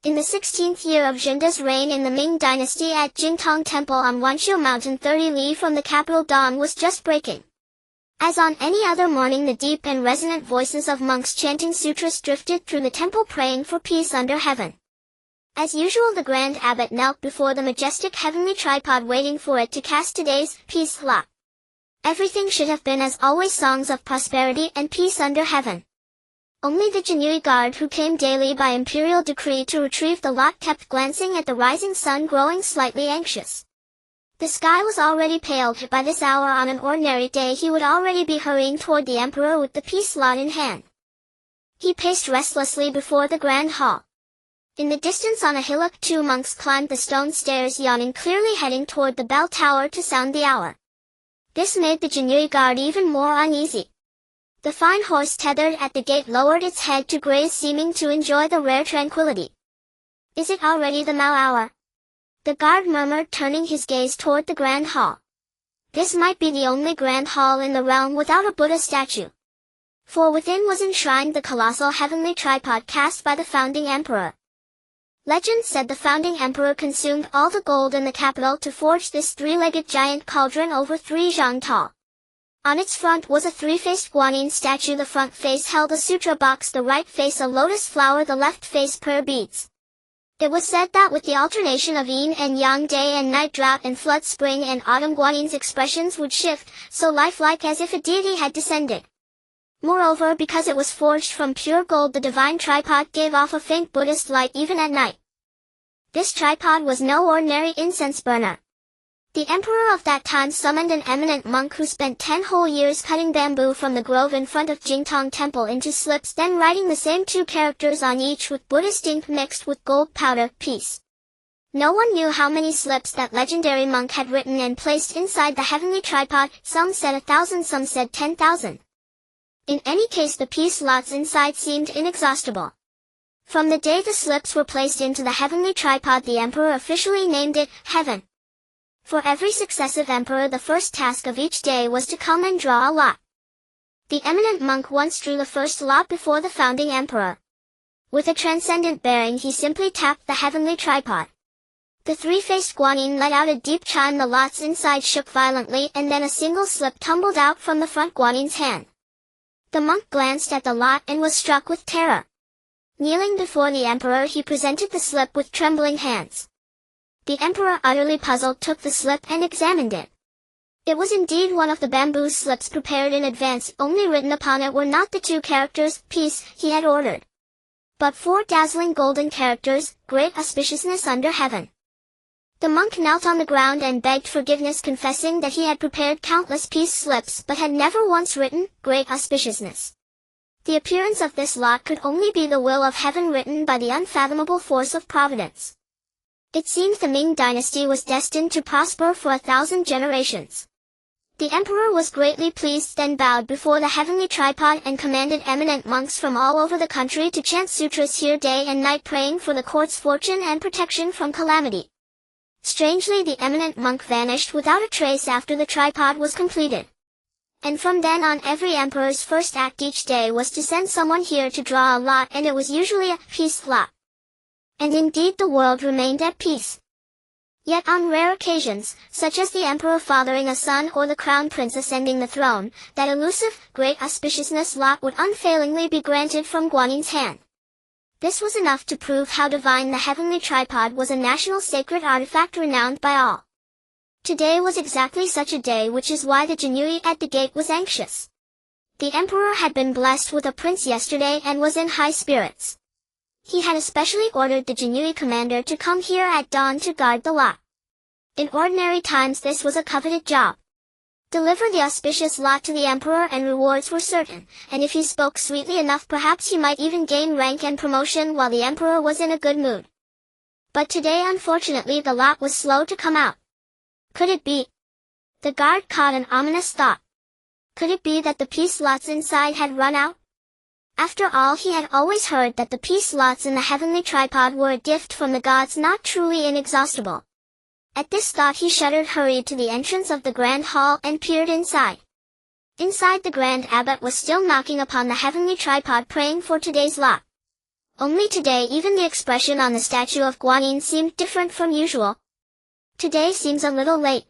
In the 16th year of Zhende's reign in the Ming dynasty at Jingtong Temple on Wanqiu Mountain 30 li from the capital, dawn was just breaking. As on any other morning, the deep and resonant voices of monks chanting sutras drifted through the temple, praying for peace under heaven. As usual, the grand abbot knelt before the majestic heavenly tripod, waiting for it to cast today's peace lot. Everything should have been as always, songs of prosperity and peace under heaven. Only the Jinui guard, who came daily by imperial decree to retrieve the lot, kept glancing at the rising sun, growing slightly anxious. The sky was already pale. By this hour on an ordinary day he would already be hurrying toward the emperor with the peace lot in hand. He paced restlessly before the grand hall. In the distance on a hillock 2 monks climbed the stone stairs, yawning, clearly heading toward the bell tower to sound the hour. This made the Jinui guard even more uneasy. The fine horse tethered at the gate lowered its head to graze, seeming to enjoy the rare tranquility. "Is it already the Mao hour?" the guard murmured, turning his gaze toward the grand hall. This might be the only grand hall in the realm without a Buddha statue. For within was enshrined the colossal heavenly tripod cast by the founding emperor. Legend said the founding emperor consumed all the gold in the capital to forge this 3-legged giant cauldron over 3 zhang tall. On its front was a 3-faced guanyin statue. The front face held a sutra box, the right face a lotus flower, the left face prayer beads. It was said that with the alternation of yin and yang, day and night, drought and flood, spring and autumn, guanyin's expressions would shift, so lifelike as if a deity had descended. Moreover, because it was forged from pure gold, the divine tripod gave off a faint Buddhist light even at night. This tripod was no ordinary incense burner. The emperor of that time summoned an eminent monk who spent 10 whole years cutting bamboo from the grove in front of Jingtong Temple into slips, then writing the same 2 characters on each with Buddhist ink mixed with gold powder, peace. No one knew how many slips that legendary monk had written and placed inside the heavenly tripod. Some said 1,000, some said 10,000. In any case, the peace lots inside seemed inexhaustible. From the day the slips were placed into the heavenly tripod, the emperor officially named it heaven. For every successive emperor, the first task of each day was to come and draw a lot. The eminent monk once drew the first lot before the founding emperor. With a transcendent bearing, he simply tapped the heavenly tripod. The 3-faced guanyin let out a deep chime, the lots inside shook violently, and then a single slip tumbled out from the front guanyin's hand. The monk glanced at the lot and was struck with terror. Kneeling before the emperor, he presented the slip with trembling hands. The emperor, utterly puzzled, took the slip and examined it. It was indeed one of the bamboo slips prepared in advance. Only written upon it were not the 2 characters, peace, he had ordered, but 4 dazzling golden characters, great auspiciousness under heaven. The monk knelt on the ground and begged forgiveness, confessing that he had prepared countless peace slips but had never once written, great auspiciousness. The appearance of this lot could only be the will of heaven written by the unfathomable force of providence. It seems the Ming dynasty was destined to prosper for 1,000 generations. The emperor was greatly pleased, then bowed before the heavenly tripod and commanded eminent monks from all over the country to chant sutras here day and night, praying for the court's fortune and protection from calamity. Strangely, the eminent monk vanished without a trace after the tripod was completed. And from then on, every emperor's first act each day was to send someone here to draw a lot, and it was usually a peace lot. And indeed the world remained at peace. Yet on rare occasions, such as the emperor fathering a son or the crown prince ascending the throne, that elusive, great auspiciousness lot would unfailingly be granted from guanyin's hand. This was enough to prove how divine the heavenly tripod was, a national sacred artifact renowned by all. Today was exactly such a day, which is why the Jinui at the gate was anxious. The emperor had been blessed with a prince yesterday and was in high spirits. He had especially ordered the Jinui commander to come here at dawn to guard the lot. In ordinary times this was a coveted job. Deliver the auspicious lot to the emperor and rewards were certain, and if he spoke sweetly enough, perhaps he might even gain rank and promotion while the emperor was in a good mood. But today, unfortunately, the lot was slow to come out. Could it be? The guard caught an ominous thought. Could it be that the peace lots inside had run out? After all, he had always heard that the peace lots in the heavenly tripod were a gift from the gods, not truly inexhaustible. At this thought he shuddered, hurried to the entrance of the grand hall and peered inside. Inside, the grand abbot was still knocking upon the heavenly tripod, praying for today's lot. Only today even the expression on the statue of Guanyin seemed different from usual. Today seems a little late.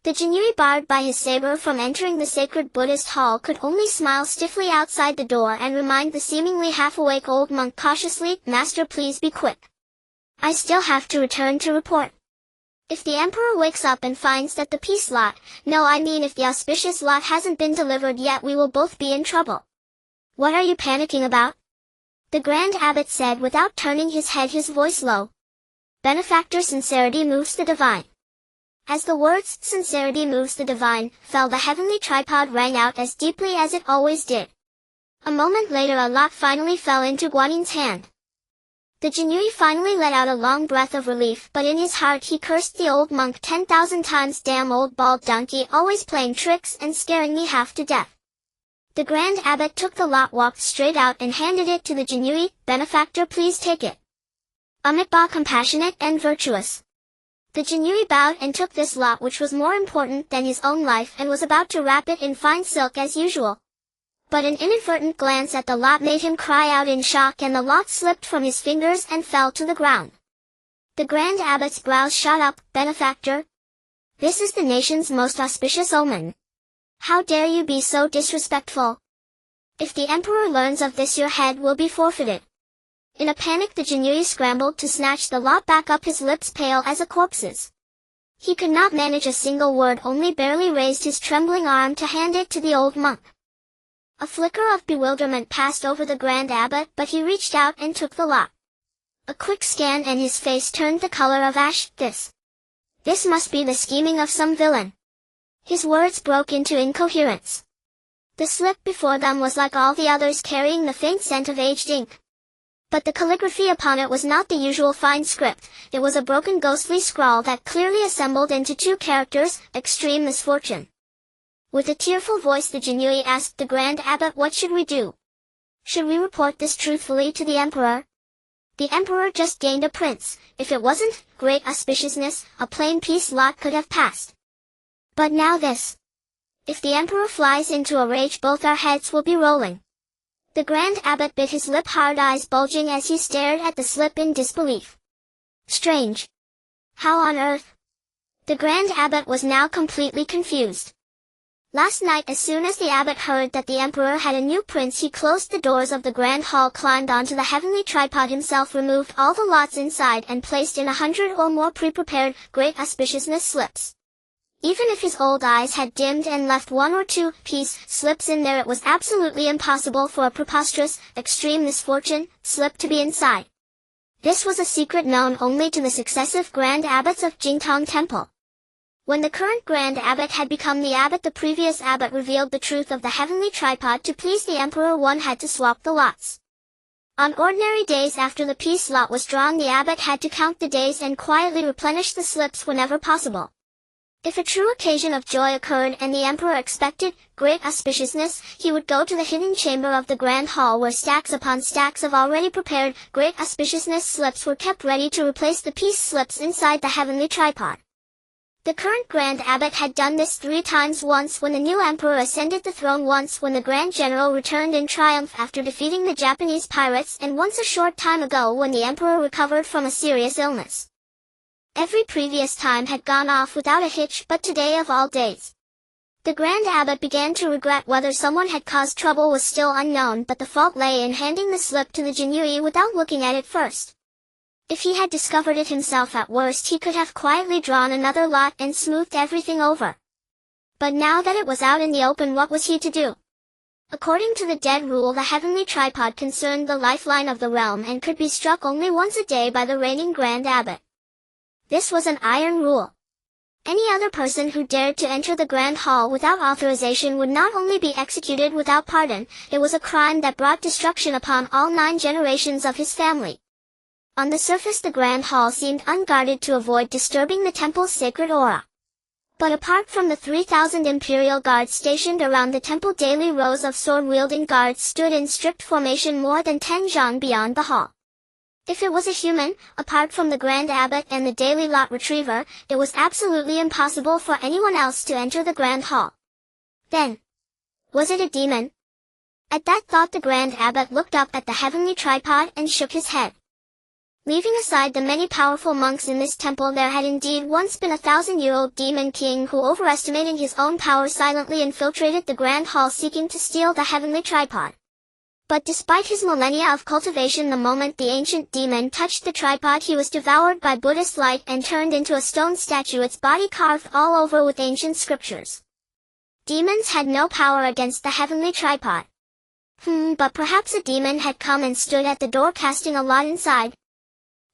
The Jinyui, barred by his saber from entering the sacred Buddhist hall, could only smile stiffly outside the door and remind the seemingly half-awake old monk cautiously, "Master, please be quick. I still have to return to report. If the emperor wakes up and finds that the peace lot, no, I mean if the auspicious lot hasn't been delivered yet, we will both be in trouble." "What are you panicking about?" the Grand Abbot said without turning his head, his voice low. "Benefactor, sincerity moves the divine." As the words, "sincerity moves the divine," fell, the heavenly tripod rang out as deeply as it always did. A moment later a lot finally fell into Guanyin's hand. The Jinyui finally let out a long breath of relief, but in his heart he cursed the old monk 10,000 times. "Damn old bald donkey, always playing tricks and scaring me half to death." The Grand Abbot took the lot, walked straight out and handed it to the Jinyui. "Benefactor, please take it. Amitabha, compassionate and virtuous." The Jinyui bowed and took this lot, which was more important than his own life, and was about to wrap it in fine silk as usual. But an inadvertent glance at the lot made him cry out in shock, and the lot slipped from his fingers and fell to the ground. The Grand Abbot's brows shot up. "Benefactor? This is the nation's most auspicious omen. How dare you be so disrespectful? If the emperor learns of this, your head will be forfeited." In a panic the Jinyui scrambled to snatch the lot back up, his lips pale as a corpse's. He could not manage a single word, only barely raised his trembling arm to hand it to the old monk. A flicker of bewilderment passed over the Grand Abbot, but he reached out and took the lot. A quick scan and his face turned the color of ash. This must be the scheming of some villain." His words broke into incoherence. The slip before them was like all the others, carrying the faint scent of aged ink. But the calligraphy upon it was not the usual fine script. It was a broken, ghostly scrawl that clearly assembled into two characters: extreme misfortune. With a tearful voice the Jinyui asked the Grand Abbot, "What should we do? Should we report this truthfully to the emperor? The emperor just gained a prince. If it wasn't great auspiciousness, a plain peace lot could have passed. But now this. If the emperor flies into a rage, both our heads will be rolling." The Grand Abbot bit his lip, hard eyes bulging as he stared at the slip in disbelief. Strange. How on earth? The Grand Abbot was now completely confused. Last night, as soon as the abbot heard that the emperor had a new prince, he closed the doors of the grand hall, climbed onto the heavenly tripod himself, removed all the lots inside, and placed in 100 or more pre-prepared, great auspiciousness slips. Even if his old eyes had dimmed and left one or two peace slips in there, it was absolutely impossible for a preposterous, extreme misfortune slip to be inside. This was a secret known only to the successive grand abbots of Jingtong Temple. When the current grand abbot had become the abbot, the previous abbot revealed the truth of the heavenly tripod. To please the emperor, one had to swap the lots. On ordinary days, after the peace lot was drawn, the abbot had to count the days and quietly replenish the slips whenever possible. If a true occasion of joy occurred and the emperor expected great auspiciousness, he would go to the hidden chamber of the grand hall, where stacks upon stacks of already prepared great auspiciousness slips were kept ready to replace the peace slips inside the heavenly tripod. The current grand abbot had done this 3 times, once when the new emperor ascended the throne, once when the grand general returned in triumph after defeating the Japanese pirates, and once a short time ago when the emperor recovered from a serious illness. Every previous time had gone off without a hitch, but today of all days. The Grand Abbot began to regret. Whether someone had caused trouble was still unknown, but the fault lay in handing the slip to the Jinyui without looking at it first. If he had discovered it himself, at worst he could have quietly drawn another lot and smoothed everything over. But now that it was out in the open, what was he to do? According to the dead rule, the heavenly tripod concerned the lifeline of the realm and could be struck only once a day by the reigning Grand Abbot. This was an iron rule. Any other person who dared to enter the Grand Hall without authorization would not only be executed without pardon, it was a crime that brought destruction upon all 9 generations of his family. On the surface the Grand Hall seemed unguarded to avoid disturbing the temple's sacred aura. But apart from the 3,000 imperial guards stationed around the temple, daily rows of sword-wielding guards stood in strict formation more than 10 zhang beyond the hall. If it was a human, apart from the Grand Abbot and the daily lot retriever, it was absolutely impossible for anyone else to enter the Grand Hall. Then, was it a demon? At that thought the Grand Abbot looked up at the heavenly tripod and shook his head. Leaving aside the many powerful monks in this temple, there had indeed once been a 1,000-year-old demon king who, overestimating his own power, silently infiltrated the Grand Hall seeking to steal the heavenly tripod. But despite his millennia of cultivation, the moment the ancient demon touched the tripod, he was devoured by Buddhist light and turned into a stone statue, its body carved all over with ancient scriptures. Demons had no power against the heavenly tripod. But perhaps a demon had come and stood at the door casting a lot inside.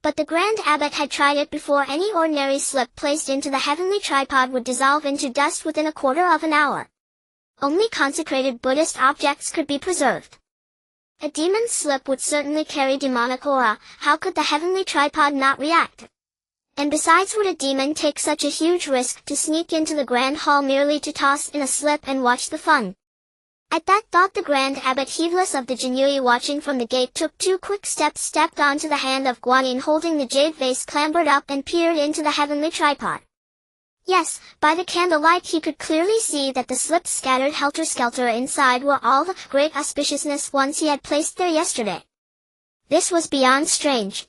But the Grand Abbot had tried it before. Any ordinary slip placed into the heavenly tripod would dissolve into dust within a quarter of an hour. Only consecrated Buddhist objects could be preserved. A demon's slip would certainly carry demonic aura. How could the heavenly tripod not react? And besides, would a demon take such a huge risk to sneak into the Grand Hall merely to toss in a slip and watch the fun? At that thought the Grand Abbot, heedless of the Jinyui watching from the gate, took 2 quick steps, stepped onto the hand of Guanyin holding the jade vase, clambered up and peered into the heavenly tripod. Yes, by the candlelight he could clearly see that the slips scattered helter-skelter inside were all the great auspiciousness ones he had placed there yesterday. This was beyond strange.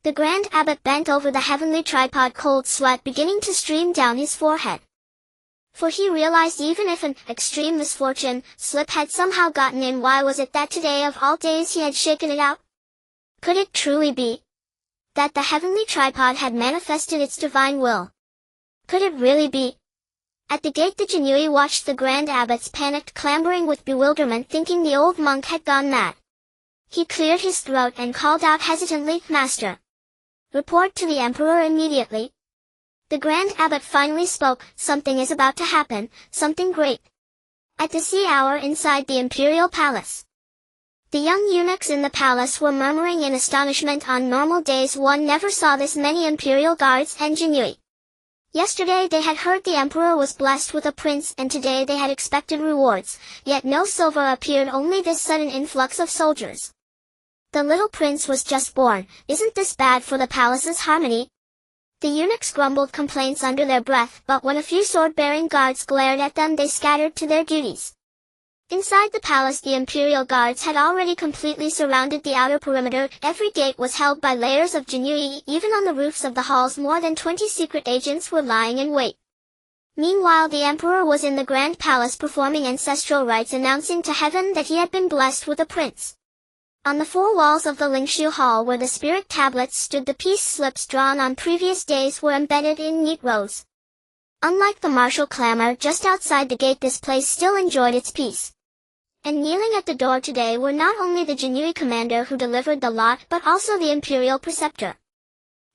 The Grand Abbot bent over the heavenly tripod, cold sweat beginning to stream down his forehead. For he realized, even if an extreme misfortune slip had somehow gotten in, why was it that today of all days he had shaken it out? Could it truly be that the heavenly tripod had manifested its divine will? Could it really be? At the gate the Jinyui watched the Grand Abbot's panicked clambering with bewilderment, thinking the old monk had gone mad. He cleared his throat and called out hesitantly, "Master! Report to the Emperor immediately." The Grand Abbot finally spoke. "Something is about to happen, something great." At the sea hour inside the imperial palace, the young eunuchs in the palace were murmuring in astonishment. On normal days one never saw this many imperial guards and Jinyui. Yesterday they had heard the emperor was blessed with a prince, and today they had expected rewards, yet no silver appeared, only this sudden influx of soldiers. The little prince was just born. Isn't this bad for the palace's harmony? The eunuchs grumbled complaints under their breath, but when a few sword-bearing guards glared at them they scattered to their duties. Inside the palace the imperial guards had already completely surrounded the outer perimeter. Every gate was held by layers of Jinyui. Even on the roofs of the halls more than 20 secret agents were lying in wait. Meanwhile the emperor was in the grand palace performing ancestral rites, announcing to heaven that he had been blessed with a prince. On the 4 walls of the Lingshu Hall where the spirit tablets stood, the peace slips drawn on previous days were embedded in neat rows. Unlike the martial clamor just outside the gate, this place still enjoyed its peace. And kneeling at the door today were not only the Jinyui commander who delivered the lot, but also the imperial preceptor.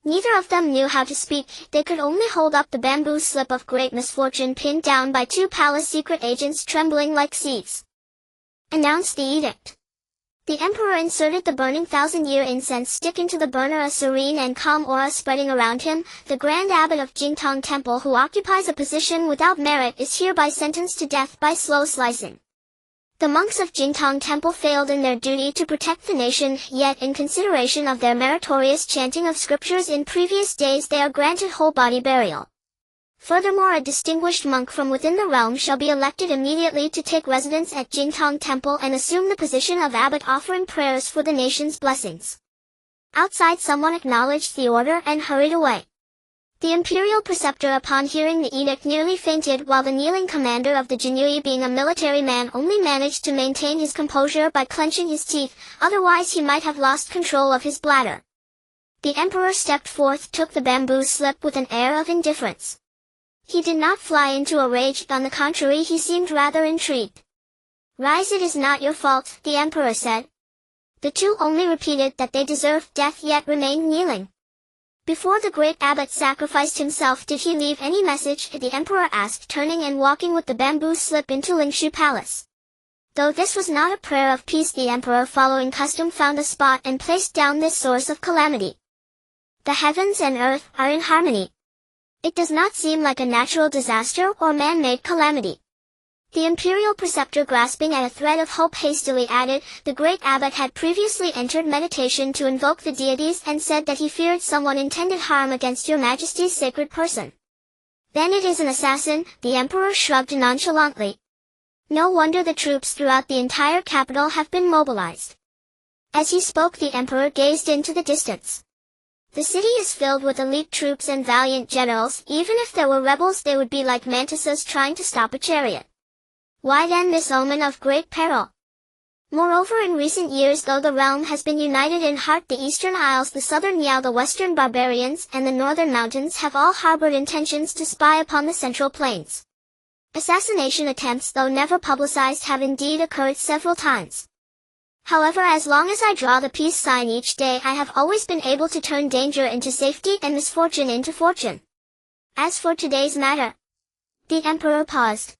Neither of them knew how to speak. They could only hold up the bamboo slip of great misfortune pinned down by 2 palace secret agents, trembling like seeds. Announced the edict. The emperor inserted the burning 1,000-year incense stick into the burner, a serene and calm aura spreading around him. The Grand Abbot of Jingtong Temple, who occupies a position without merit, is hereby sentenced to death by slow slicing. The monks of Jingtong Temple failed in their duty to protect the nation, yet in consideration of their meritorious chanting of scriptures in previous days they are granted whole-body burial. Furthermore, a distinguished monk from within the realm shall be elected immediately to take residence at Jingtong Temple and assume the position of abbot, offering prayers for the nation's blessings. Outside someone acknowledged the order and hurried away. The imperial preceptor, upon hearing the edict, nearly fainted, while the kneeling commander of the Jinyui, being a military man, only managed to maintain his composure by clenching his teeth, otherwise he might have lost control of his bladder. The emperor stepped forth, took the bamboo slip with an air of indifference. He did not fly into a rage, on the contrary he seemed rather intrigued. "Rise, it is not your fault," the emperor said. The 2 only repeated that they deserved death, yet remained kneeling. "Before the great abbot sacrificed himself, did he leave any message?" the emperor asked, turning and walking with the bamboo slip into Lingshu Palace. Though this was not a prayer of peace, the emperor, following custom, found a spot and placed down this source of calamity. "The heavens and earth are in harmony. It does not seem like a natural disaster or man-made calamity." The imperial preceptor, grasping at a thread of hope, hastily added, "The great abbot had previously entered meditation to invoke the deities and said that he feared someone intended harm against your majesty's sacred person." "Then it is an assassin," the emperor shrugged nonchalantly. No wonder the troops throughout the entire capital have been mobilized. As he spoke, the emperor gazed into the distance. The city is filled with elite troops and valiant generals. Even if there were rebels, they would be like mantises trying to stop a chariot. Why then this omen of great peril? Moreover, in recent years, though the realm has been united in heart, the eastern isles, the southern Yao, the western barbarians, and the northern mountains have all harbored intentions to spy upon the central plains. Assassination attempts, though never publicized, have indeed occurred several times. However, as long as I draw the peace sign each day, I have always been able to turn danger into safety and misfortune into fortune. As for today's matter, the emperor paused.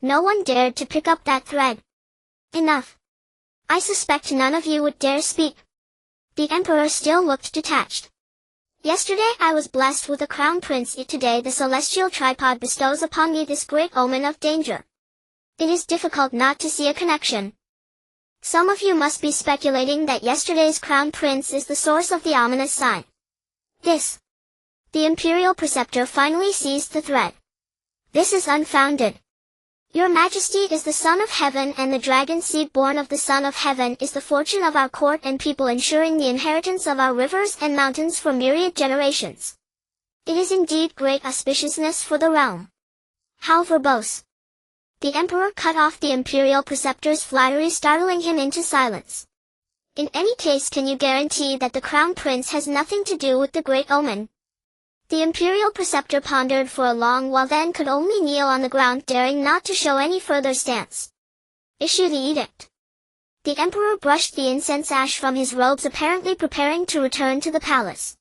No one dared to pick up that thread. Enough. I suspect none of you would dare speak. The emperor still looked detached. Yesterday I was blessed with a crown prince. Today the celestial tripod bestows upon me this great omen of danger. It is difficult not to see a connection. Some of you must be speculating that yesterday's crown prince is the source of the ominous sign. This. The imperial preceptor finally seized the thread. This is unfounded. Your Majesty is the Son of Heaven, and the dragon seed born of the Son of Heaven is the fortune of our court and people, ensuring the inheritance of our rivers and mountains for myriad generations. It is indeed great auspiciousness for the realm. How verbose! The emperor cut off the imperial preceptor's flattery, startling him into silence. In any case, can you guarantee that the crown prince has nothing to do with the great omen? The imperial preceptor pondered for a long while, then could only kneel on the ground, daring not to show any further stance. Issue the edict. The emperor brushed the incense ash from his robes, apparently preparing to return to the palace.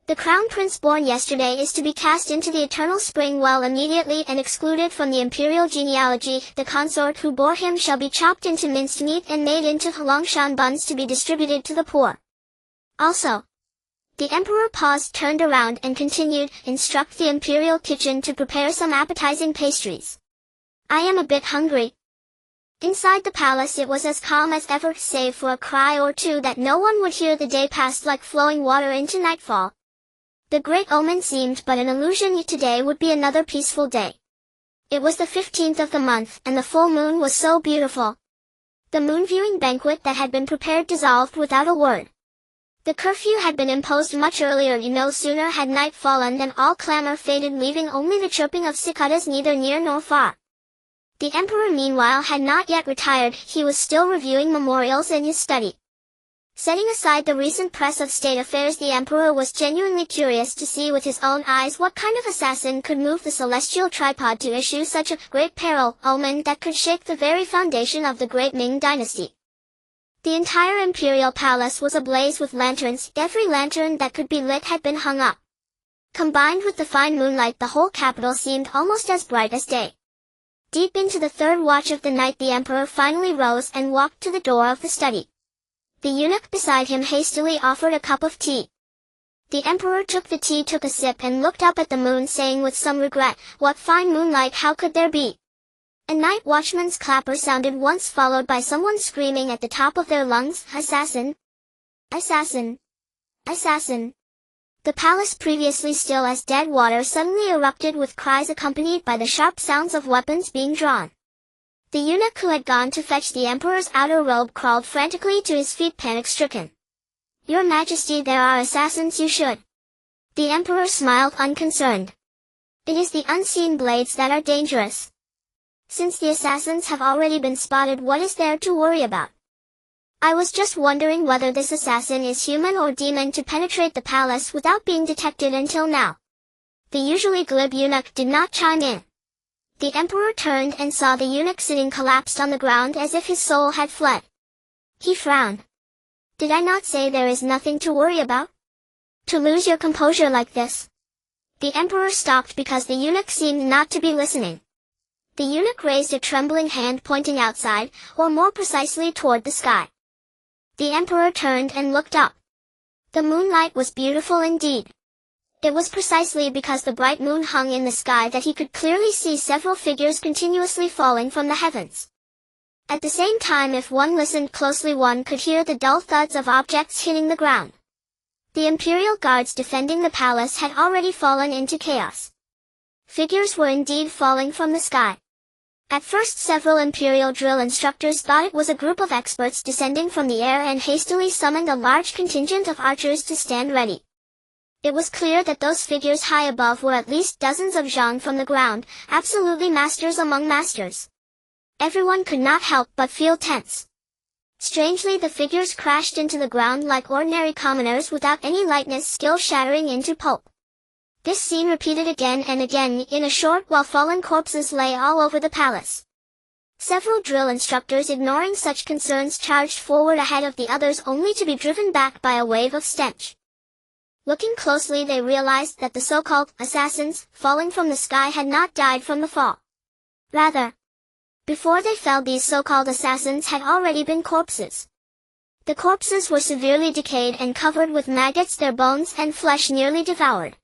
The crown prince born yesterday is to be cast into the eternal spring well immediately and excluded from the imperial genealogy. The consort who bore him shall be chopped into minced meat and made into Hulongshan buns to be distributed to the poor. Also, the emperor paused, turned around, and continued, instruct the imperial kitchen to prepare some appetizing pastries. I am a bit hungry. Inside the palace it was as calm as ever, save for a cry or two that no one would hear. The day passed like flowing water into nightfall. The great omen seemed but an illusion. Today would be another peaceful day. It was the 15th of the month, and the full moon was so beautiful. The moon viewing banquet that had been prepared dissolved without a word. The curfew had been imposed much earlier. No sooner had night fallen than all clamor faded, leaving only the chirping of cicadas neither near nor far. The emperor meanwhile had not yet retired. He was still reviewing memorials in his study. Setting aside the recent press of state affairs, the emperor was genuinely curious to see with his own eyes what kind of assassin could move the celestial tripod to issue such a great peril omen that could shake the very foundation of the great Ming dynasty. The entire imperial palace was ablaze with lanterns. Every lantern that could be lit had been hung up. Combined with the fine moonlight, the whole capital seemed almost as bright as day. Deep into the third watch of the night, the emperor finally rose and walked to the door of the study. The eunuch beside him hastily offered a cup of tea. The emperor took the tea, took a sip, and looked up at the moon, saying with some regret, "What fine moonlight, how could there be?" A night watchman's clapper sounded once, followed by someone screaming at the top of their lungs, "Assassin! Assassin! Assassin!" The palace, previously still as dead water, suddenly erupted with cries accompanied by the sharp sounds of weapons being drawn. The eunuch who had gone to fetch the emperor's outer robe crawled frantically to his feet, panic-stricken. "Your Majesty, there are assassins, you should." The emperor smiled unconcerned. "It is the unseen blades that are dangerous. Since the assassins have already been spotted, what is there to worry about? I was just wondering whether this assassin is human or demon to penetrate the palace without being detected until now." The usually glib eunuch did not chime in. The emperor turned and saw the eunuch sitting collapsed on the ground as if his soul had fled. He frowned. "Did I not say there is nothing to worry about? To lose your composure like this?" The emperor stopped because the eunuch seemed not to be listening. The eunuch raised a trembling hand, pointing outside, or more precisely toward the sky. The emperor turned and looked up. The moonlight was beautiful indeed. It was precisely because the bright moon hung in the sky that he could clearly see several figures continuously falling from the heavens. At the same time, if one listened closely, one could hear the dull thuds of objects hitting the ground. The imperial guards defending the palace had already fallen into chaos. Figures were indeed falling from the sky. At first several imperial drill instructors thought it was a group of experts descending from the air and hastily summoned a large contingent of archers to stand ready. It was clear that those figures high above were at least dozens of zhang from the ground, absolutely masters among masters. Everyone could not help but feel tense. Strangely, the figures crashed into the ground like ordinary commoners without any lightness, skill shattering into pulp. This scene repeated again and again in a short while. Fallen corpses lay all over the palace. Several drill instructors, ignoring such concerns, charged forward ahead of the others only to be driven back by a wave of stench. Looking closely, they realized that the so-called assassins, falling from the sky, had not died from the fall. Rather, before they fell, these so-called assassins had already been corpses. The corpses were severely decayed and covered with maggots, their bones and flesh nearly devoured.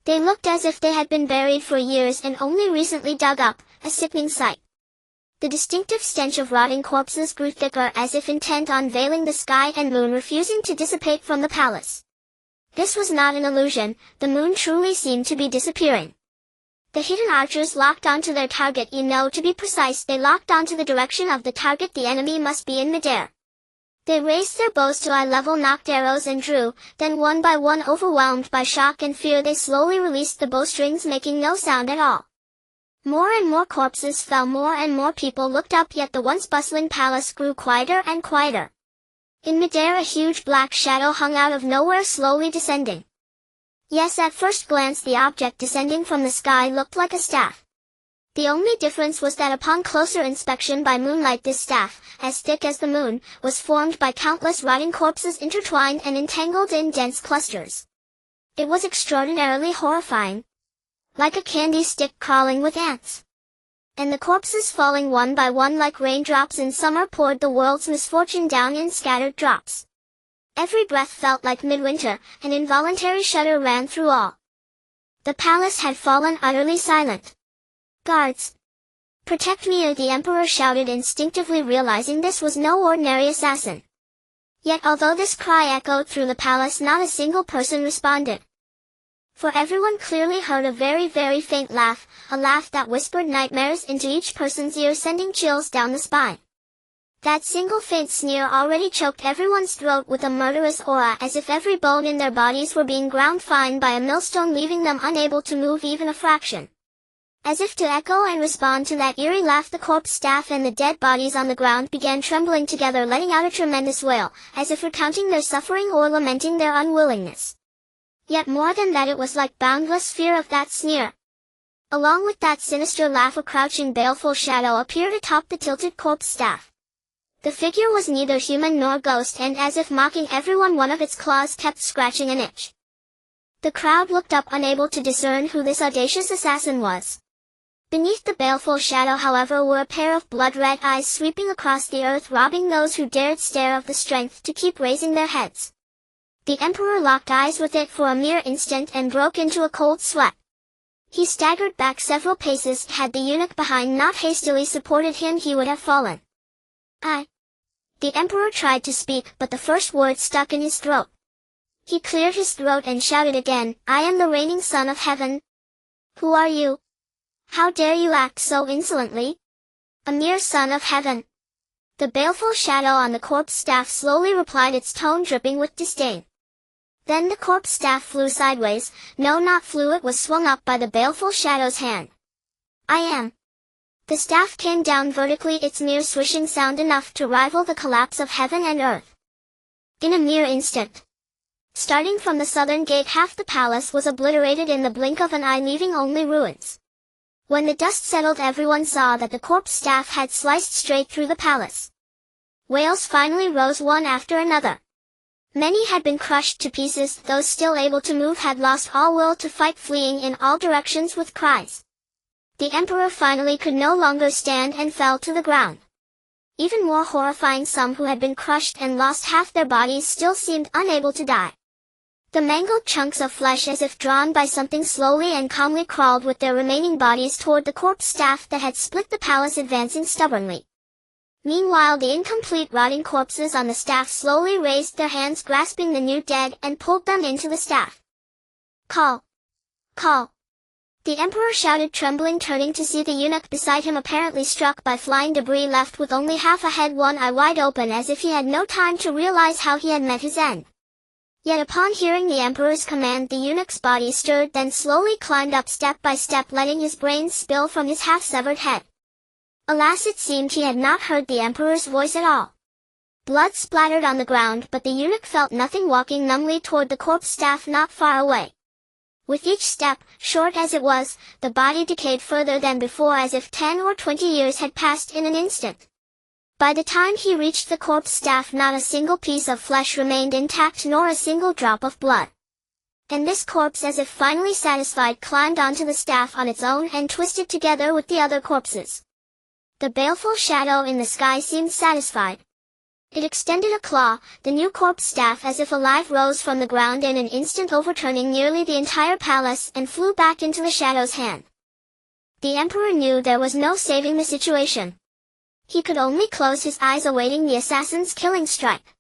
They looked as if they had been buried for years and only recently dug up, a sickening sight. The distinctive stench of rotting corpses grew thicker, as if intent on veiling the sky and moon, refusing to dissipate from the palace. This was not an illusion, the moon truly seemed to be disappearing. The hidden archers locked onto their target. To be precise, they locked onto the direction of the target. The enemy must be in midair. They raised their bows to eye level, knocked arrows and drew, then one by one, overwhelmed by shock and fear, they slowly released the bowstrings, making no sound at all. More and more corpses fell, more and more people looked up, yet the once bustling palace grew quieter and quieter. In midair, a huge black shadow hung out of nowhere, slowly descending. Yes, at first glance the object descending from the sky looked like a staff. The only difference was that upon closer inspection by moonlight, this staff, as thick as the moon, was formed by countless rotting corpses intertwined and entangled in dense clusters. It was extraordinarily horrifying. Like a candy stick crawling with ants. And the corpses, falling one by one like raindrops in summer, poured the world's misfortune down in scattered drops. Every breath felt like midwinter, an involuntary shudder ran through all. The palace had fallen utterly silent. "Guards! Protect me!" the emperor shouted, instinctively realizing this was no ordinary assassin. Yet although this cry echoed through the palace, not a single person responded. For everyone clearly heard a very, very faint laugh, a laugh that whispered nightmares into each person's ear, sending chills down the spine. That single faint sneer already choked everyone's throat with a murderous aura, as if every bone in their bodies were being ground fine by a millstone, leaving them unable to move even a fraction. As if to echo and respond to that eerie laugh, the corpse staff and the dead bodies on the ground began trembling together, letting out a tremendous wail, as if recounting their suffering or lamenting their unwillingness. Yet more than that, it was like boundless fear of that sneer. Along with that sinister laugh, a crouching, baleful shadow appeared atop the tilted corpse staff. The figure was neither human nor ghost, and as if mocking everyone, one of its claws kept scratching an itch. The crowd looked up, unable to discern who this audacious assassin was. Beneath the baleful shadow, however, were a pair of blood-red eyes sweeping across the earth, robbing those who dared stare of the strength to keep raising their heads. The emperor locked eyes with it for a mere instant and broke into a cold sweat. He staggered back several paces. Had the eunuch behind not hastily supported him, he would have fallen. The emperor tried to speak, but the first word stuck in his throat. He cleared his throat and shouted again, "I am the reigning son of heaven. Who are you? How dare you act so insolently? A mere son of heaven." The baleful shadow on the corpse staff slowly replied, its tone dripping with disdain. Then the corpse staff flew sideways. No, not flew, it was swung up by the baleful shadow's hand. "I am." The staff came down vertically, its mere swishing sound enough to rival the collapse of heaven and earth. In a mere instant. Starting from the southern gate, half the palace was obliterated in the blink of an eye, leaving only ruins. When the dust settled, everyone saw that the corpse staff had sliced straight through the palace. Wails finally rose one after another. Many had been crushed to pieces. Those still able to move had lost all will to fight, fleeing in all directions with cries. The emperor finally could no longer stand and fell to the ground. Even more horrifying, some who had been crushed and lost half their bodies still seemed unable to die. The mangled chunks of flesh, as if drawn by something, slowly and calmly crawled with their remaining bodies toward the corpse staff that had split the palace, advancing stubbornly. Meanwhile, the incomplete, rotting corpses on the staff slowly raised their hands, grasping the new dead, and pulled them into the staff. "Call! Call! The emperor shouted, trembling, turning to see the eunuch beside him apparently struck by flying debris, left with only half a head, one eye wide open, as if he had no time to realize how he had met his end. Yet upon hearing the emperor's command, the eunuch's body stirred, then slowly climbed up step by step, letting his brains spill from his half-severed head. Alas, it seemed he had not heard the emperor's voice at all. Blood splattered on the ground, but the eunuch felt nothing, walking numbly toward the corpse staff not far away. With each step, short as it was, the body decayed further than before, as if 10 or 20 years had passed in an instant. By the time he reached the corpse staff, not a single piece of flesh remained intact, nor a single drop of blood. And this corpse, as if finally satisfied, climbed onto the staff on its own and twisted together with the other corpses. The baleful shadow in the sky seemed satisfied. It extended a claw, the new corpse staff, as if alive, rose from the ground in an instant, overturning nearly the entire palace, and flew back into the shadow's hand. The emperor knew there was no saving the situation. He could only close his eyes, awaiting the assassin's killing strike.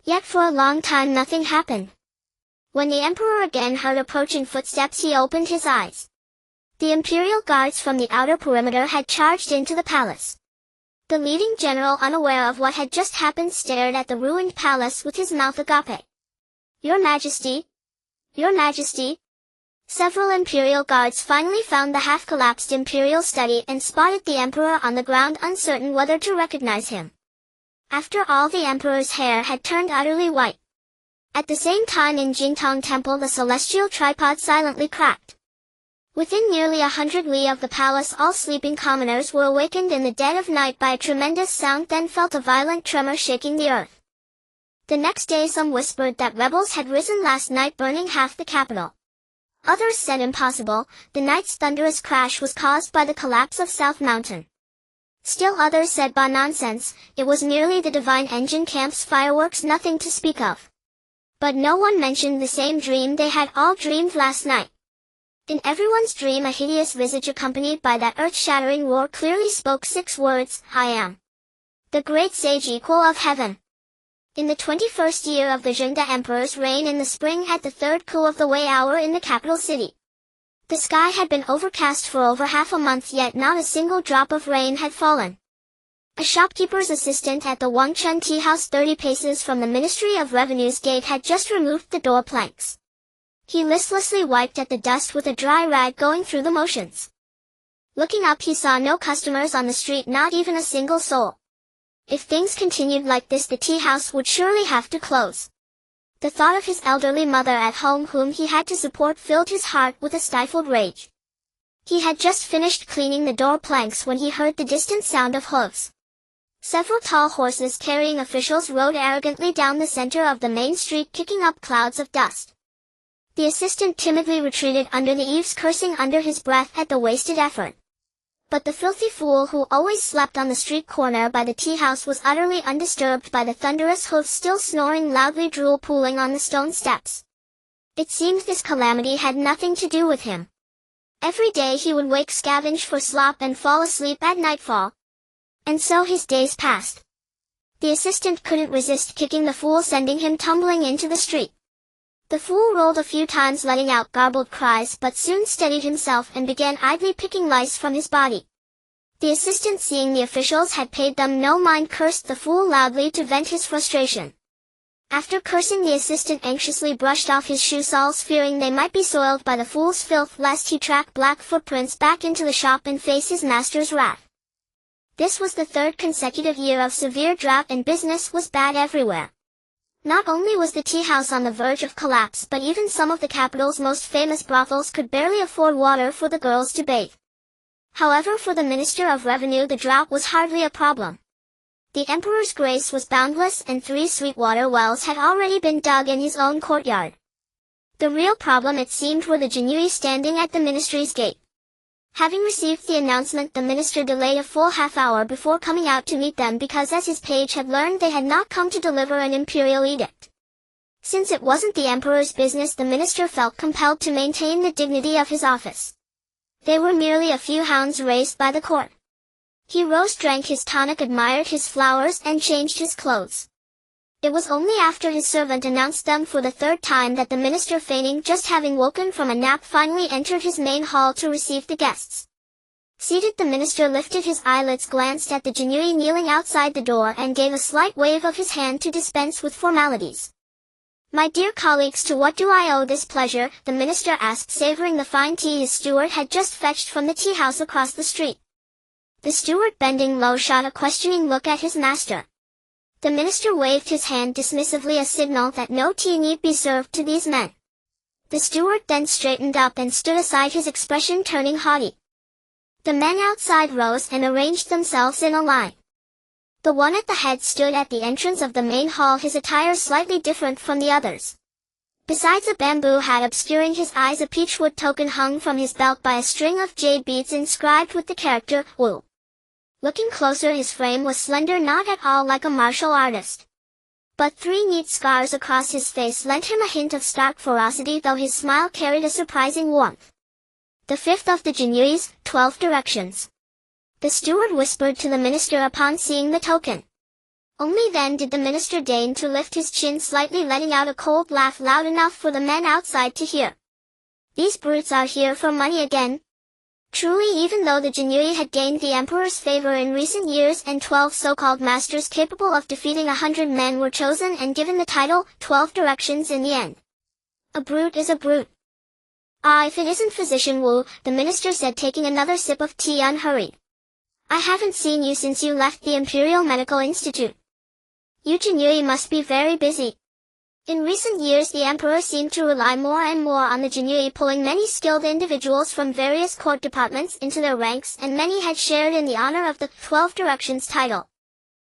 Yet for a long time nothing happened. When the emperor again heard approaching footsteps, he opened his eyes. The imperial guards from the outer perimeter had charged into the palace. The leading general, unaware of what had just happened, stared at the ruined palace with his mouth agape. "Your Majesty! Your Majesty!" Several imperial guards finally found the half-collapsed imperial study and spotted the emperor on the ground, uncertain whether to recognize him. After all, the emperor's hair had turned utterly white. At the same time, in Jingtong Temple, the celestial tripod silently cracked. Within nearly 100 li of the palace, all sleeping commoners were awakened in the dead of night by a tremendous sound, then felt a violent tremor shaking the earth. The next day some whispered that rebels had risen last night, burning half the capital. Others said impossible, the night's thunderous crash was caused by the collapse of South Mountain. Still others said bah, nonsense, it was merely the divine engine camp's fireworks, nothing to speak of. But no one mentioned the same dream they had all dreamed last night. In everyone's dream, a hideous visage accompanied by that earth-shattering roar clearly spoke 6 words: I am the great sage, equal of heaven. In the 21st year of the Zhengde Emperor's reign, in the spring, at the 3rd coup of the Wei hour in the capital city, the sky had been overcast for over half a month, yet not a single drop of rain had fallen. A shopkeeper's assistant at the Wangchun Tea House, 30 paces from the Ministry of Revenue's gate, had just removed the door planks. He listlessly wiped at the dust with a dry rag, going through the motions. Looking up, he saw no customers on the street, not even a single soul. If things continued like this, the tea house would surely have to close. The thought of his elderly mother at home, whom he had to support, filled his heart with a stifled rage. He had just finished cleaning the door planks when he heard the distant sound of hooves. Several tall horses carrying officials rode arrogantly down the center of the main street, kicking up clouds of dust. The assistant timidly retreated under the eaves, cursing under his breath at the wasted effort. But the filthy fool who always slept on the street corner by the tea house was utterly undisturbed by the thunderous hoofs, still snoring loudly, drool pooling on the stone steps. It seemed this calamity had nothing to do with him. Every day he would wake, scavenge for slop, and fall asleep at nightfall. And so his days passed. The assistant couldn't resist kicking the fool, sending him tumbling into the street. The fool rolled a few times, letting out garbled cries, but soon steadied himself and began idly picking lice from his body. The assistant, seeing the officials had paid them no mind, cursed the fool loudly to vent his frustration. After cursing, the assistant anxiously brushed off his shoe soles, fearing they might be soiled by the fool's filth, lest he track black footprints back into the shop and face his master's wrath. This was the 3rd consecutive year of severe drought, and business was bad everywhere. Not only was the tea house on the verge of collapse, but even some of the capital's most famous brothels could barely afford water for the girls to bathe. However, for the Minister of Revenue, the drought was hardly a problem. The Emperor's grace was boundless, and 3 sweetwater wells had already been dug in his own courtyard. The real problem, it seemed, were the genii standing at the ministry's gate. Having received the announcement, the minister delayed a full half-hour before coming out to meet them, because, as his page had learned, they had not come to deliver an imperial edict. Since it wasn't the emperor's business, the minister felt compelled to maintain the dignity of his office. They were merely a few hounds raised by the court. He rose, drank his tonic, admired his flowers, and changed his clothes. It was only after his servant announced them for the third time that the minister, feigning just having woken from a nap, finally entered his main hall to receive the guests. Seated, the minister lifted his eyelids, glanced at the Jinui kneeling outside the door, and gave a slight wave of his hand to dispense with formalities. "My dear colleagues, to what do I owe this pleasure?" the minister asked, savoring the fine tea his steward had just fetched from the tea house across the street. The steward, bending low, shot a questioning look at his master. The minister waved his hand dismissively, a signal that no tea need be served to these men. The steward then straightened up and stood aside, his expression turning haughty. The men outside rose and arranged themselves in a line. The one at the head stood at the entrance of the main hall, his attire slightly different from the others. Besides a bamboo hat obscuring his eyes, a peachwood token hung from his belt by a string of jade beads inscribed with the character Wu. Looking closer, his frame was slender, not at all like a martial artist. But 3 neat scars across his face lent him a hint of stark ferocity, though his smile carried a surprising warmth. "The 5th of the Jinyuis, 12 directions," the steward whispered to the minister upon seeing the token. Only then did the minister deign to lift his chin slightly, letting out a cold laugh loud enough for the men outside to hear. "These brutes are here for money again." Truly, even though the Jinyui had gained the emperor's favor in recent years and 12 so-called masters capable of defeating 100 men were chosen and given the title 12 directions in the end. A brute is a brute. "Ah, if it isn't Physician Wu," the minister said, taking another sip of tea unhurried. "I haven't seen you since you left the Imperial Medical Institute. You Jinyui must be very busy." In recent years, the emperor seemed to rely more and more on the Jinyui, pulling many skilled individuals from various court departments into their ranks, and many had shared in the honor of the 12 directions title.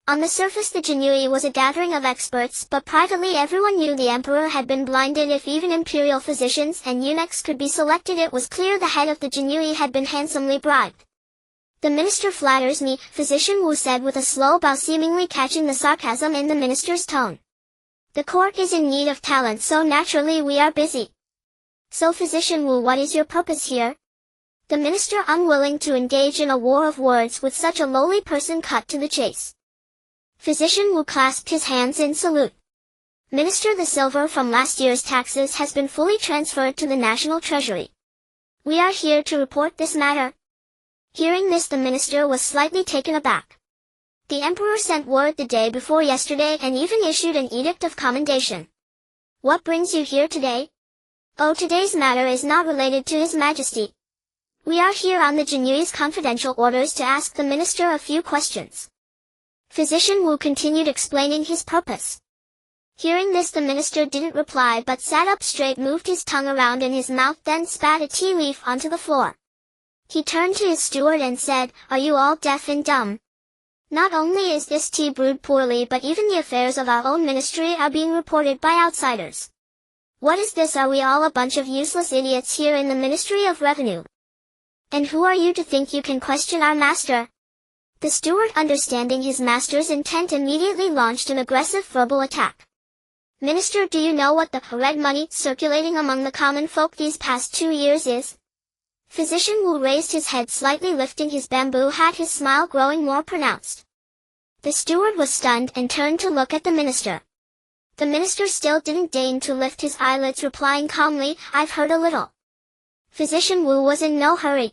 On the surface, the Jinyui was a gathering of experts, but privately everyone knew the emperor had been blinded. If even imperial physicians and eunuchs could be selected, it was clear the head of the Jinyui had been handsomely bribed. "The minister flatters me," Physician Wu said with a slow bow, seemingly catching the sarcasm in the minister's tone. "The court is in need of talent, so naturally we are busy." "So Physician Wu, what is your purpose here?" The minister, unwilling to engage in a war of words with such a lowly person, cut to the chase. Physician Wu clasped his hands in salute. "Minister, the silver from last year's taxes has been fully transferred to the national treasury. We are here to report this matter." Hearing this, the minister was slightly taken aback. The emperor sent word the day before yesterday and even issued an edict of commendation. "What brings you here today?" "Oh, today's matter is not related to His Majesty. We are here on the Jinyui's confidential orders to ask the minister a few questions." Physician Wu continued explaining his purpose. Hearing this, the minister didn't reply but sat up straight, moved his tongue around in his mouth, then spat a tea leaf onto the floor. He turned to his steward and said, "Are you all deaf and dumb? Not only is this tea brewed poorly, but even the affairs of our own ministry are being reported by outsiders. What is this? Are we all a bunch of useless idiots here in the Ministry of Revenue? And who are you to think you can question our master?" The steward, understanding his master's intent, immediately launched an aggressive verbal attack. "Minister, do you know what the red money circulating among the common folk these past 2 years is?" Physician Wu raised his head slightly, lifting his bamboo hat, his smile growing more pronounced. The steward was stunned and turned to look at the minister. The minister still didn't deign to lift his eyelids, replying calmly, "I've heard a little." Physician Wu was in no hurry.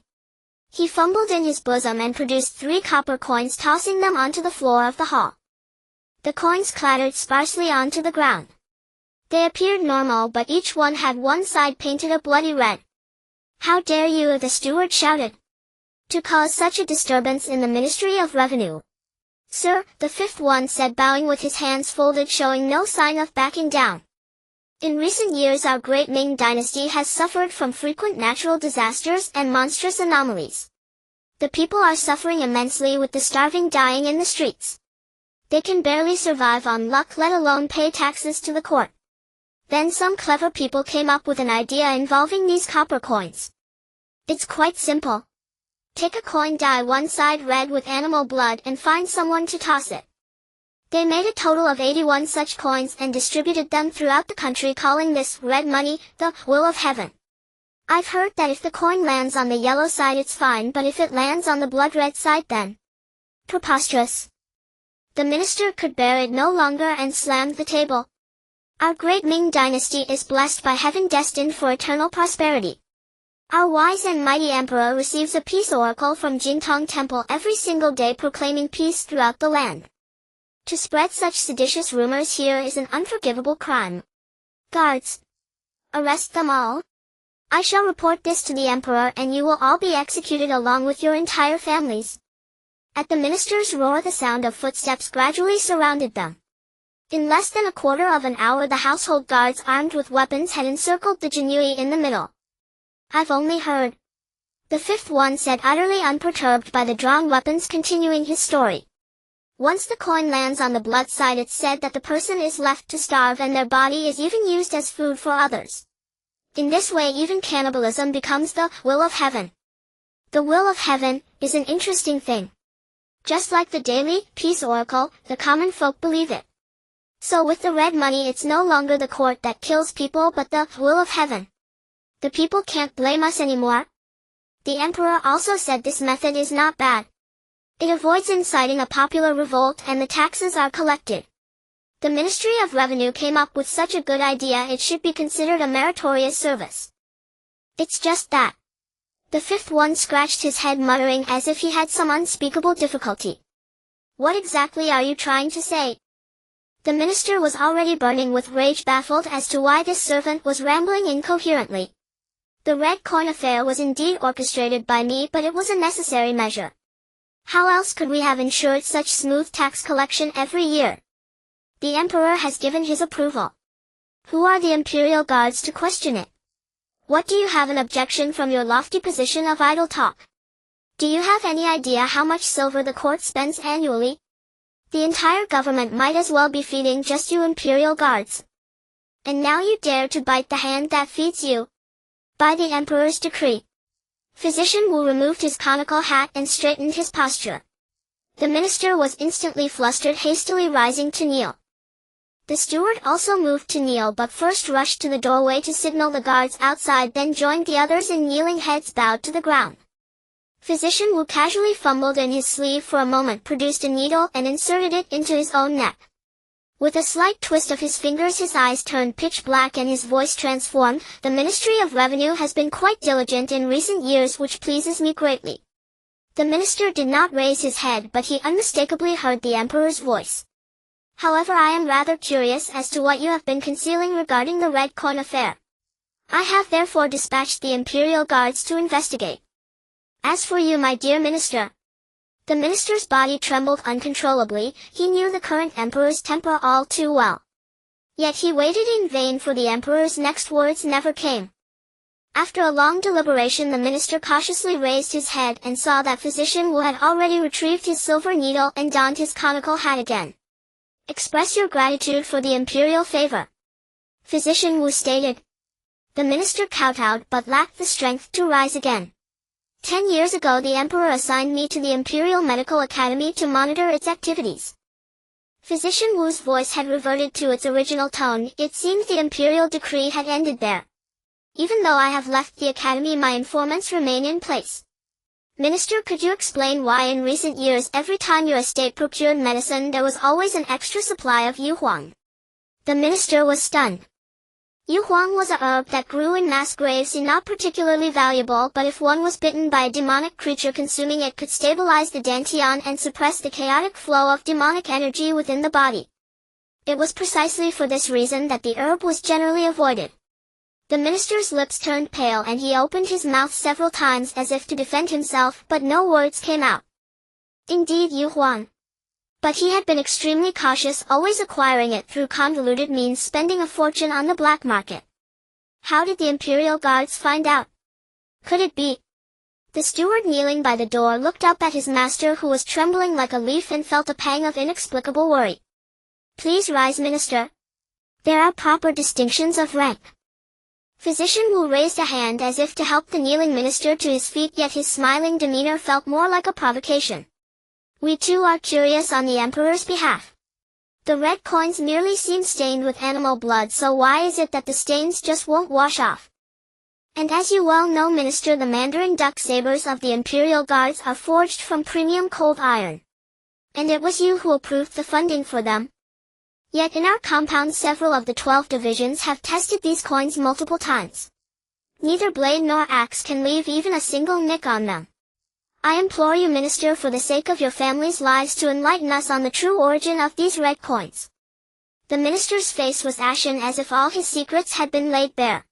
He fumbled in his bosom and produced 3 copper coins, tossing them onto the floor of the hall. The coins clattered sparsely onto the ground. They appeared normal, but each one had one side painted a bloody red. "How dare you!" the steward shouted. "To cause such a disturbance in the Ministry of Revenue." "Sir," the 5th one said, bowing with his hands folded, showing no sign of backing down. "In recent years our great Ming dynasty has suffered from frequent natural disasters and monstrous anomalies. The people are suffering immensely, with the starving dying in the streets. They can barely survive on luck, let alone pay taxes to the court. Then some clever people came up with an idea involving these copper coins. It's quite simple. Take a coin, dye one side red with animal blood, and find someone to toss it. They made a total of 81 such coins and distributed them throughout the country, calling this red money the will of heaven. I've heard that if the coin lands on the yellow side it's fine, but if it lands on the blood red side then preposterous." The minister could bear it no longer and slammed the table. Our great Ming dynasty is blessed by heaven, destined for eternal prosperity. Our wise and mighty emperor receives a peace oracle from Jintang Temple every single day proclaiming peace throughout the land. To spread such seditious rumors here is an unforgivable crime. Guards, arrest them all. I shall report this to the emperor and you will all be executed along with your entire families. At the minister's roar, the sound of footsteps gradually surrounded them. In less than a quarter of an hour, the household guards armed with weapons had encircled the Jinui in the middle. I've only heard, the fifth one said, utterly unperturbed by the drawn weapons, continuing his story. Once the coin lands on the blood side, it's said that the person is left to starve and their body is even used as food for others. In this way, even cannibalism becomes the will of heaven. The will of heaven is an interesting thing. Just like the daily peace oracle, the common folk believe it. So with the red money, it's no longer the court that kills people but the will of heaven. The people can't blame us anymore. The emperor also said this method is not bad. It avoids inciting a popular revolt and the taxes are collected. The Ministry of Revenue came up with such a good idea, it should be considered a meritorious service. It's just that. The fifth one scratched his head, muttering as if he had some unspeakable difficulty. What exactly are you trying to say? The minister was already burning with rage, baffled as to why this servant was rambling incoherently. The red coin affair was indeed orchestrated by me, but it was a necessary measure. How else could we have ensured such smooth tax collection every year? The emperor has given his approval. Who are the imperial guards to question it? What do you have an objection from your lofty position of idle talk? Do you have any idea how much silver the court spends annually? The entire government might as well be feeding just you imperial guards. And now you dare to bite the hand that feeds you. By the emperor's decree. Physician Wu removed his conical hat and straightened his posture. The minister was instantly flustered, hastily rising to kneel. The steward also moved to kneel, but first rushed to the doorway to signal the guards outside, then joined the others in kneeling, heads bowed to the ground. Physician Wu casually fumbled in his sleeve for a moment, produced a needle and inserted it into his own neck. With a slight twist of his fingers, his eyes turned pitch black and his voice transformed. The Ministry of Revenue has been quite diligent in recent years, which pleases me greatly. The minister did not raise his head, but he unmistakably heard the emperor's voice. However, I am rather curious as to what you have been concealing regarding the red coin affair. I have therefore dispatched the imperial guards to investigate. As for you, my dear minister. The minister's body trembled uncontrollably. He knew the current emperor's temper all too well. Yet he waited in vain, for the emperor's next words never came. After a long deliberation, the minister cautiously raised his head and saw that Physician Wu had already retrieved his silver needle and donned his conical hat again. Express your gratitude for the imperial favor. Physician Wu stated. The minister kowtowed but lacked the strength to rise again. 10 years ago, the emperor assigned me to the Imperial Medical Academy to monitor its activities. Physician Wu's voice had reverted to its original tone. It seemed the imperial decree had ended there. Even though I have left the academy, my informants remain in place. Minister, could you explain why in recent years every time your estate procured medicine there was always an extra supply of yuhuang? The minister was stunned. Yuhuang was a herb that grew in mass graves, not particularly valuable, but if one was bitten by a demonic creature, consuming it could stabilize the dantian and suppress the chaotic flow of demonic energy within the body. It was precisely for this reason that the herb was generally avoided. The minister's lips turned pale and he opened his mouth several times as if to defend himself, but no words came out. Indeed, yuhuang. But he had been extremely cautious, always acquiring it through convoluted means, spending a fortune on the black market. How did the imperial guards find out? Could it be? The steward kneeling by the door looked up at his master, who was trembling like a leaf, and felt a pang of inexplicable worry. Please rise, minister. There are proper distinctions of rank. Physician Wu raised a hand as if to help the kneeling minister to his feet, yet his smiling demeanor felt more like a provocation. We too are curious on the emperor's behalf. The red coins merely seem stained with animal blood, so why is it that the stains just won't wash off? And as you well know, minister, the Mandarin duck sabers of the imperial guards are forged from premium cold iron. And it was you who approved the funding for them. Yet in our compound several of the 12 divisions have tested these coins multiple times. Neither blade nor axe can leave even a single nick on them. I implore you, Minister, for the sake of your family's lives, to enlighten us on the true origin of these red coins. The minister's face was ashen as if all his secrets had been laid bare.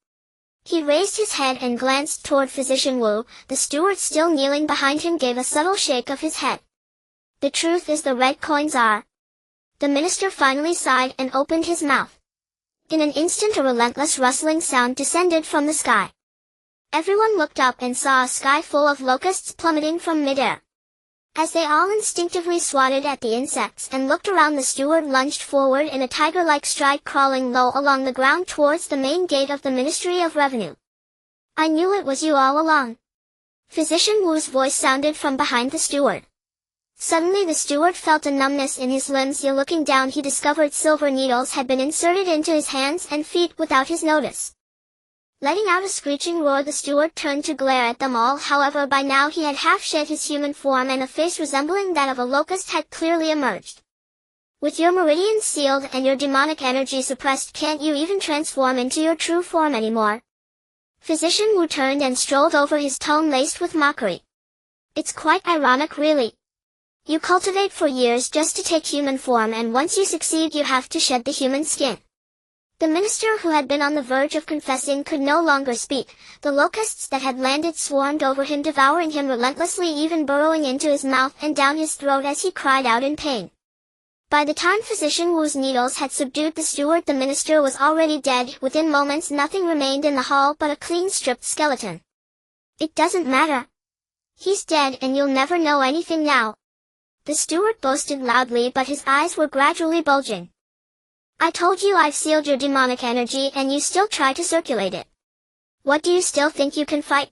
He raised his head and glanced toward Physician Wu. The steward still kneeling behind him gave a subtle shake of his head. The truth is, the red coins are. The minister finally sighed and opened his mouth. In an instant a relentless rustling sound descended from the sky. Everyone looked up and saw a sky full of locusts plummeting from midair. As they all instinctively swatted at the insects and looked around, the steward lunged forward in a tiger-like stride, crawling low along the ground towards the main gate of the Ministry of Revenue. I knew it was you all along. Physician Wu's voice sounded from behind the steward. Suddenly the steward felt a numbness in his limbs. Looking down, he discovered silver needles had been inserted into his hands and feet without his notice. Letting out a screeching roar, the steward turned to glare at them all. However, by now he had half shed his human form and a face resembling that of a locust had clearly emerged. With your meridians sealed and your demonic energy suppressed, can't you even transform into your true form anymore? Physician Wu turned and strolled over, his tone laced with mockery. It's quite ironic, really. You cultivate for years just to take human form, and once you succeed you have to shed the human skin. The minister, who had been on the verge of confessing, could no longer speak. The locusts that had landed swarmed over him, devouring him relentlessly, even burrowing into his mouth and down his throat as he cried out in pain. By the time Physician Wu's needles had subdued the steward, the minister was already dead. Within moments nothing remained in the hall but a clean stripped skeleton. It doesn't matter. He's dead and you'll never know anything now. The steward boasted loudly, but his eyes were gradually bulging. I told you I've sealed your demonic energy and you still try to circulate it. What, do you still think you can fight?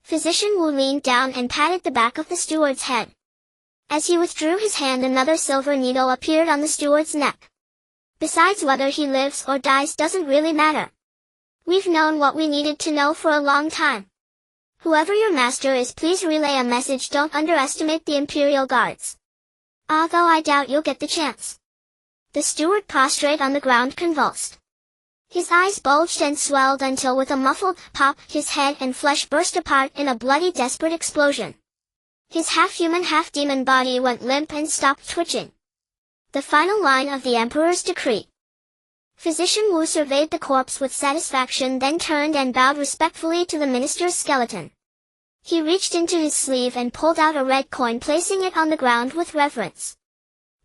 Physician Wu leaned down and patted the back of the steward's head. As he withdrew his hand, another silver needle appeared on the steward's neck. Besides, whether he lives or dies doesn't really matter. We've known what we needed to know for a long time. Whoever your master is, please relay a message: don't underestimate the Imperial Guards. Although I doubt you'll get the chance. The steward, prostrate on the ground, convulsed. His eyes bulged and swelled until with a muffled pop, his head and flesh burst apart in a bloody, desperate explosion. His half-human, half-demon body went limp and stopped twitching. The final line of the Emperor's decree. Physician Wu surveyed the corpse with satisfaction, then turned and bowed respectfully to the minister's skeleton. He reached into his sleeve and pulled out a red coin, placing it on the ground with reverence.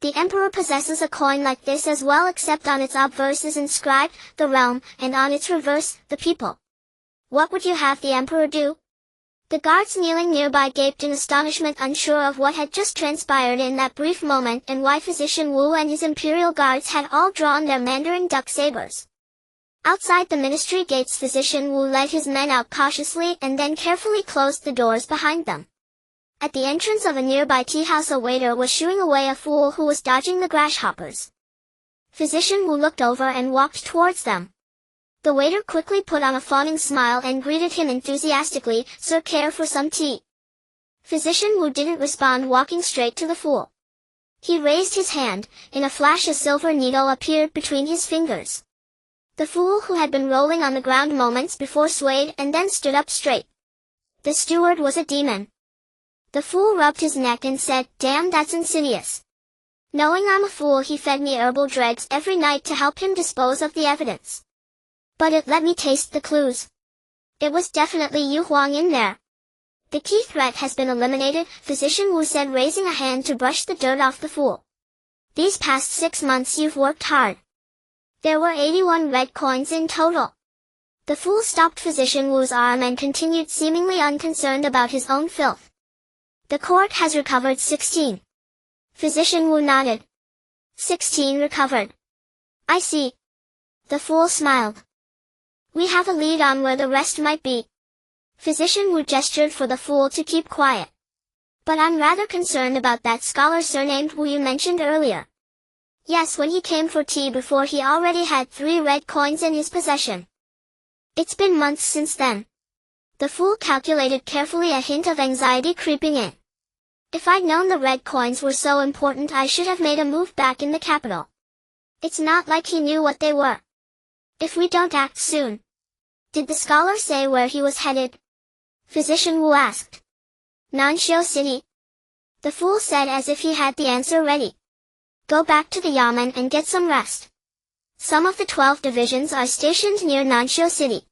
The Emperor possesses a coin like this as well, except on its obverse is inscribed, the realm, and on its reverse, the people. What would you have the Emperor do? The guards kneeling nearby gaped in astonishment, unsure of what had just transpired in that brief moment and why Physician Wu and his Imperial Guards had all drawn their Mandarin duck sabers. Outside the ministry gates, Physician Wu led his men out cautiously and then carefully closed the doors behind them. At the entrance of a nearby tea house, a waiter was shooing away a fool who was dodging the grasshoppers. Physician Wu looked over and walked towards them. The waiter quickly put on a fawning smile and greeted him enthusiastically, "Sir, care for some tea?" Physician Wu didn't respond, walking straight to the fool. He raised his hand. In a flash a silver needle appeared between his fingers. The fool, who had been rolling on the ground moments before, swayed and then stood up straight. The steward was a demon. The fool rubbed his neck and said, "Damn, that's insidious. Knowing I'm a fool, he fed me herbal dregs every night to help him dispose of the evidence. But it let me taste the clues. It was definitely you Huang in there." "The key threat has been eliminated," Physician Wu said, raising a hand to brush the dirt off the fool. "These past 6 months you've worked hard. There were 81 red coins in total." The fool stopped Physician Wu's arm and continued, seemingly unconcerned about his own filth. "The court has recovered 16. Physician Wu nodded. 16 recovered. I see. The fool smiled. "We have a lead on where the rest might be." Physician Wu gestured for the fool to keep quiet. "But I'm rather concerned about that scholar surnamed Wu you mentioned earlier." "Yes, when he came for tea before, he already had 3 red coins in his possession. It's been months since then." The fool calculated carefully, a hint of anxiety creeping in. If I'd known the red coins were so important, I should have made a move back in the capital. It's not like he knew what they were. If we don't act soon. Did the scholar say where he was headed? Physician Wu asked. Nanxiu City. The fool said as if he had the answer ready. Go back to the yamen and get some rest. Some of the 12 divisions are stationed near Nanxiu City.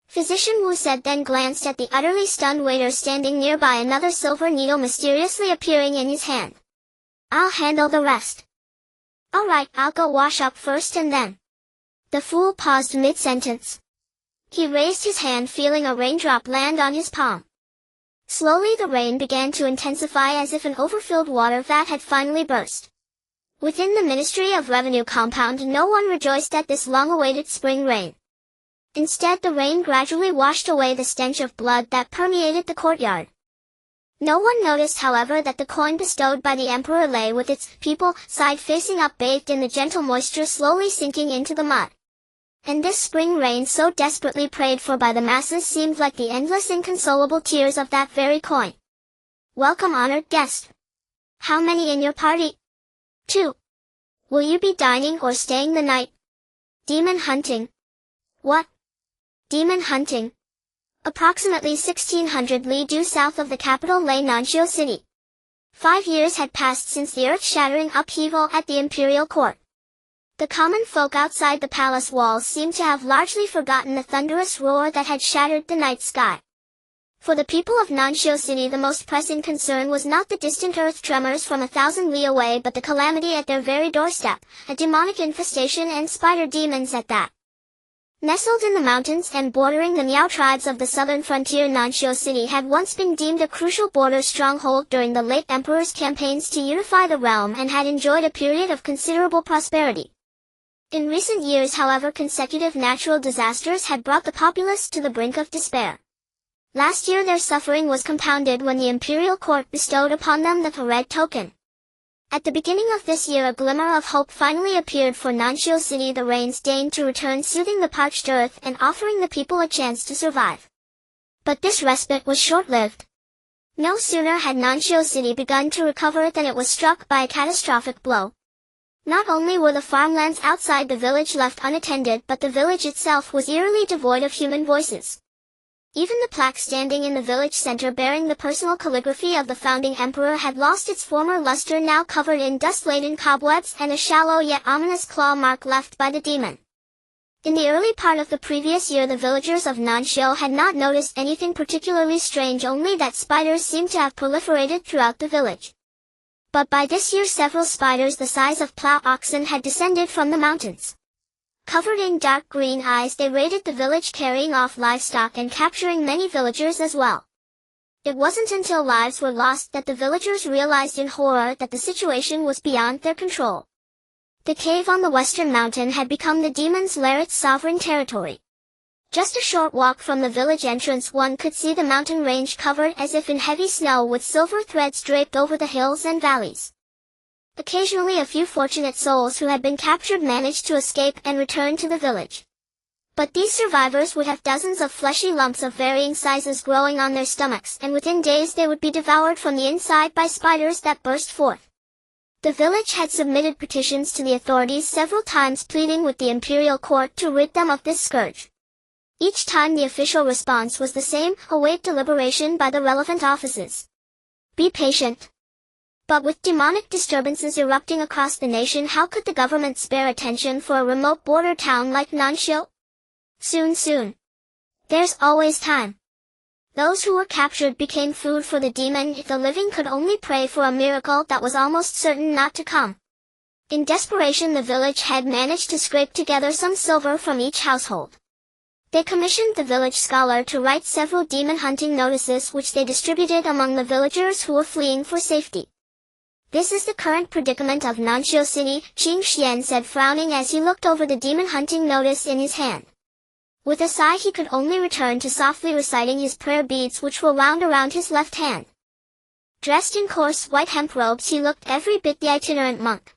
Physician Wu said, then glanced at the utterly stunned waiter standing nearby, another silver needle mysteriously appearing in his hand. I'll handle the rest. All right, I'll go wash up first and then. The fool paused mid-sentence. He raised his hand, feeling a raindrop land on his palm. Slowly the rain began to intensify as if an overfilled water vat had finally burst. Within the Ministry of Revenue compound, no one rejoiced at this long-awaited spring rain. Instead, the rain gradually washed away the stench of blood that permeated the courtyard. No one noticed, however, that the coin bestowed by the emperor lay with its people side facing up, bathed in the gentle moisture slowly sinking into the mud. And this spring rain, so desperately prayed for by the masses, seemed like the endless inconsolable tears of that very coin. Welcome, honored guest. How many in your party? 2. Will you be dining or staying the night? Demon hunting. What? Demon hunting. Approximately 1600 li due south of the capital lay Nanxiu City. 5 years had passed since the earth-shattering upheaval at the imperial court. The common folk outside the palace walls seemed to have largely forgotten the thunderous roar that had shattered the night sky. For the people of Nanxiu City, the most pressing concern was not the distant earth tremors from 1,000 li away, but the calamity at their very doorstep, a demonic infestation, and spider demons at that. Nestled in the mountains and bordering the Miao tribes of the southern frontier, Nanxiu City had once been deemed a crucial border stronghold during the late emperor's campaigns to unify the realm, and had enjoyed a period of considerable prosperity. In recent years, however, consecutive natural disasters had brought the populace to the brink of despair. Last year their suffering was compounded when the imperial court bestowed upon them the red token. At the beginning of this year, a glimmer of hope finally appeared for Nanxiu City. The rains deigned to return, soothing the parched earth and offering the people a chance to survive. But this respite was short-lived. No sooner had Nanxiu City begun to recover than it was struck by a catastrophic blow. Not only were the farmlands outside the village left unattended, but the village itself was eerily devoid of human voices. Even the plaque standing in the village center bearing the personal calligraphy of the founding emperor had lost its former luster, now covered in dust-laden cobwebs and a shallow yet ominous claw mark left by the demon. In the early part of the previous year, the villagers of Nanxiu had not noticed anything particularly strange, only that spiders seemed to have proliferated throughout the village. But by this year several spiders the size of plow oxen had descended from the mountains. Covered in dark green eyes, they raided the village, carrying off livestock and capturing many villagers as well. It wasn't until lives were lost that the villagers realized in horror that the situation was beyond their control. The cave on the western mountain had become the demon's lair, its sovereign territory. Just a short walk from the village entrance one could see the mountain range covered as if in heavy snow, with silver threads draped over the hills and valleys. Occasionally a few fortunate souls who had been captured managed to escape and return to the village. But these survivors would have dozens of fleshy lumps of varying sizes growing on their stomachs, and within days they would be devoured from the inside by spiders that burst forth. The village had submitted petitions to the authorities several times, pleading with the imperial court to rid them of this scourge. Each time the official response was the same: await deliberation by the relevant offices. Be patient. But with demonic disturbances erupting across the nation, how could the government spare attention for a remote border town like Nanxiu? Soon. There's always time. Those who were captured became food for the demon. The living could only pray for a miracle that was almost certain not to come. In desperation, the village had managed to scrape together some silver from each household. They commissioned the village scholar to write several demon hunting notices, which they distributed among the villagers who were fleeing for safety. This is the current predicament of Nanxiu City, Qingxuan said, frowning as he looked over the demon hunting notice in his hand. With a sigh, he could only return to softly reciting his prayer beads, which were wound around his left hand. Dressed in coarse white hemp robes, he looked every bit the itinerant monk.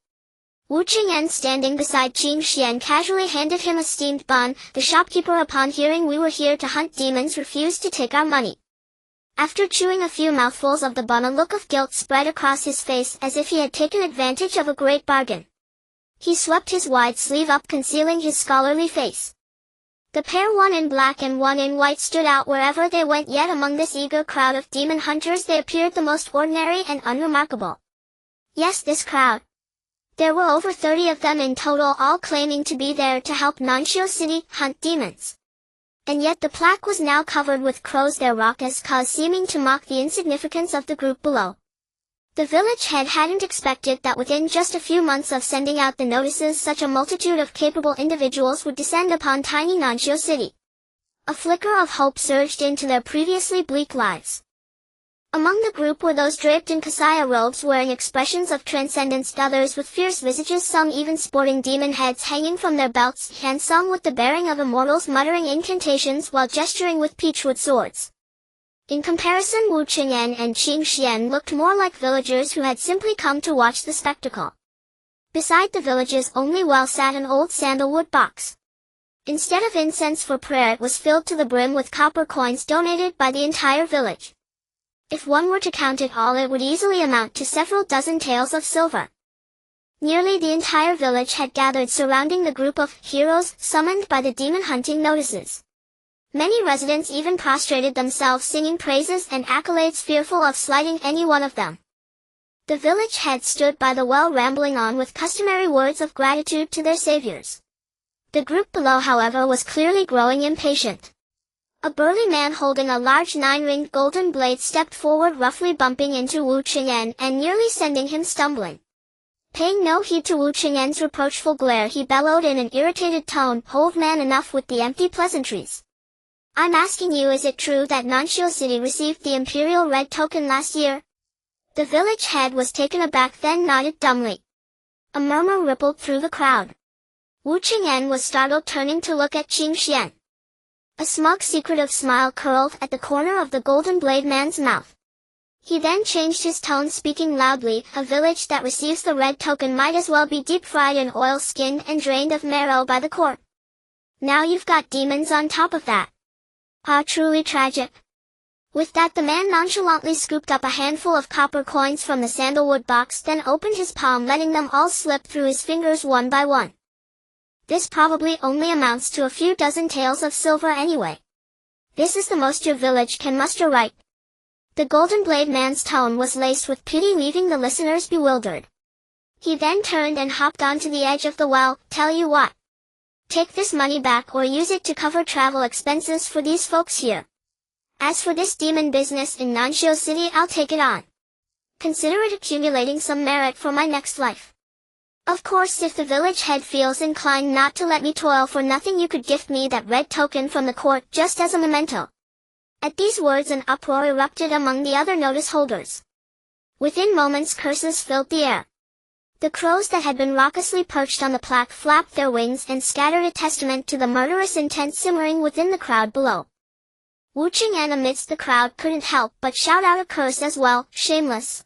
Wu Cheng'en, standing beside Qingxuan, casually handed him a steamed bun. The shopkeeper, upon hearing we were here to hunt demons, refused to take our money. After chewing a few mouthfuls of the bun, a look of guilt spread across his face as if he had taken advantage of a great bargain. He swept his wide sleeve up, concealing his scholarly face. The pair, one in black and one in white, stood out wherever they went, yet among this eager crowd of demon hunters they appeared the most ordinary and unremarkable. Yes, this crowd. There were over 30 of them in total, all claiming to be there to help Nanxiu City hunt demons. And yet the plaque was now covered with crows, their raucous caws seeming to mock the insignificance of the group below. The village head hadn't expected that within just a few months of sending out the notices such a multitude of capable individuals would descend upon tiny Nanxiu City. A flicker of hope surged into their previously bleak lives. Among the group were those draped in kasaya robes wearing expressions of transcendence, others with fierce visages, some even sporting demon heads hanging from their belts, and some with the bearing of immortals muttering incantations while gesturing with peachwood swords. In comparison, Wu Cheng'en and Qingxuan looked more like villagers who had simply come to watch the spectacle. Beside the village's only well sat an old sandalwood box. Instead of incense for prayer, it was filled to the brim with copper coins donated by the entire village. If one were to count it all, it would easily amount to several dozen taels of silver. Nearly the entire village had gathered surrounding the group of heroes summoned by the demon hunting notices. Many residents even prostrated themselves, singing praises and accolades, fearful of slighting any one of them. The village head stood by the well, rambling on with customary words of gratitude to their saviors. The group below, however, was clearly growing impatient. A burly man holding a large 9-ringed golden blade stepped forward, roughly bumping into Wu Cheng'en and nearly sending him stumbling. Paying no heed to Wu Cheng'en's reproachful glare, he bellowed in an irritated tone, "Old man, enough with the empty pleasantries. I'm asking you, is it true that Nanxiu City received the Imperial Red Token last year?" The village head was taken aback, then nodded dumbly. A murmur rippled through the crowd. Wu Cheng'en was startled, turning to look at Qingxuan. A smug, secretive smile curled at the corner of the golden blade man's mouth. He then changed his tone, speaking loudly, "A village that receives the red token might as well be deep-fried in oil, skinned and drained of marrow by the court. Now you've got demons on top of that. Ah, truly tragic." With that, the man nonchalantly scooped up a handful of copper coins from the sandalwood box, then opened his palm, letting them all slip through his fingers one by one. "This probably only amounts to a few dozen taels of silver anyway. This is the most your village can muster, right?" The golden blade man's tone was laced with pity, leaving the listeners bewildered. He then turned and hopped onto the edge of the well. "Tell you what. Take this money back or use it to cover travel expenses for these folks here. As for this demon business in Nanxiu City, I'll take it on. Consider it accumulating some merit for my next life. Of course, if the village head feels inclined not to let me toil for nothing, you could gift me that red token from the court just as a memento." At these words, an uproar erupted among the other notice holders. Within moments, curses filled the air. The crows that had been raucously perched on the plaque flapped their wings and scattered, a testament to the murderous intent simmering within the crowd below. Wu Cheng'en amidst the crowd couldn't help but shout out a curse as well, "Shameless."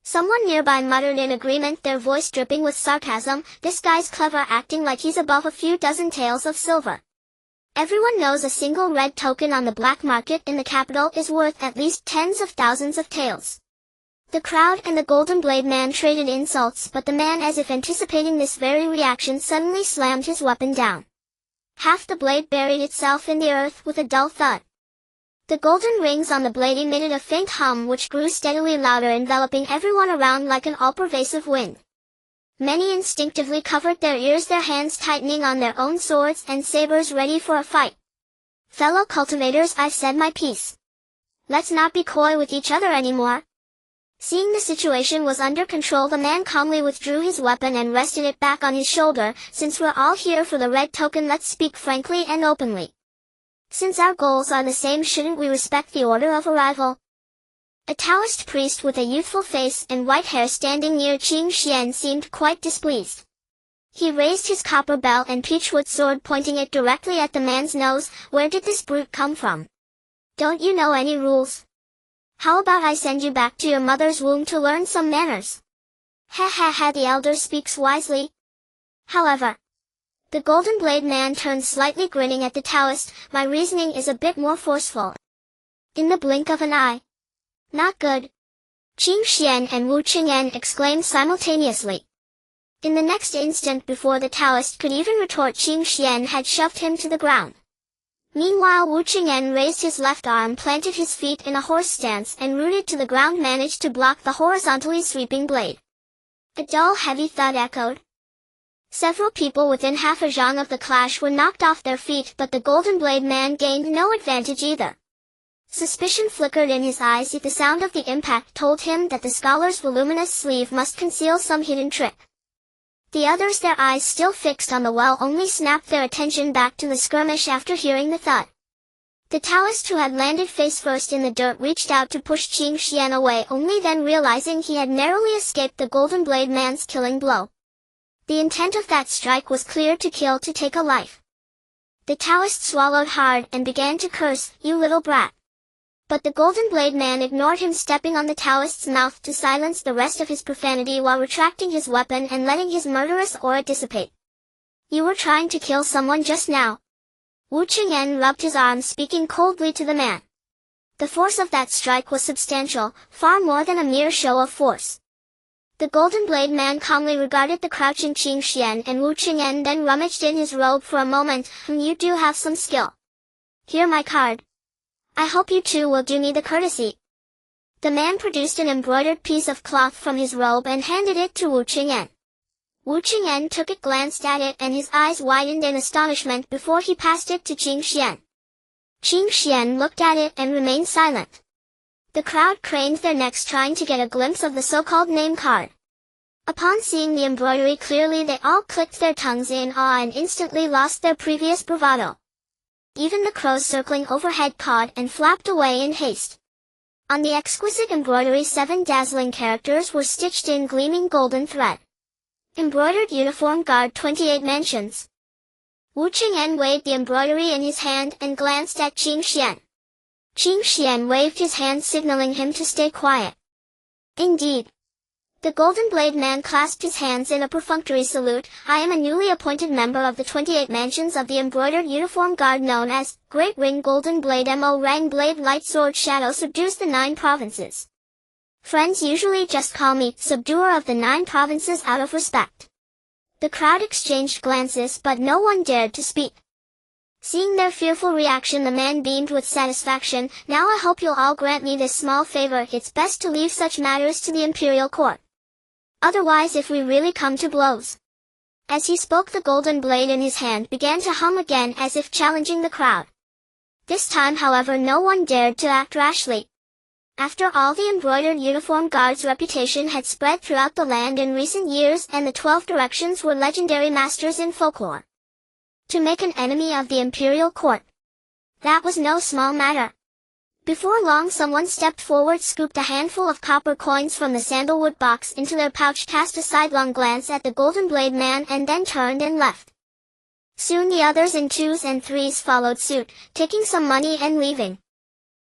Someone nearby muttered in agreement, their voice dripping with sarcasm, "This guy's clever, acting like he's above a few dozen taels of silver. Everyone knows a single red token on the black market in the capital is worth at least tens of thousands of taels." The crowd and the golden blade man traded insults, but the man, as if anticipating this very reaction, suddenly slammed his weapon down. Half the blade buried itself in the earth with a dull thud. The golden rings on the blade emitted a faint hum which grew steadily louder, enveloping everyone around like an all-pervasive wind. Many instinctively covered their ears, their hands tightening on their own swords and sabers, ready for a fight. "Fellow cultivators, I've said my piece. Let's not be coy with each other anymore." Seeing the situation was under control, the man calmly withdrew his weapon and rested it back on his shoulder. "Since we're all here for the red token, let's speak frankly and openly. Since our goals are the same, shouldn't we respect the order of arrival?" A Taoist priest with a youthful face and white hair standing near Qingxuan seemed quite displeased. He raised his copper bell and peachwood sword, pointing it directly at the man's nose. "Where did this brute come from? Don't you know any rules? How about I send you back to your mother's womb to learn some manners?" "Ha ha ha, the elder speaks wisely. However," the golden blade man turned slightly, grinning at the Taoist, "my reasoning is a bit more forceful. In the blink of an eye. Not good. Qingxuan and Wu Cheng'en exclaimed simultaneously. In the next instant before the Taoist could even retort, Qingxuan had shoved him to the ground. Meanwhile, Wu Cheng'en raised his left arm, planted his feet in a horse stance, and rooted to the ground managed to block the horizontally sweeping blade. A dull, heavy thud echoed. Several people within half a zhang of the clash were knocked off their feet, but the Golden Blade man gained no advantage either. Suspicion flickered in his eyes, yet the sound of the impact told him that the scholar's voluminous sleeve must conceal some hidden trick. The others, their eyes still fixed on the well, only snapped their attention back to the skirmish after hearing the thud. The Taoist, who had landed face first in the dirt, reached out to push Qingxuan away, only then realizing he had narrowly escaped the Golden Blade man's killing blow. The intent of that strike was clear: to kill, to take a life. The Taoist swallowed hard and began to curse, "You little brat." But the Golden Blade man ignored him, stepping on the Taoist's mouth to silence the rest of his profanity while retracting his weapon and letting his murderous aura dissipate. "You were trying to kill someone just now." Wu Cheng'en rubbed his arm, speaking coldly to the man. The force of that strike was substantial, far more than a mere show of force. The Golden Blade man calmly regarded the crouching Qingxuan and Wu Cheng'en, then rummaged in his robe for a moment. "You do have some skill. Here my card. I hope you two will do me the courtesy." The man produced an embroidered piece of cloth from his robe and handed it to Wu Cheng'en. Wu Cheng'en took it, glanced at it, and his eyes widened in astonishment before he passed it to Qingxuan. Qingxuan looked at it and remained silent. The crowd craned their necks, trying to get a glimpse of the so-called name card. Upon seeing the embroidery clearly, they all clicked their tongues in awe and instantly lost their previous bravado. Even the crows circling overhead cawed and flapped away in haste. On the exquisite embroidery, 7 dazzling characters were stitched in gleaming golden thread. Embroidered uniform guard 28 mansions. Wu Cheng'en weighed the embroidery in his hand and glanced at Qingxuan. Qingxuan waved his hand, signaling him to stay quiet. Indeed. The Golden Blade man clasped his hands in a perfunctory salute. "I am a newly appointed member of the 28 mansions of the embroidered uniform guard known as Great Ring Golden Blade Mo Rang Blade Light Sword Shadow subdues the 9 provinces. Friends usually just call me Subduer of the 9 provinces out of respect." The crowd exchanged glances, but no one dared to speak. Seeing their fearful reaction, the man beamed with satisfaction. "Now I hope you'll all grant me this small favor. It's best to leave such matters to the imperial court. Otherwise, if we really come to blows." As he spoke, the golden blade in his hand began to hum again, as if challenging the crowd. This time, however, no one dared to act rashly. After all, the embroidered uniform guard's reputation had spread throughout the land in recent years, and the 12 directions were legendary masters in folklore. To make an enemy of the imperial court, that was no small matter. Before long, someone stepped forward, scooped a handful of copper coins from the sandalwood box into their pouch, cast a sidelong glance at the Golden Blade man, and then turned and left. Soon the others in 2s and 3s followed suit, taking some money and leaving.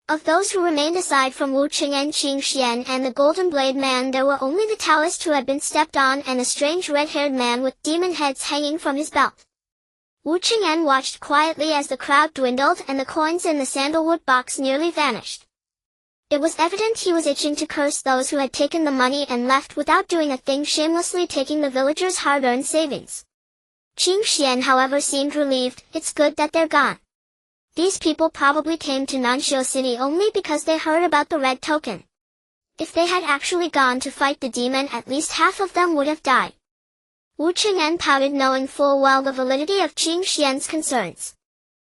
Of those who remained, aside from Wu Cheng'en, Qingxuan, and the Golden Blade man, there were only the Taoist who had been stepped on and a strange red-haired man with demon heads hanging from his belt. Wu Cheng'en watched quietly as the crowd dwindled and the coins in the sandalwood box nearly vanished. It was evident he was itching to curse those who had taken the money and left without doing a thing, shamelessly taking the villagers' hard-earned savings. Qingxuan, however, seemed relieved. "It's good that they're gone. These people probably came to Nanxiu City only because they heard about the red token. If they had actually gone to fight the demon, at least half of them would have died." Wu Cheng'en pouted, knowing full well the validity of Qingxuan's concerns.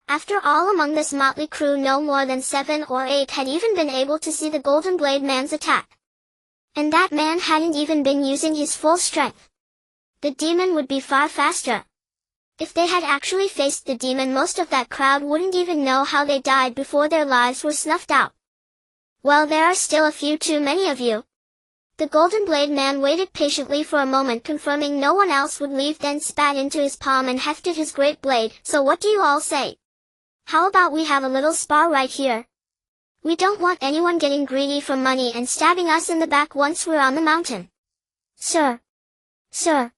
After all, among this motley crew, no more than 7 or 8 had even been able to see the Golden Blade man's attack. And that man hadn't even been using his full strength. The demon would be far faster. If they had actually faced the demon, most of that crowd wouldn't even know how they died before their lives were snuffed out. "Well, there are still a few too many of you." The Golden Blade man waited patiently for a moment, confirming no one else would leave, then spat into his palm and hefted his great blade. "So what do you all say? How about we have a little spar right here? We don't want anyone getting greedy for money and stabbing us in the back once we're on the mountain." "Sir. Sir."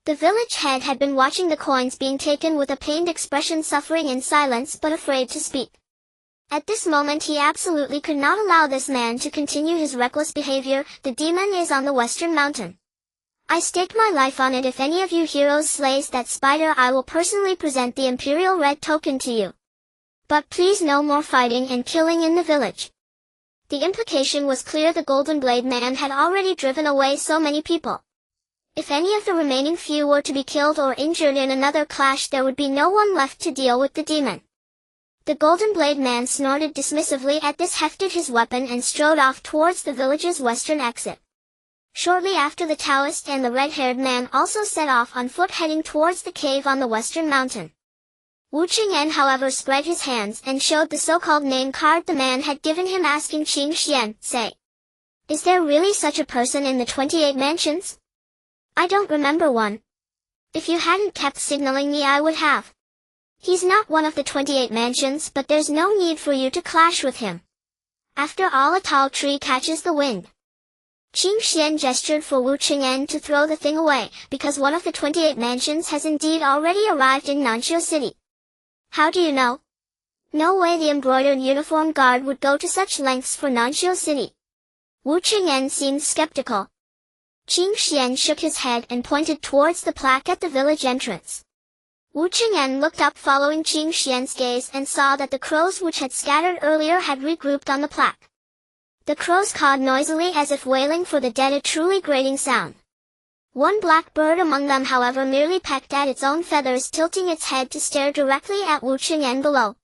The village head had been watching the coins being taken with a pained expression, suffering in silence but afraid to speak. At this moment he absolutely could not allow this man to continue his reckless behavior. The demon is on the western mountain. I stake my life on it. If any of you heroes slays that spider, I will personally present the imperial red token to you. But please, no more fighting and killing in the village. The implication was clear. The Golden Blade man had already driven away so many people. If any of the remaining few were to be killed or injured in another clash, there would be no one left to deal with the demon. The Golden Blade man snorted dismissively at this, hefted his weapon and strode off towards the village's western exit. Shortly after, the Taoist and the red-haired man also set off on foot, heading towards the cave on the western mountain. Wu Cheng'en, however, spread his hands and showed the so-called name card the man had given him, asking Qingxuan, "Say, is there really such a person in the 28 mansions? I don't remember one. If you hadn't kept signaling me, I would have. He's not one of the 28 mansions, but there's no need for you to clash with him. After all, a tall tree catches the wind." Qingxuan gestured for Wu Cheng'en to throw the thing away, because one of the 28 mansions has indeed already arrived in Nanxiu City. "How do you know?" "No way the embroidered uniform guard would go to such lengths for Nanxiu City." Wu Cheng'en seemed skeptical. Qingxuan shook his head and pointed towards the plaque at the village entrance. Wu Cheng'en looked up, following Qingxuan's gaze, and saw that the crows which had scattered earlier had regrouped on the plaque. The crows cawed noisily as if wailing for the dead, a truly grating sound. One black bird among them, however, merely pecked at its own feathers, tilting its head to stare directly at Wu Cheng'en below.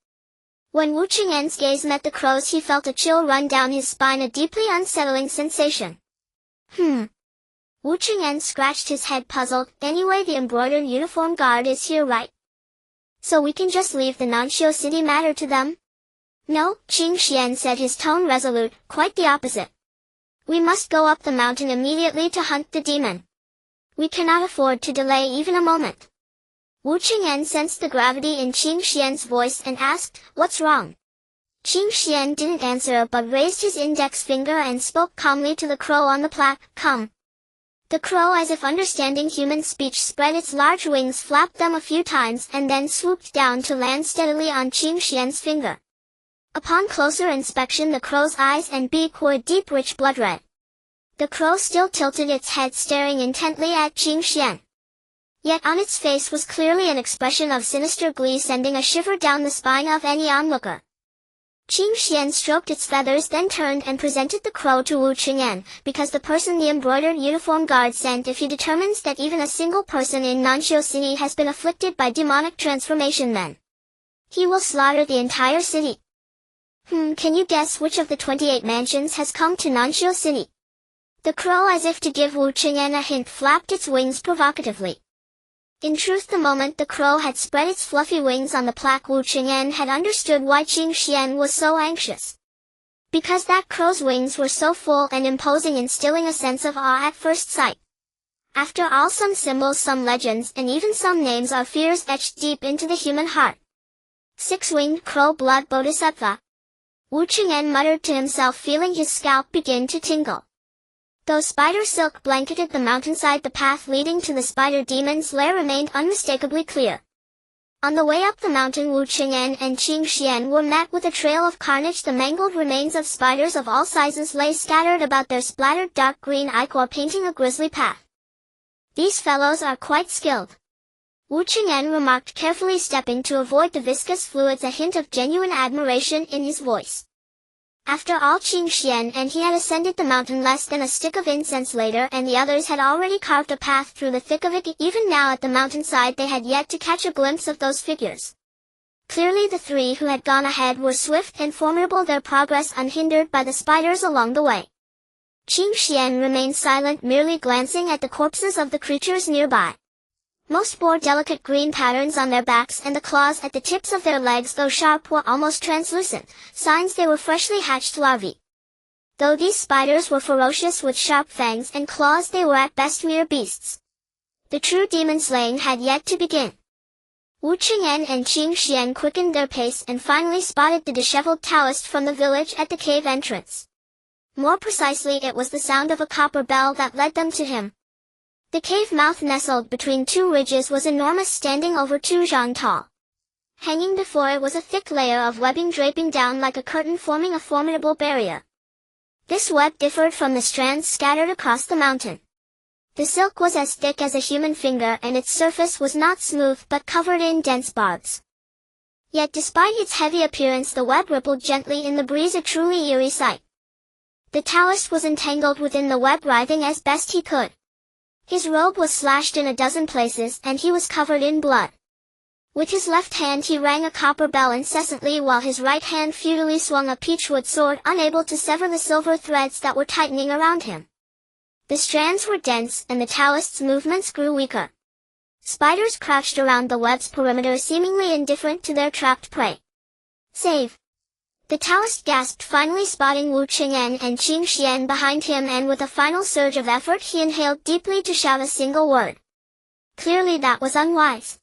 When Wu Cheng'en's gaze met the crows, he felt a chill run down his spine, a deeply unsettling sensation. Wu Cheng'en scratched his head, puzzled. "Anyway, the embroidered uniform guard is here, right? So we can just leave the Nanxiu City matter to them?" "No," Qingxuan said, his tone resolute. "Quite the opposite. We must go up the mountain immediately to hunt the demon. We cannot afford to delay even a moment." Wu Cheng'en sensed the gravity in Qingxuan's voice and asked, "What's wrong?" Qingxuan didn't answer, but raised his index finger and spoke calmly to the crow on the plaque, "Come." The crow, as if understanding human speech, spread its large wings, flapped them a few times, and then swooped down to land steadily on Qingxuan's finger. Upon closer inspection, the crow's eyes and beak were a deep, rich blood red. The crow still tilted its head, staring intently at Qingxuan. Yet on its face was clearly an expression of sinister glee, sending a shiver down the spine of any onlooker. Qingxuan stroked its feathers, then turned and presented the crow to Wu Cheng'en, because the person the embroidered uniform guard sent, if he determines that even a single person in Nanxiu City has been afflicted by demonic transformation, then he will slaughter the entire city. Can you guess which of the 28 mansions has come to Nanxiu City?" The crow, as if to give Wu Cheng'en a hint, flapped its wings provocatively. In truth, the moment the crow had spread its fluffy wings on the plaque, Wu Cheng'en had understood why Qingxuan was so anxious. Because that crow's wings were so full and imposing, instilling a sense of awe at first sight. After all, some symbols, some legends, and even some names are fears etched deep into the human heart. Six-winged crow, blood bodhisattva. Wu Cheng'en muttered to himself, feeling his scalp begin to tingle. Though spider silk blanketed the mountainside, the path leading to the spider demon's lair remained unmistakably clear. On the way up the mountain, Wu Cheng'en and Qingxuan were met with a trail of carnage. The mangled remains of spiders of all sizes lay scattered about, their splattered dark green ichor painting a grisly path. "These fellows are quite skilled," Wu Cheng'en remarked, carefully stepping to avoid the viscous fluids, a hint of genuine admiration in his voice. After all, Qingxuan and he had ascended the mountain less than a stick of incense later, and the others had already carved a path through the thick of it. Even now at the mountainside they had yet to catch a glimpse of those figures. Clearly the three who had gone ahead were swift and formidable, their progress unhindered by the spiders along the way. Qingxuan remained silent, merely glancing at the corpses of the creatures nearby. Most bore delicate green patterns on their backs, and the claws at the tips of their legs, though sharp, were almost translucent, signs they were freshly hatched larvae. Though these spiders were ferocious with sharp fangs and claws, they were at best mere beasts. The true demon slaying had yet to begin. Wu Cheng'en and Qingxuan quickened their pace and finally spotted the disheveled Taoist from the village at the cave entrance. More precisely, it was the sound of a copper bell that led them to him. The cave mouth, nestled between two ridges, was enormous, standing over 2 zhang tall. Hanging before it was a thick layer of webbing draping down like a curtain, forming a formidable barrier. This web differed from the strands scattered across the mountain. The silk was as thick as a human finger, and its surface was not smooth but covered in dense barbs. Yet despite its heavy appearance, the web rippled gently in the breeze, a truly eerie sight. The Taoist was entangled within the web, writhing as best he could. His robe was slashed in a dozen places, and he was covered in blood. With his left hand he rang a copper bell incessantly, while his right hand futilely swung a peachwood sword, unable to sever the silver threads that were tightening around him. The strands were dense, and the Taoist's movements grew weaker. Spiders crouched around the web's perimeter, seemingly indifferent to their trapped prey. "Save!" the Taoist gasped, finally spotting Wu Cheng'en and Qingxuan behind him, and with a final surge of effort he inhaled deeply to shout a single word. Clearly that was unwise.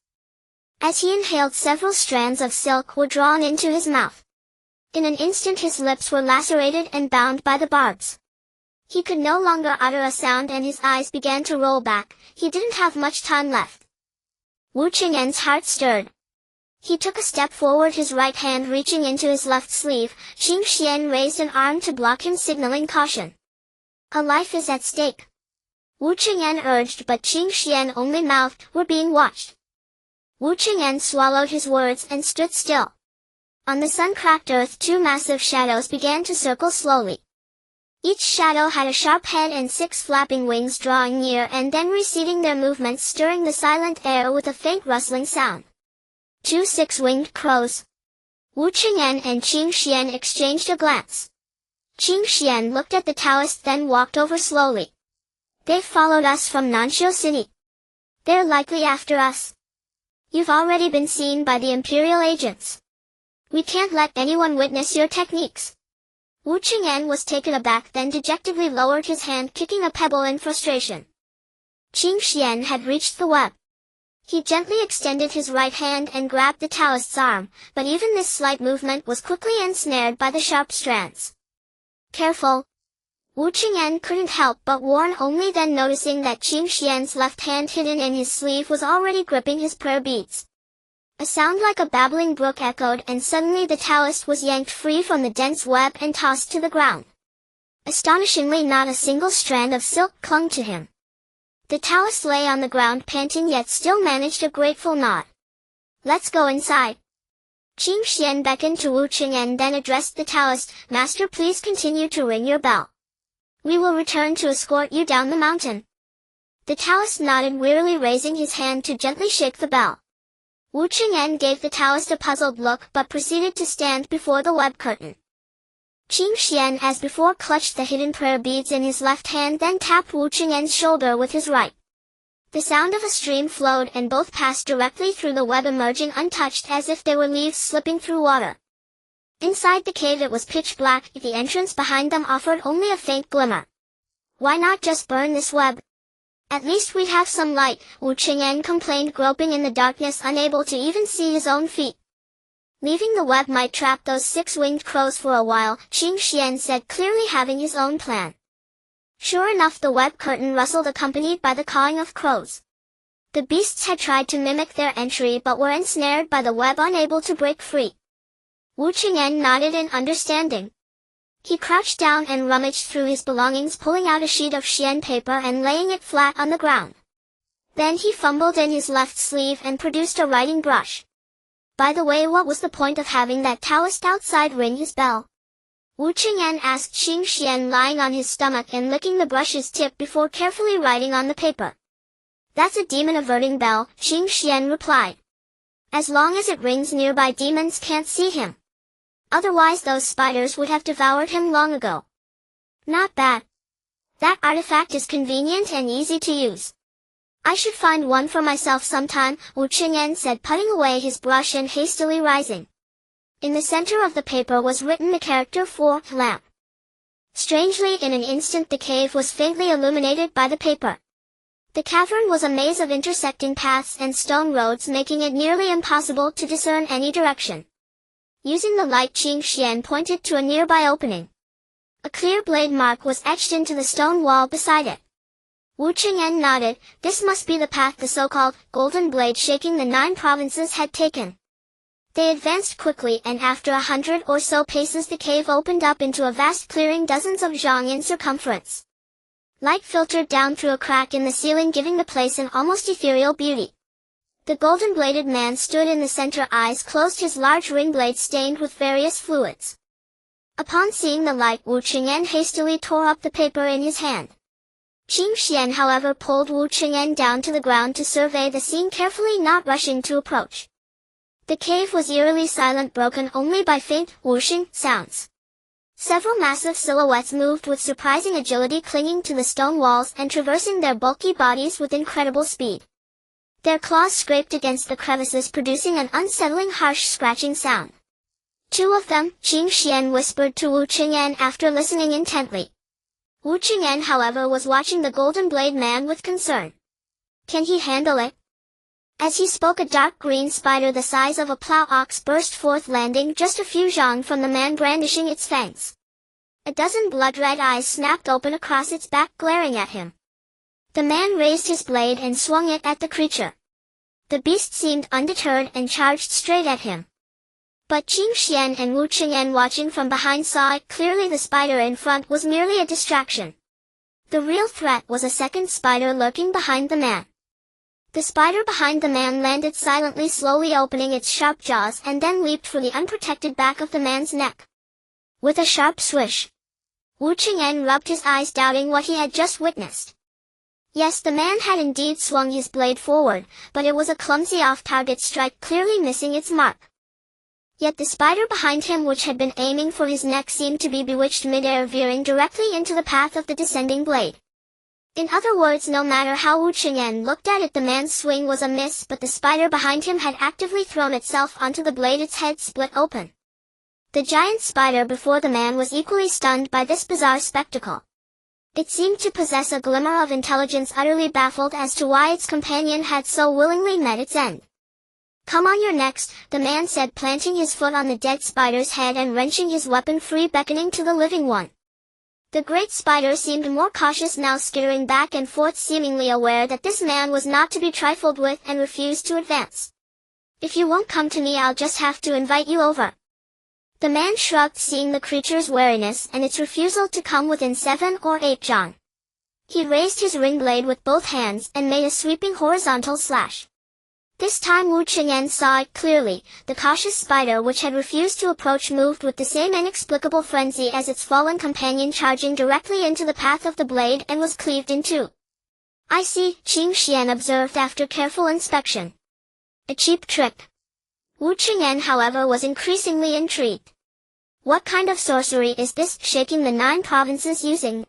As he inhaled, several strands of silk were drawn into his mouth. In an instant his lips were lacerated and bound by the barbs. He could no longer utter a sound, and his eyes began to roll back. He didn't have much time left. Wu Cheng'en's heart stirred. He took a step forward, his right hand reaching into his left sleeve. Qingxuan raised an arm to block him, signaling caution. "A life is at stake," Wu Cheng'en urged, but Qingxuan only mouthed, "We're being watched." Wu Cheng'en swallowed his words and stood still. On the sun-cracked earth, two massive shadows began to circle slowly. Each shadow had a sharp head and 6 flapping wings, drawing near and then receding, their movements stirring the silent air with a faint rustling sound. 2 6-winged crows. Wu Cheng'en and Qingxuan exchanged a glance. Qingxuan looked at the Taoist, then walked over slowly. "They've followed us from Nanxiu City. They're likely after us. You've already been seen by the Imperial agents. We can't let anyone witness your techniques." Wu Cheng'en was taken aback, then dejectedly lowered his hand, kicking a pebble in frustration. Qingxuan had reached the web. He gently extended his right hand and grabbed the Taoist's arm, but even this slight movement was quickly ensnared by the sharp strands. "Careful!" Wu Cheng'en couldn't help but warn, only then noticing that Qingxuan's left hand, hidden in his sleeve, was already gripping his prayer beads. A sound like a babbling brook echoed, and suddenly the Taoist was yanked free from the dense web and tossed to the ground. Astonishingly, not a single strand of silk clung to him. The Taoist lay on the ground panting, yet still managed a grateful nod. "Let's go inside." Qingxuan beckoned to Wu Cheng'en, then addressed the Taoist, "Master, please continue to ring your bell. We will return to escort you down the mountain." The Taoist nodded wearily, raising his hand to gently shake the bell. Wu Cheng'en gave the Taoist a puzzled look, but proceeded to stand before the web curtain. Qingxuan, as before, clutched the hidden prayer beads in his left hand, then tapped Wu Cheng'en's shoulder with his right. The sound of a stream flowed, and both passed directly through the web, emerging untouched as if they were leaves slipping through water. Inside the cave it was pitch black, the entrance behind them offered only a faint glimmer. "Why not just burn this web? At least we'd have some light," Wu Cheng'en complained, groping in the darkness, unable to even see his own feet. "Leaving the web might trap those 6-winged crows for a while," Qingxuan said, clearly having his own plan. Sure enough, the web curtain rustled, accompanied by the cawing of crows. The beasts had tried to mimic their entry but were ensnared by the web, unable to break free. Wu Cheng'en nodded in understanding. He crouched down and rummaged through his belongings, pulling out a sheet of xian paper and laying it flat on the ground. Then he fumbled in his left sleeve and produced a writing brush. "By the way, what was the point of having that Taoist outside ring his bell?" Wu Cheng'en asked Qingxuan, lying on his stomach and licking the brush's tip before carefully writing on the paper. "That's a demon-averting bell," Qingxuan replied. "As long as it rings nearby, demons can't see him. Otherwise those spiders would have devoured him long ago." "Not bad. That artifact is convenient and easy to use. I should find one for myself sometime," Wu Cheng'en said, putting away his brush and hastily rising. In the center of the paper was written the character for lamp. Strangely, in an instant the cave was faintly illuminated by the paper. The cavern was a maze of intersecting paths and stone roads, making it nearly impossible to discern any direction. Using the light, Qingxuan pointed to a nearby opening. A clear blade mark was etched into the stone wall beside it. Wu Cheng'en nodded. This must be the path the so-called Golden Blade shaking the 9 provinces had taken. They advanced quickly, and after 100 or so paces the cave opened up into a vast clearing dozens of zhang in circumference. Light filtered down through a crack in the ceiling, giving the place an almost ethereal beauty. The golden-bladed man stood in the center, eyes closed, his large ring blade stained with various fluids. Upon seeing the light, Wu Cheng'en hastily tore up the paper in his hand. Qingxuan, however, pulled Wu Cheng'en down to the ground to survey the scene carefully, not rushing to approach. The cave was eerily silent, broken only by faint, whooshing sounds. Several massive silhouettes moved with surprising agility, clinging to the stone walls and traversing their bulky bodies with incredible speed. Their claws scraped against the crevices, producing an unsettling, harsh scratching sound. Two of them, Qingxuan whispered to Wu Cheng'en after listening intently. Wu Cheng'en, however, was watching the golden blade man with concern. Can he handle it? As he spoke, a dark green spider the size of a plow ox burst forth, landing just a few zhang from the man, brandishing its fangs. A dozen blood-red eyes snapped open across its back, glaring at him. The man raised his blade and swung it at the creature. The beast seemed undeterred and charged straight at him. But Qingxuan and Wu Cheng'en, watching from behind, saw it clearly. The spider in front was merely a distraction. The real threat was a second spider lurking behind the man. The spider behind the man landed silently, slowly opening its sharp jaws, and then leaped for the unprotected back of the man's neck. With a sharp swish, Wu Cheng'en rubbed his eyes, doubting what he had just witnessed. Yes, the man had indeed swung his blade forward, but it was a clumsy off-target strike, clearly missing its mark. Yet the spider behind him, which had been aiming for his neck, seemed to be bewitched mid-air, veering directly into the path of the descending blade. In other words, no matter how Wu Cheng'en looked at it, the man's swing was a miss, but the spider behind him had actively thrown itself onto the blade, its head split open. The giant spider before the man was equally stunned by this bizarre spectacle. It seemed to possess a glimmer of intelligence, utterly baffled as to why its companion had so willingly met its end. Come on, you're next, the man said, planting his foot on the dead spider's head and wrenching his weapon free, beckoning to the living one. The great spider seemed more cautious now, skittering back and forth, seemingly aware that this man was not to be trifled with, and refused to advance. If you won't come to me, I'll just have to invite you over. The man shrugged, seeing the creature's wariness and its refusal to come within 7 or 8 zhang. He raised his ring blade with both hands and made a sweeping horizontal slash. This time Wu Cheng'en saw it clearly. The cautious spider, which had refused to approach, moved with the same inexplicable frenzy as its fallen companion, charging directly into the path of the blade, and was cleaved in two. I see, Qingxuan observed after careful inspection. A cheap trick. Wu Cheng'en, however, was increasingly intrigued. What kind of sorcery is this, shaking the 9 provinces using?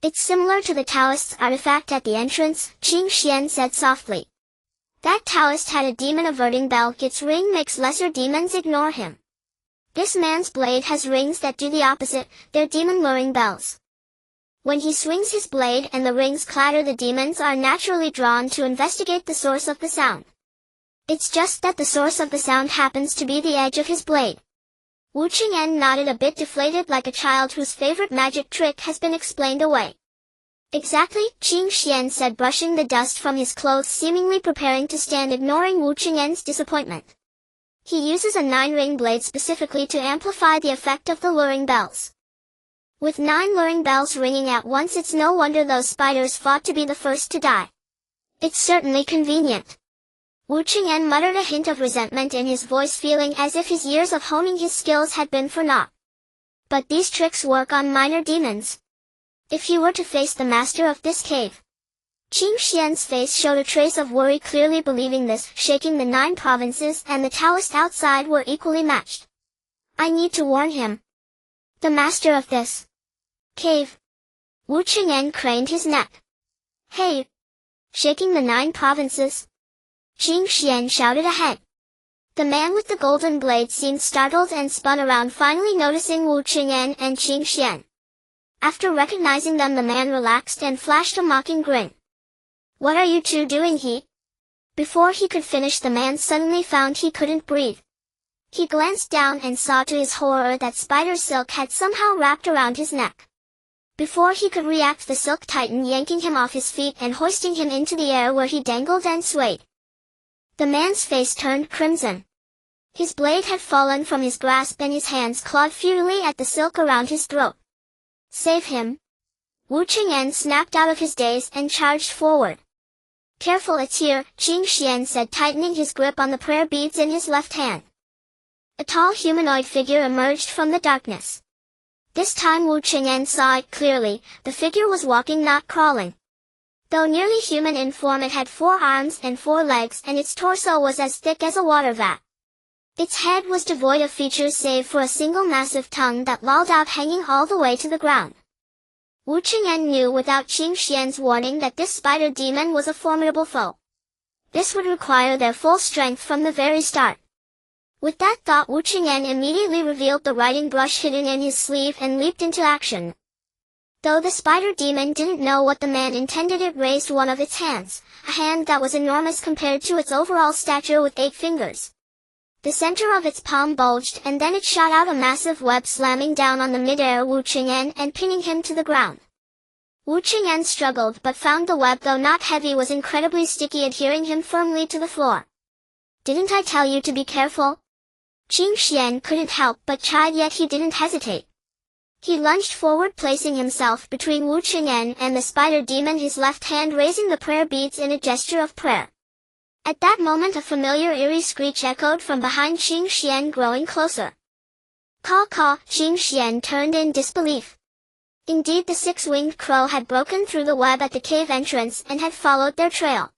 It's similar to the Taoist's artifact at the entrance, Qingxuan said softly. That Taoist had a demon averting bell. Its ring makes lesser demons ignore him. This man's blade has rings that do the opposite, they're demon luring bells. When he swings his blade and the rings clatter, the demons are naturally drawn to investigate the source of the sound. It's just that the source of the sound happens to be the edge of his blade. Wu Cheng'en nodded, a bit deflated, like a child whose favorite magic trick has been explained away. Exactly, Qingxuan said, brushing the dust from his clothes, seemingly preparing to stand, ignoring Wu Cheng'en's disappointment. He uses a 9-ring blade specifically to amplify the effect of the luring bells. With 9 luring bells ringing at once, it's no wonder those spiders fought to be the first to die. It's certainly convenient. Wu Cheng'en muttered, a hint of resentment in his voice, feeling as if his years of honing his skills had been for naught. But these tricks work on minor demons. If he were to face the master of this cave. Qingxuan's face showed a trace of worry, clearly believing this, shaking the 9 provinces and the Taoist outside were equally matched. I need to warn him. The master of this cave. Wu Cheng'en craned his neck. Hey! Shaking the 9 provinces. Qingxuan shouted ahead. The man with the golden blade seemed startled and spun around, finally noticing Wu Cheng'en and Qingxuan. After recognizing them, the man relaxed and flashed a mocking grin. What are you two doing? Before he could finish, the man suddenly found he couldn't breathe. He glanced down and saw to his horror that spider silk had somehow wrapped around his neck. Before he could react, the silk tightened, yanking him off his feet and hoisting him into the air, where he dangled and swayed. The man's face turned crimson. His blade had fallen from his grasp and his hands clawed futilely at the silk around his throat. Save him! Wu Cheng'en snapped out of his daze and charged forward. Careful, it's here, Qingxuan said, tightening his grip on the prayer beads in his left hand. A tall humanoid figure emerged from the darkness. This time Wu Cheng'en saw it clearly. The figure was walking, not crawling. Though nearly human in form, it had 4 arms and 4 legs, and its torso was as thick as a water vat. Its head was devoid of features save for a single massive tongue that lolled out, hanging all the way to the ground. Wu Cheng'en knew without Qingxuan's warning that this spider demon was a formidable foe. This would require their full strength from the very start. With that thought, Wu Cheng'en immediately revealed the writing brush hidden in his sleeve and leaped into action. Though the spider demon didn't know what the man intended, it raised one of its hands, a hand that was enormous compared to its overall stature with 8 fingers. The center of its palm bulged, and then it shot out a massive web, slamming down on the mid-air Wu Cheng'en and pinning him to the ground. Wu Cheng'en struggled but found the web, though not heavy, was incredibly sticky, adhering him firmly to the floor. Didn't I tell you to be careful? Qingxuan couldn't help but chide, yet he didn't hesitate. He lunged forward, placing himself between Wu Cheng'en and the spider demon, his left hand raising the prayer beads in a gesture of prayer. At that moment a familiar eerie screech echoed from behind Qingxuan, growing closer. Caw caw! Qingxuan turned in disbelief. Indeed, the 6-winged crow had broken through the web at the cave entrance and had followed their trail.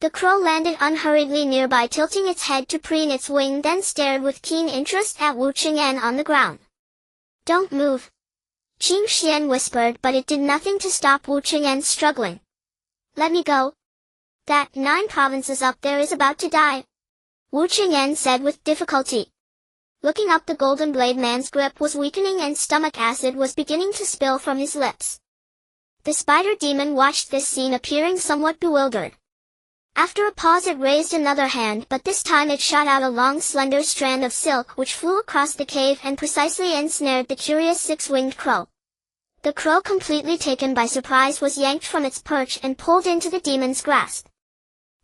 The crow landed unhurriedly nearby, tilting its head to preen its wing, then stared with keen interest at Wu Cheng'en on the ground. Don't move, Qingxuan whispered, but it did nothing to stop Wu Cheng'en struggling. Let me go. That 9 provinces up there is about to die, Wu Cheng'en said with difficulty. Looking up, the golden blade man's grip was weakening and stomach acid was beginning to spill from his lips. The spider demon watched this scene, appearing somewhat bewildered. After a pause it raised another hand, but this time it shot out a long slender strand of silk which flew across the cave and precisely ensnared the curious 6-winged crow. The crow, completely taken by surprise, was yanked from its perch and pulled into the demon's grasp.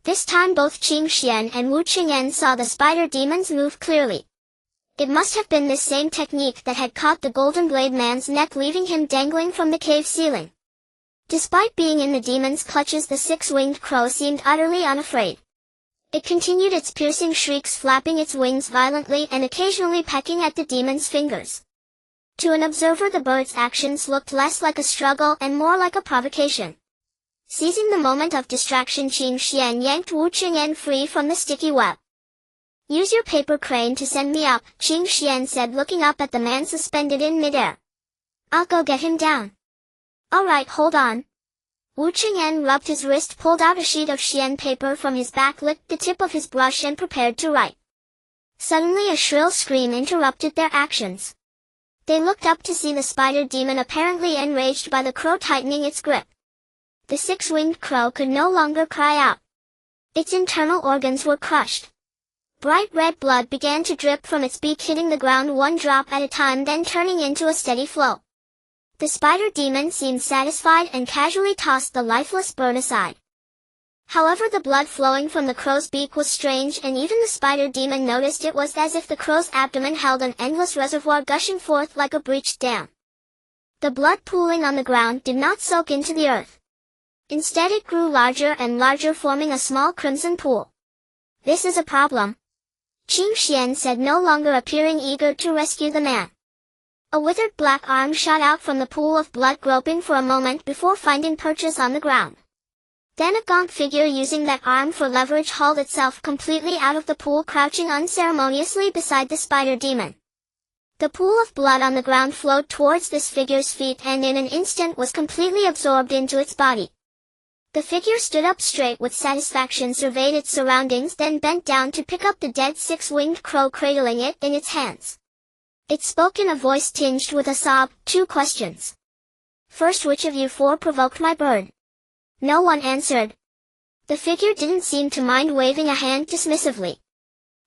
This time both Qingxuan and Wu Cheng'en saw the spider demon's move clearly. It must have been this same technique that had caught the golden blade man's neck, leaving him dangling from the cave ceiling. Despite being in the demon's clutches, the 6-winged crow seemed utterly unafraid. It continued its piercing shrieks, flapping its wings violently and occasionally pecking at the demon's fingers. To an observer, the bird's actions looked less like a struggle and more like a provocation. Seizing the moment of distraction, Qingxuan yanked Wu Cheng'en free from the sticky web. Use your paper crane to send me up, Qingxuan said, looking up at the man suspended in midair. I'll go get him down. All right, hold on. Wu Cheng'en rubbed his wrist, pulled out a sheet of xian paper from his back, licked the tip of his brush and prepared to write. Suddenly a shrill scream interrupted their actions. They looked up to see the spider demon, apparently enraged by the crow tightening its grip. The 6-winged crow could no longer cry out. Its internal organs were crushed. Bright red blood began to drip from its beak, hitting the ground 1 drop at a time, then turning into a steady flow. The spider demon seemed satisfied and casually tossed the lifeless bird aside. However, the blood flowing from the crow's beak was strange, and even the spider demon noticed it was as if the crow's abdomen held an endless reservoir gushing forth like a breached dam. The blood pooling on the ground did not soak into the earth. Instead it grew larger and larger, forming a small crimson pool. This is a problem, Qingxuan said, no longer appearing eager to rescue the man. A withered black arm shot out from the pool of blood, groping for a moment before finding purchase on the ground. Then a gaunt figure, using that arm for leverage, hauled itself completely out of the pool, crouching unceremoniously beside the spider demon. The pool of blood on the ground flowed towards this figure's feet and in an instant was completely absorbed into its body. The figure stood up straight with satisfaction, surveyed its surroundings, then bent down to pick up the dead 6-winged crow, cradling it in its hands. It spoke in a voice tinged with a sob. 2 questions. First, which of you 4 provoked my bird? No one answered. The figure didn't seem to mind, waving a hand dismissively.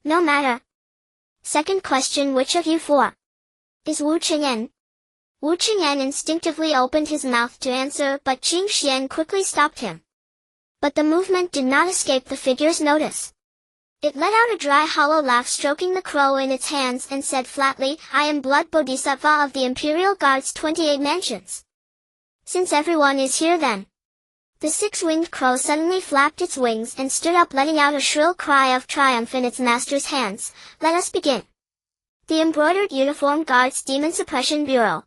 No matter. Second question, which of you 4 is Wu Cheng'en? Wu Cheng'en instinctively opened his mouth to answer, but Qingxuan quickly stopped him. But the movement did not escape the figure's notice. It let out a dry hollow laugh, stroking the crow in its hands, and said flatly, "I am Blood Bodhisattva of the Imperial Guard's 28 mansions. Since everyone is here then." The six-winged crow suddenly flapped its wings and stood up, letting out a shrill cry of triumph in its master's hands. "Let us begin." The Embroidered Uniform Guard's Demon Suppression Bureau.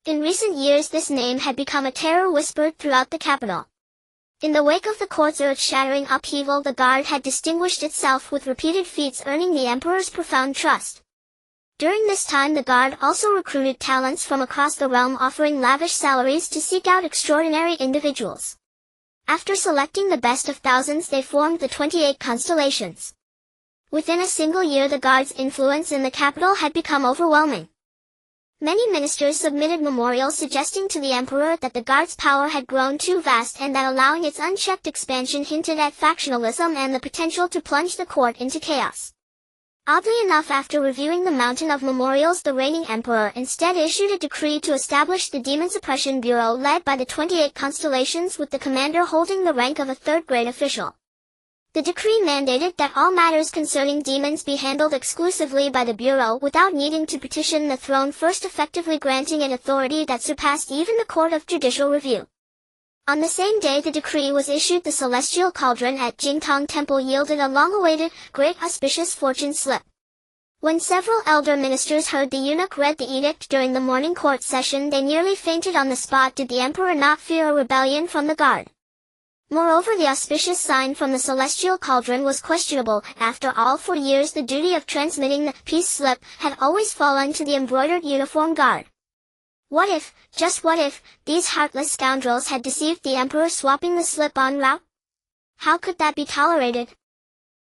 In recent years this name had become a terror whispered throughout the capital. In the wake of the court's earth-shattering upheaval, the Guard had distinguished itself with repeated feats, earning the Emperor's profound trust. During this time the Guard also recruited talents from across the realm, offering lavish salaries to seek out extraordinary individuals. After selecting the best of thousands, they formed the 28 constellations. Within a single year the Guard's influence in the capital had become overwhelming. Many ministers submitted memorials suggesting to the emperor that the Guard's power had grown too vast and that allowing its unchecked expansion hinted at factionalism and the potential to plunge the court into chaos. Oddly enough, after reviewing the mountain of memorials, the reigning emperor instead issued a decree to establish the Demon Suppression Bureau led by the 28 constellations, with the commander holding the rank of a third-grade official. The decree mandated that all matters concerning demons be handled exclusively by the Bureau without needing to petition the throne first, effectively granting an authority that surpassed even the Court of Judicial Review. On the same day the decree was issued, the celestial cauldron at Qingxuan Temple yielded a long-awaited, great auspicious fortune slip. When several elder ministers heard the eunuch read the edict during the morning court session, they nearly fainted on the spot. Did the emperor not fear a rebellion from the Guard? Moreover, the auspicious sign from the celestial cauldron was questionable. After all, for years the duty of transmitting the peace slip had always fallen to the Embroidered Uniform Guard. What if, just what if, these heartless scoundrels had deceived the emperor, swapping the slip en route? How could that be tolerated?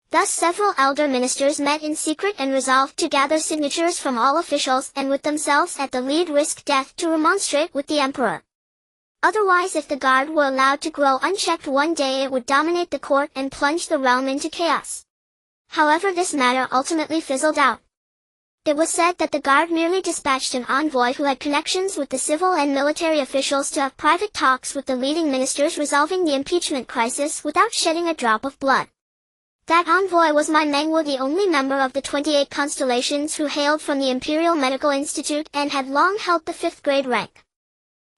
Thus several elder ministers met in secret and resolved to gather signatures from all officials and, with themselves at the lead, risk death to remonstrate with the emperor. Otherwise, if the Guard were allowed to grow unchecked, one day it would dominate the court and plunge the realm into chaos. However, this matter ultimately fizzled out. It was said that the Guard merely dispatched an envoy who had connections with the civil and military officials to have private talks with the leading ministers, resolving the impeachment crisis without shedding a drop of blood. That envoy was my Mengwu, the only member of the 28 constellations who hailed from the Imperial Medical Institute and had long held the 5th grade rank.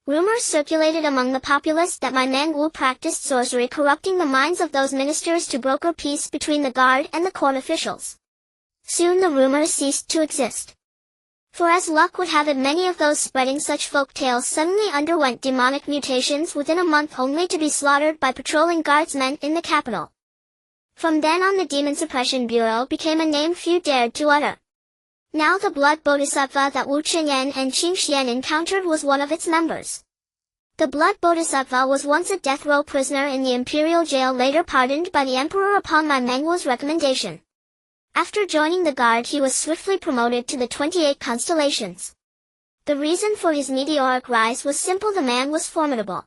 Rumors circulated among the populace that my Mengwu practiced sorcery, corrupting the minds of those ministers to broker peace between the Guard and the court officials. Soon the rumors ceased to exist. For as luck would have it, many of those spreading such folk tales suddenly underwent demonic mutations within a month, only to be slaughtered by patrolling Guardsmen in the capital. From then on the Demon Suppression Bureau became a name few dared to utter. Now the Blood Bodhisattva that Wu Cheng'en and Qingxuan encountered was one of its members. The Blood Bodhisattva was once a death row prisoner in the imperial jail, later pardoned by the emperor upon my Mengwu's recommendation. After joining the Guard, he was swiftly promoted to the 28 constellations. The reason for his meteoric rise was simple: the man was formidable.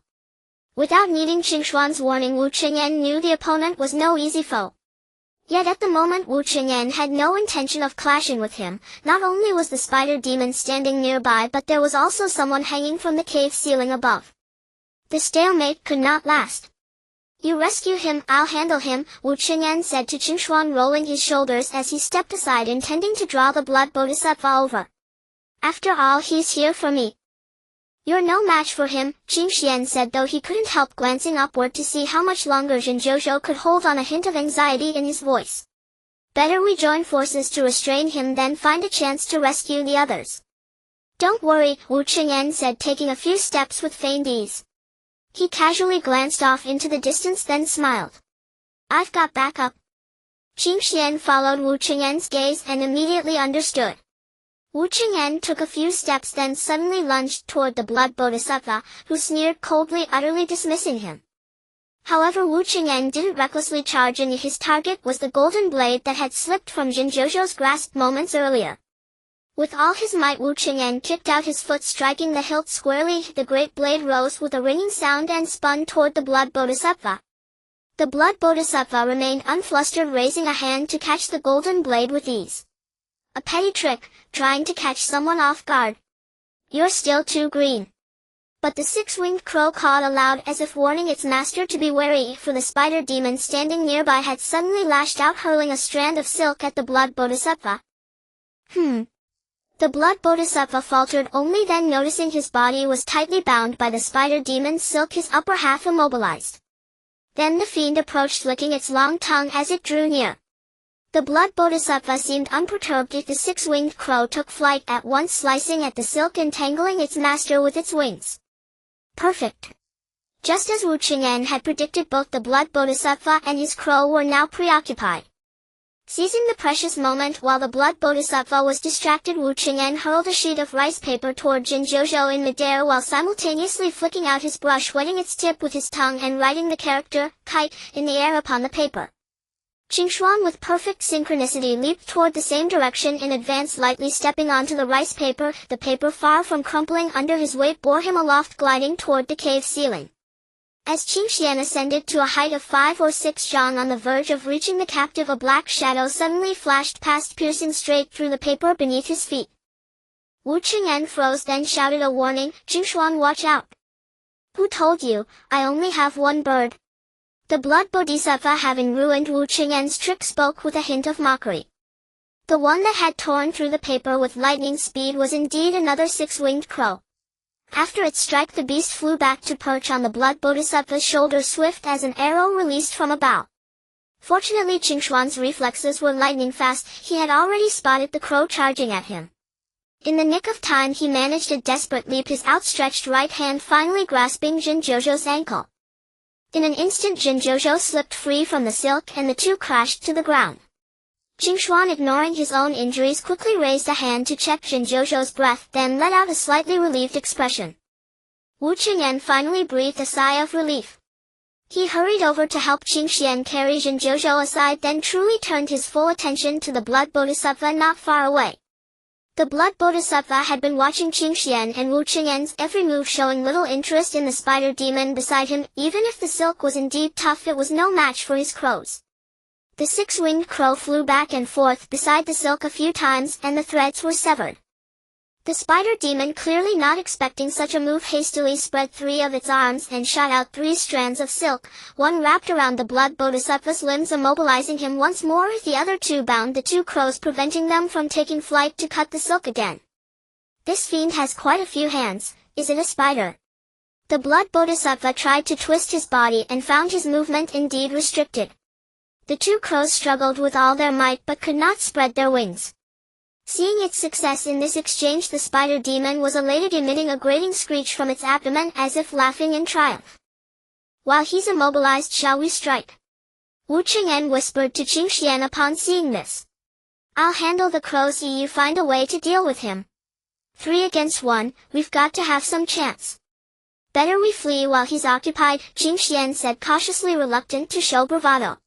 Without needing Qingxuan's warning, Wu Cheng'en knew the opponent was no easy foe. Yet at the moment Wu Cheng'en had no intention of clashing with him. Not only was the spider demon standing nearby, but there was also someone hanging from the cave ceiling above. The stalemate could not last. "You rescue him, I'll handle him," Wu Cheng'en said to Qingxuan, rolling his shoulders as he stepped aside, intending to draw the Blood Bodhisattva over. "After all, he's here for me." "You're no match for him," Qingxuan said, though he couldn't help glancing upward to see how much longer Zhenjiuzhou could hold on, a hint of anxiety in his voice. "Better we join forces to restrain him than find a chance to rescue the others." "Don't worry," Wu Cheng'en said, taking a few steps with feigned ease. He casually glanced off into the distance, then smiled. "I've got backup." Qingxuan followed Wu Cheng'en's gaze and immediately understood. Wu Cheng'en took a few steps, then suddenly lunged toward the Blood Bodhisattva, who sneered coldly, utterly dismissing him. However, Wu Cheng'en didn't recklessly charge, and his target was the golden blade that had slipped from Zhenjiuzhou's grasp moments earlier. With all his might, Wu Cheng'en kicked out his foot, striking the hilt squarely. The great blade rose with a ringing sound and spun toward the Blood Bodhisattva. The Blood Bodhisattva remained unflustered, raising a hand to catch the golden blade with ease. "A petty trick, trying to catch someone off guard. You're still too green." But the six-winged crow cawed aloud as if warning its master to be wary, for the spider demon standing nearby had suddenly lashed out, hurling a strand of silk at the blood bodhisattva. The blood bodhisattva faltered, only then noticing his body was tightly bound by the spider demon's silk, his upper half immobilized. Then the fiend approached, licking its long tongue as it drew near. The blood bodhisattva seemed unperturbed. The six-winged crow took flight at once, slicing at the silk, entangling its master with its wings. Perfect. Just as Wu Cheng'en had predicted, both the blood bodhisattva and his crow were now preoccupied. Seizing the precious moment while the blood bodhisattva was distracted, Wu Cheng'en hurled a sheet of rice paper toward Jinzhouzhou in midair while simultaneously flicking out his brush, wetting its tip with his tongue and writing the character, kite, in the air upon the paper. Qingxuan with perfect synchronicity leaped toward the same direction in advance, lightly stepping onto the rice paper. The paper, far from crumpling under his weight, bore him aloft, gliding toward the cave ceiling. As Qingxuan ascended to a height of 5 or 6 zhang on the verge of reaching the captive, a black shadow suddenly flashed past, piercing straight through the paper beneath his feet. Wu Cheng'en froze, then shouted a warning, "Qingxuan, watch out! Who told you, I only have one bird?" The blood bodhisattva, having ruined Wu Cheng'en's trick, spoke with a hint of mockery. The one that had torn through the paper with lightning speed was indeed another six-winged crow. After its strike, the beast flew back to perch on the blood bodhisattva's shoulder, swift as an arrow released from a bow. Fortunately, Qingxuan's reflexes were lightning fast. He had already spotted the crow charging at him. In the nick of time, he managed a desperate leap, his outstretched right hand finally grasping Jinzhouzhou's ankle. In an instant, Jinzhouzhou slipped free from the silk and the two crashed to the ground. Qingxuan, ignoring his own injuries, quickly raised a hand to check Jinzhouzhou's breath, then let out a slightly relieved expression. Wu Cheng'en finally breathed a sigh of relief. He hurried over to help Qingxuan carry Jinzhouzhou aside, then truly turned his full attention to the blood bodhisattva not far away. The blood bodhisattva had been watching Qingxuan and Wu Cheng'en's every move, showing little interest in the spider demon beside him. Even if the silk was indeed tough, it was no match for his crows. The six-winged crow flew back and forth beside the silk a few times, and the threads were severed. The spider demon, clearly not expecting such a move, hastily spread 3 of its arms and shot out 3 strands of silk, one wrapped around the blood bodhisattva's limbs, immobilizing him once more. The other 2 bound the 2 crows, preventing them from taking flight to cut the silk again. This fiend has quite a few hands. Is it a spider? The blood bodhisattva tried to twist his body and found his movement indeed restricted. The 2 crows struggled with all their might but could not spread their wings. Seeing its success in this exchange, the spider demon was elated, emitting a grating screech from its abdomen as if laughing in triumph. "While he's immobilized, shall we strike?" Wu Cheng'en whispered to Qingxuan upon seeing this. "I'll handle the crows, you find a way to deal with him. 3 against 1, we've got to have some chance." "Better we flee while he's occupied," Qingxuan said, cautiously reluctant to show bravado.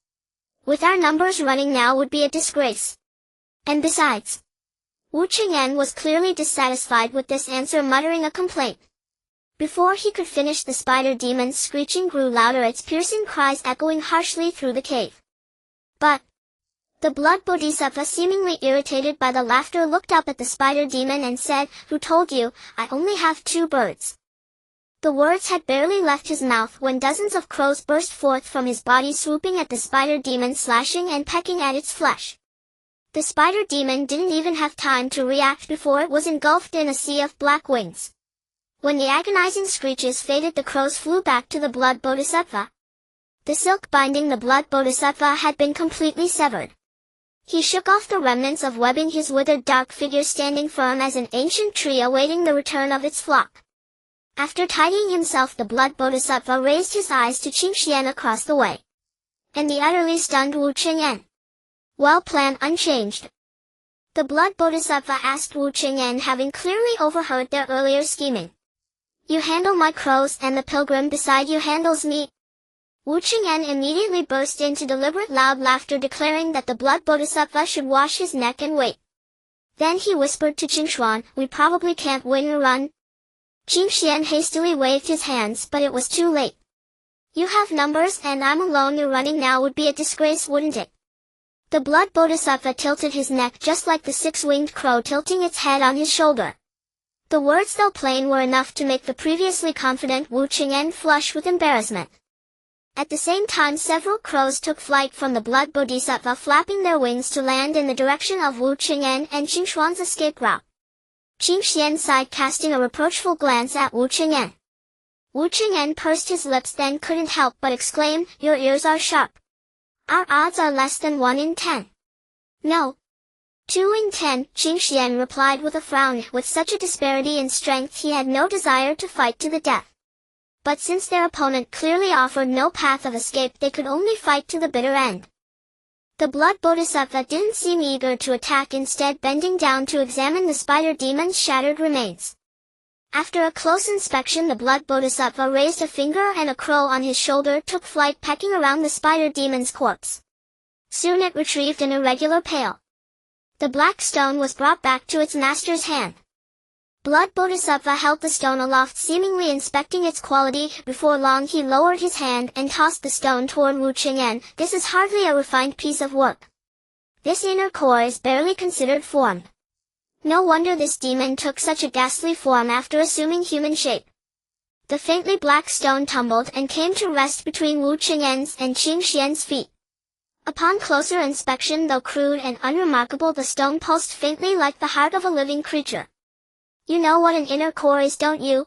"With our numbers running now would be a disgrace. And besides..." Wu Cheng'en was clearly dissatisfied with this answer, muttering a complaint. Before he could finish, the spider demon's screeching grew louder, its piercing cries echoing harshly through the cave. "But..." The blood bodhisattva, seemingly irritated by the laughter, looked up at the spider demon and said, "Who told you, I only have 2 birds?" The words had barely left his mouth when dozens of crows burst forth from his body, swooping at the spider demon, slashing and pecking at its flesh. The spider demon didn't even have time to react before it was engulfed in a sea of black wings. When the agonizing screeches faded, the crows flew back to the blood bodhisattva. The silk binding the blood bodhisattva had been completely severed. He shook off the remnants of webbing, his withered dark figure standing firm as an ancient tree awaiting the return of its flock. After tidying himself, the blood bodhisattva raised his eyes to Qingxuan across the way. And the utterly stunned Wu Cheng'en. "Well, plan unchanged?" the blood bodhisattva asked Wu Cheng'en, having clearly overheard their earlier scheming. "You handle my crows and the pilgrim beside you handles me." Wu Cheng'en immediately burst into deliberate loud laughter, declaring that the blood bodhisattva should wash his neck and wait. Then he whispered to Qingxuan, "We probably can't win or run." Qingxuan hastily waved his hands, but it was too late. "You have numbers and I'm alone. Your running now would be a disgrace, wouldn't it?" The blood bodhisattva tilted his neck just like the six-winged crow tilting its head on his shoulder. The words, though plain, were enough to make the previously confident Wu Cheng'en flush with embarrassment. At the same time, several crows took flight from the blood bodhisattva, flapping their wings to land in the direction of Wu Cheng'en and Qingxuan's escape route. Qingxuan sighed, casting a reproachful glance at Wu Cheng'en. Wu Cheng'en pursed his lips, then couldn't help but exclaim, "Your ears are sharp. Our odds are less than 1 in 10. No. 2 in 10, Qingxuan replied with a frown. With such a disparity in strength, he had no desire to fight to the death. But since their opponent clearly offered no path of escape, they could only fight to the bitter end. The blood bodhisattva didn't seem eager to attack, instead bending down to examine the spider demon's shattered remains. After a close inspection, the blood bodhisattva raised a finger, and a crow on his shoulder took flight, pecking around the spider demon's corpse. Soon it retrieved an irregular pail. The black stone was brought back to its master's hand. Blood bodhisattva held the stone aloft, seemingly inspecting its quality. Before long he lowered his hand and tossed the stone toward Wu Cheng'en. "This is hardly a refined piece of work. This inner core is barely considered formed. No wonder this demon took such a ghastly form after assuming human shape." The faintly black stone tumbled and came to rest between Wu Cheng'en's and Qingxuan's feet. Upon closer inspection, though crude and unremarkable, the stone pulsed faintly like the heart of a living creature. "You know what an inner core is, don't you?"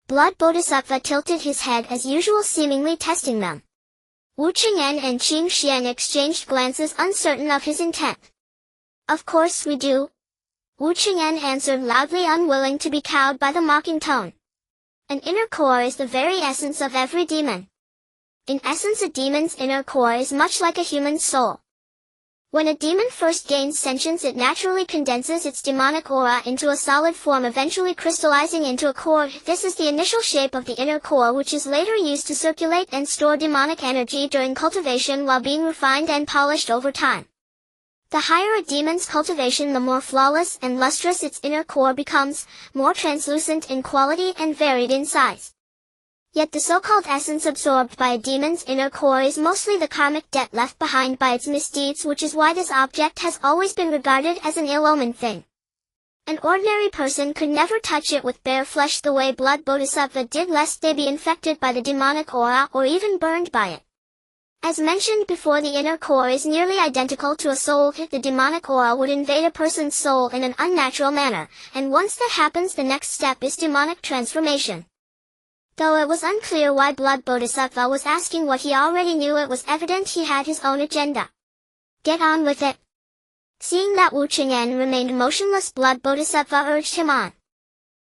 Blood bodhisattva tilted his head as usual, seemingly testing them. Wu Cheng'en and Qingxuan exchanged glances, uncertain of his intent. "Of course we do," Wu Cheng'en answered loudly, unwilling to be cowed by the mocking tone. "An inner core is the very essence of every demon. In essence, a demon's inner core is much like a human's soul. When a demon first gains sentience, it naturally condenses its demonic aura into a solid form, eventually crystallizing into a core. This is the initial shape of the inner core, which is later used to circulate and store demonic energy during cultivation, while being refined and polished over time. The higher a demon's cultivation, the more flawless and lustrous its inner core becomes, more translucent in quality and varied in size. Yet the so-called essence absorbed by a demon's inner core is mostly the karmic debt left behind by its misdeeds, which is why this object has always been regarded as an ill-omened thing. An ordinary person could never touch it with bare flesh the way blood bodhisattva did, lest they be infected by the demonic aura or even burned by it. As mentioned before, the inner core is nearly identical to a soul. The demonic aura would invade a person's soul in an unnatural manner, and once that happens, the next step is demonic transformation. Though it was unclear why blood bodhisattva was asking what he already knew, it was evident he had his own agenda. "Get on with it." Seeing that Wu Cheng'en remained motionless, blood bodhisattva urged him on.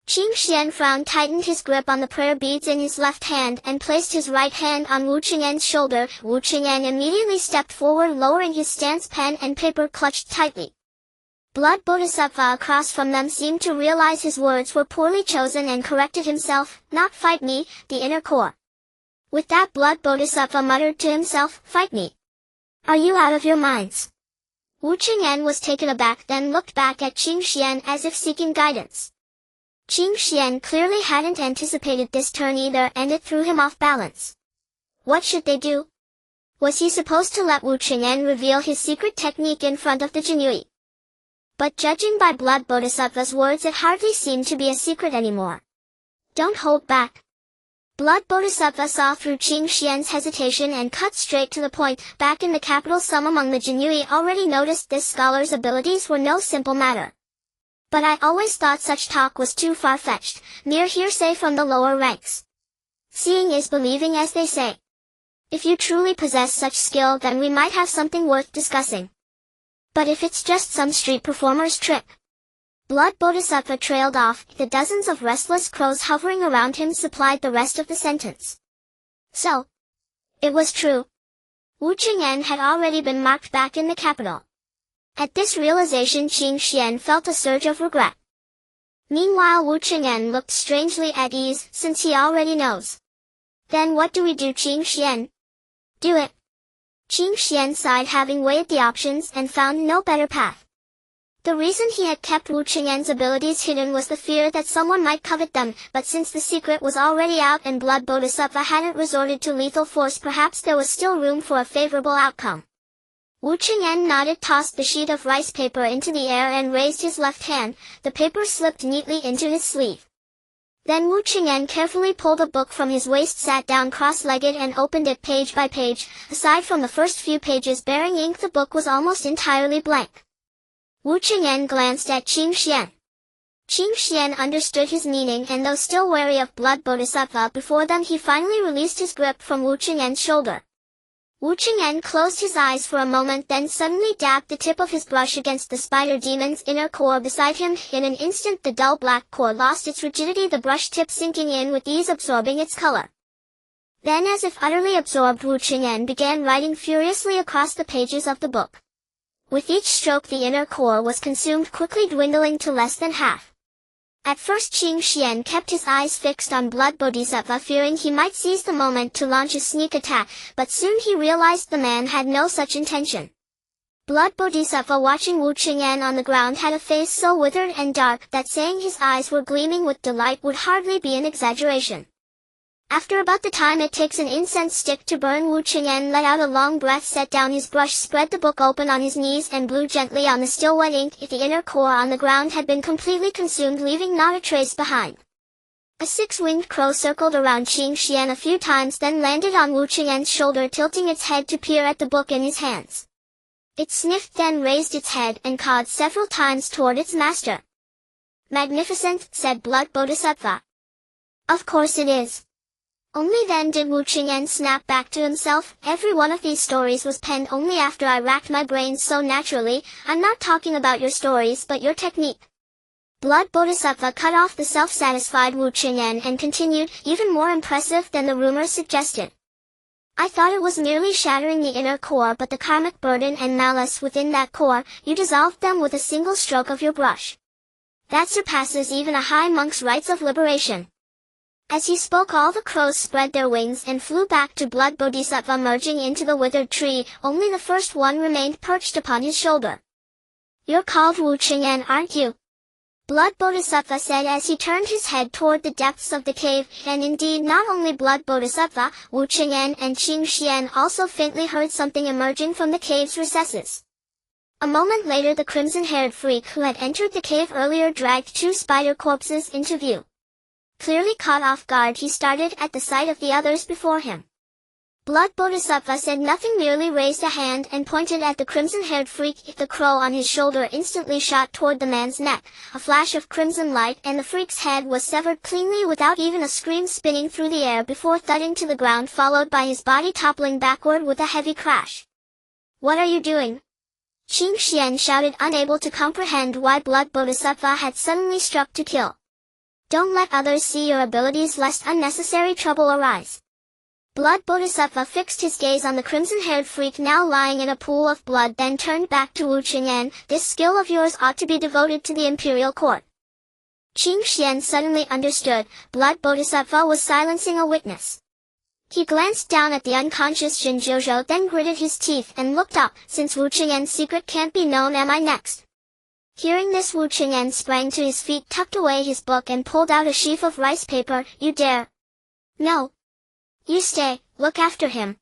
Qingxuan frowned, tightened his grip on the prayer beads in his left hand, and placed his right hand on Wu Cheng'en's shoulder. Wu Cheng'en immediately stepped forward, lowering his stance, pen and paper clutched tightly. Blood bodhisattva across from them seemed to realize his words were poorly chosen and corrected himself. "Not fight me, the inner core." With that, blood bodhisattva muttered to himself, "Fight me? Are you out of your minds?" Wu Cheng'en was taken aback, then looked back at Qingxuan as if seeking guidance. Qingxuan clearly hadn't anticipated this turn either, and it threw him off balance. What should they do? Was he supposed to let Wu Cheng'en reveal his secret technique in front of the Jinyui? But judging by blood bodhisattva's words, it hardly seemed to be a secret anymore. "Don't hold back." Blood bodhisattva saw through Qingxuan's hesitation and cut straight to the point. Back in the capital, some among the Jinyui already noticed this scholar's abilities were no simple matter. "But I always thought such talk was too far-fetched, mere hearsay from the lower ranks. Seeing is believing, as they say. If you truly possess such skill, then we might have something worth discussing. But if it's just some street performer's trick..." Blood bodhisattva trailed off. The dozens of restless crows hovering around him supplied the rest of the sentence. So, it was true. Wu Cheng'en had already been marked back in the capital. At this realization, Qingxuan felt a surge of regret. Meanwhile, Wu Cheng'en looked strangely at ease, since he already knows. "Then what do we do, Qingxuan?" "Do it." Qingxuan sighed, having weighed the options and found no better path. The reason he had kept Wu Cheng'en's abilities hidden was the fear that someone might covet them, but since the secret was already out and blood bodhisattva hadn't resorted to lethal force, perhaps there was still room for a favorable outcome. Wu Cheng'en nodded, tossed the sheet of rice paper into the air and raised his left hand. The paper slipped neatly into his sleeve. Then Wu Cheng'en carefully pulled a book from his waist, sat down cross-legged and opened it page by page. Aside from the first few pages bearing ink, the book was almost entirely blank. Wu Cheng'en glanced at Qingxuan. Qingxuan understood his meaning, and though still wary of blood bodhisattva before them, he finally released his grip from Wu Cheng'en's shoulder. Wu Cheng'en closed his eyes for a moment, then suddenly dabbed the tip of his brush against the spider demon's inner core beside him. In an instant the dull black core lost its rigidity, the brush tip sinking in with ease, absorbing its color. Then, as if utterly absorbed, Wu Cheng'en began writing furiously across the pages of the book. With each stroke the inner core was consumed, quickly dwindling to less than half. At first Qingxuan kept his eyes fixed on Blood Bodhisattva, fearing he might seize the moment to launch a sneak attack, but soon he realized the man had no such intention. Blood Bodhisattva, watching Wu Cheng'en on the ground, had a face so withered and dark that saying his eyes were gleaming with delight would hardly be an exaggeration. After about the time it takes an incense stick to burn, Wu Cheng'en let out a long breath, set down his brush, spread the book open on his knees and blew gently on the still wet ink. The inner core on the ground had been completely consumed, leaving not a trace behind. A six-winged crow circled around Qingxuan a few times, then landed on Wu Cheng'en's shoulder, tilting its head to peer at the book in his hands. It sniffed, then raised its head and cawed several times toward its master. "Magnificent," said Blood Bodhisattva. "Of course it is." Only then did Wu Cheng'en snap back to himself. "Every one of these stories was penned only after I racked my brains so naturally. I'm not talking about your stories, but your technique." Blood Bodhisattva cut off the self-satisfied Wu Cheng'en and continued, "Even more impressive than the rumor suggested. I thought it was merely shattering the inner core, but the karmic burden and malice within that core, you dissolved them with a single stroke of your brush. That surpasses even a high monk's rites of liberation." As he spoke, all the crows spread their wings and flew back to Blood Bodhisattva, merging into the withered tree. Only the first one remained perched upon his shoulder. "You're called Wu Cheng'en, aren't you?" Blood Bodhisattva said as he turned his head toward the depths of the cave, and indeed not only Blood Bodhisattva, Wu Cheng'en and Qingxuan also faintly heard something emerging from the cave's recesses. A moment later the crimson-haired freak who had entered the cave earlier dragged two spider corpses into view. Clearly caught off guard, he started at the sight of the others before him. Blood Bodhisattva said nothing, merely raised a hand and pointed at the crimson-haired freak. The crow on his shoulder instantly shot toward the man's neck, a flash of crimson light, and the freak's head was severed cleanly without even a scream, spinning through the air before thudding to the ground, followed by his body toppling backward with a heavy crash. "What are you doing?" Qingxuan shouted, unable to comprehend why Blood Bodhisattva had suddenly struck to kill. "Don't let others see your abilities lest unnecessary trouble arise." Blood Bodhisattva fixed his gaze on the crimson-haired freak now lying in a pool of blood, then turned back to Wu Cheng'en. "This skill of yours ought to be devoted to the imperial court." Qingxuan suddenly understood. Blood Bodhisattva was silencing a witness. He glanced down at the unconscious Jinzhouzhou, then gritted his teeth and looked up. "Since Wu Cheng'en's secret can't be known, am I next?" Hearing this, Wu Cheng'en sprang to his feet, tucked away his book and pulled out a sheaf of rice paper. "You dare? No. You stay, look after him."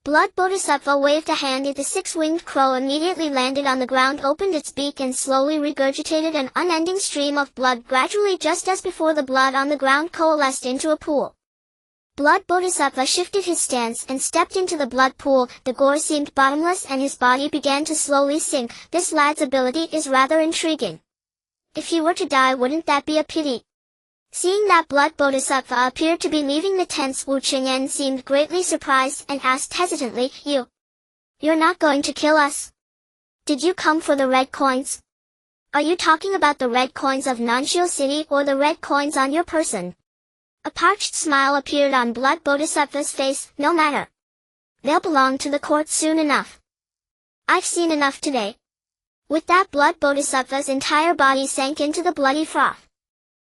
Blood Bodhisattva waved a hand at the six-winged crow, immediately landed on the ground, opened its beak and slowly regurgitated an unending stream of blood. Gradually, just as before, the blood on the ground coalesced into a pool. Blood Bodhisattva shifted his stance and stepped into the blood pool. The gore seemed bottomless and his body began to slowly sink. "This lad's ability is rather intriguing. If he were to die, wouldn't that be a pity?" Seeing that Blood Bodhisattva appeared to be leaving the tents, Wu Cheng'en seemed greatly surprised and asked hesitantly, You're not going to kill us? Did you come for the red coins? Are you talking about the red coins of Nanxiu City or the red coins on your person?" A parched smile appeared on Blood Bodhisattva's face. "No matter. They'll belong to the court soon enough. I've seen enough today." With that, Blood Bodhisattva's entire body sank into the bloody froth.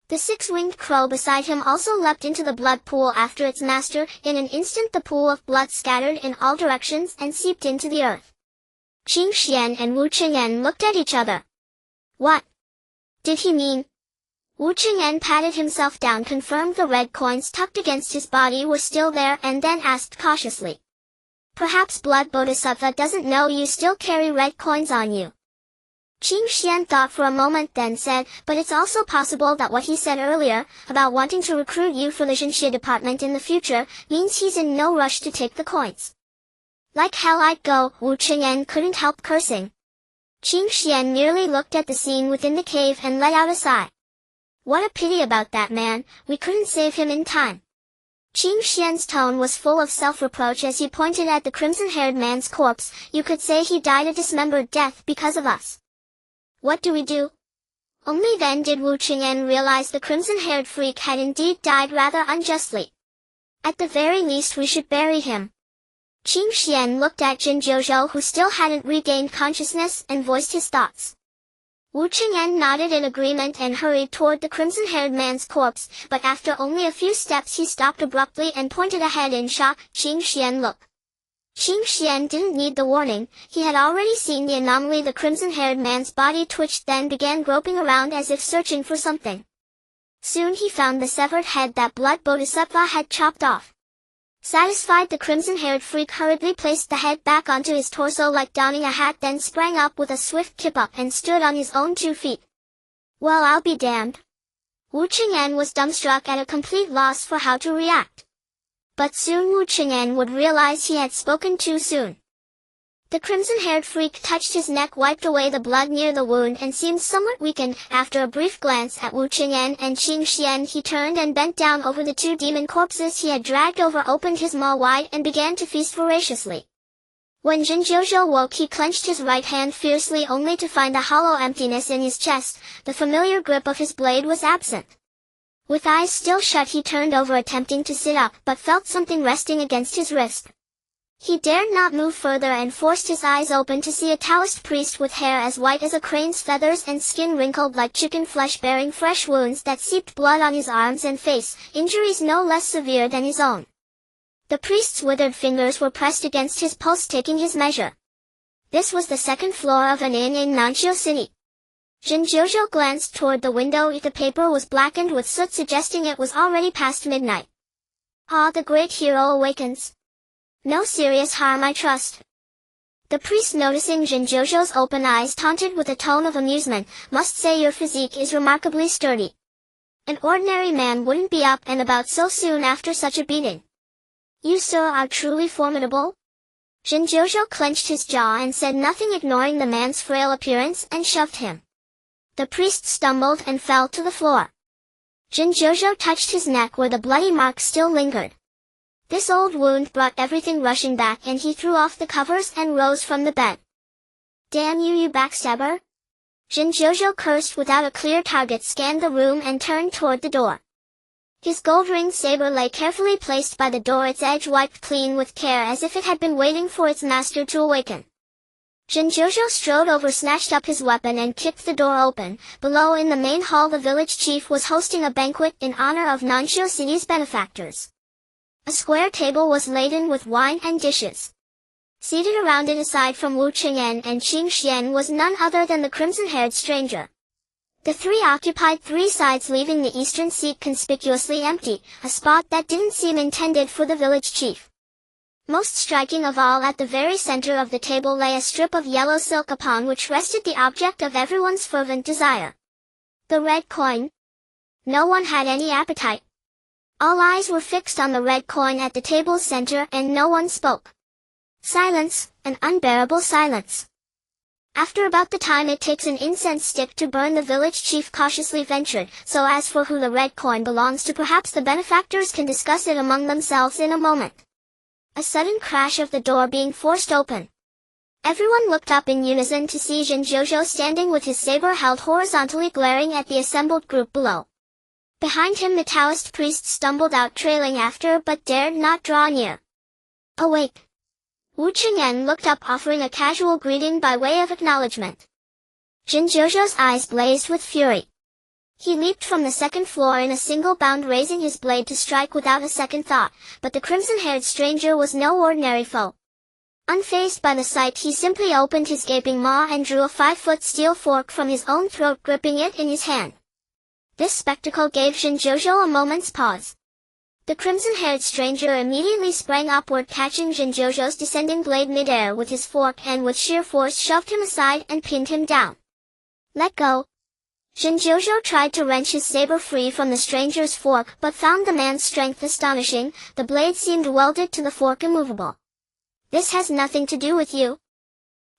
The six-winged crow beside him also leapt into the blood pool after its master. In an instant the pool of blood scattered in all directions and seeped into the earth. Qingxuan and Wu Cheng'en looked at each other. What did he mean? Wu Cheng'en patted himself down, confirmed the red coins tucked against his body were still there, and then asked cautiously, Perhaps Blood Bodhisattva doesn't know you still carry red coins on you. Qingxuan thought for a moment then said, but it's also possible that what he said earlier, about wanting to recruit you for the Zhenxie department in the future, means he's in no rush to take the coins. Like hell I'd go, Wu Cheng'en couldn't help cursing. Qingxuan merely looked at the scene within the cave and let out a sigh. What a pity about that man, we couldn't save him in time. Qingxuan's tone was full of self-reproach as he pointed at the crimson-haired man's corpse. You could say he died a dismembered death because of us. What do we do? Only then did Wu Cheng'en realize the crimson-haired freak had indeed died rather unjustly. At the very least we should bury him. Qingxuan looked at Jin Zhou, who still hadn't regained consciousness, and voiced his thoughts. Wu Cheng'en nodded in agreement and hurried toward the crimson-haired man's corpse, but after only a few steps he stopped abruptly and pointed ahead in shock. Qingxuan, look. Qingxuan didn't need the warning, he had already seen the anomaly. The crimson-haired man's body twitched, then began groping around as if searching for something. Soon he found the severed head that Blood Bodhisattva had chopped off. Satisfied, the crimson-haired freak hurriedly placed the head back onto his torso like donning a hat, then sprang up with a swift kip-up and stood on his own 2 feet. Well, I'll be damned. Wu Cheng'en was dumbstruck at a complete loss for how to react. But soon Wu Cheng'en would realize he had spoken too soon. The crimson-haired freak touched his neck, wiped away the blood near the wound, and seemed somewhat weakened. After a brief glance at Wu Cheng'en and Qingxuan, he turned and bent down over the 2 demon corpses he had dragged over, opened his maw wide, and began to feast voraciously. When Jin Zhou woke, he clenched his right hand fiercely, only to find a hollow emptiness in his chest. The familiar grip of his blade was absent. With eyes still shut, he turned over, attempting to sit up, but felt something resting against his wrist. He dared not move further and forced his eyes open to see a Taoist priest with hair as white as a crane's feathers and skin wrinkled like chicken flesh, bearing fresh wounds that seeped blood on his arms and face, injuries no less severe than his own. The priest's withered fingers were pressed against his pulse, taking his measure. This was the 2nd floor of an inn in Nanqiu City. Jin Zhou glanced toward the window. The paper was blackened with soot, suggesting it was already past midnight. Ah, the great hero awakens. No serious harm, I trust. The priest, noticing Jin Zhou's open eyes, taunted with a tone of amusement, must say your physique is remarkably sturdy. An ordinary man wouldn't be up and about so soon after such a beating. You, sir, are truly formidable. Jin Zhou clenched his jaw and said nothing, ignoring the man's frail appearance, and shoved him. The priest stumbled and fell to the floor. Jin Zhou touched his neck where the bloody mark still lingered. This old wound brought everything rushing back, and he threw off the covers and rose from the bed. Damn you, you backstabber! Jin Zhou cursed without a clear target, scanned the room and turned toward the door. His gold-ringed saber lay carefully placed by the door, its edge wiped clean with care as if it had been waiting for its master to awaken. Jin Zhou strode over, snatched up his weapon and kicked the door open. Below in the main hall, the village chief was hosting a banquet in honor of Nanqiu City's benefactors. A square table was laden with wine and dishes. Seated around it, aside from Wu Cheng'en and Qingxuan, was none other than the crimson-haired stranger. The 3 occupied 3 sides, leaving the eastern seat conspicuously empty, a spot that didn't seem intended for the village chief. Most striking of all, at the very center of the table lay a strip of yellow silk upon which rested the object of everyone's fervent desire. The red coin. No one had any appetite. All eyes were fixed on the red coin at the table's center, and no one spoke. Silence, an unbearable silence. After about the time it takes an incense stick to burn, the village chief cautiously ventured, so as for who the red coin belongs to, perhaps the benefactors can discuss it among themselves in a moment. A sudden crash of the door being forced open. Everyone looked up in unison to see Jin Zhou standing with his saber held horizontally, glaring at the assembled group below. Behind him the Taoist priest stumbled out, trailing after, but dared not draw near. Awake! Wu Cheng'en looked up, offering a casual greeting by way of acknowledgement. Jin Zhou's eyes blazed with fury. He leaped from the 2nd floor in a single bound, raising his blade to strike without a second thought, but the crimson-haired stranger was no ordinary foe. Unfazed by the sight, he simply opened his gaping maw and drew a 5-foot steel fork from his own throat, gripping it in his hand. This spectacle gave Jin Zhou a moment's pause. The crimson-haired stranger immediately sprang upward, catching Zhenjiuzhou's descending blade midair with his fork, and with sheer force shoved him aside and pinned him down. "Let go." Zhenjiuzhou tried to wrench his saber free from the stranger's fork, but found the man's strength astonishing. The blade seemed welded to the fork, immovable. "This has nothing to do with you.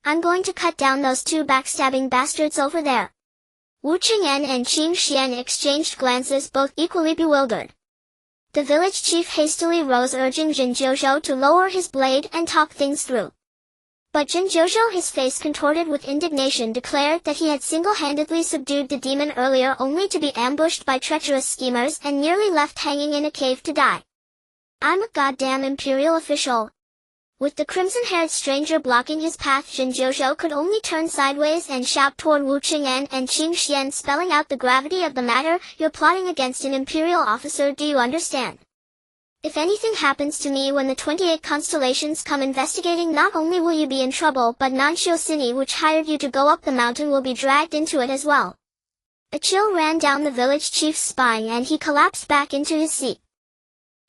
I'm going to cut down those two backstabbing bastards over there." Wu Cheng'en and Qingxuan exchanged glances, both equally bewildered. The village chief hastily rose, urging Zhenjiuzhou to lower his blade and talk things through. But Zhenjiuzhou, his face contorted with indignation, declared that he had single-handedly subdued the demon earlier, only to be ambushed by treacherous schemers and nearly left hanging in a cave to die. "I'm a goddamn imperial official." With the crimson-haired stranger blocking his path, Zhenjiuzhou could only turn sideways and shout toward Wu Cheng'en and Qingxuan, spelling out the gravity of the matter. "You're plotting against an imperial officer, do you understand? If anything happens to me when the 28 constellations come investigating, not only will you be in trouble, but Nanxiu City, which hired you to go up the mountain, will be dragged into it as well." A chill ran down the village chief's spine and he collapsed back into his seat.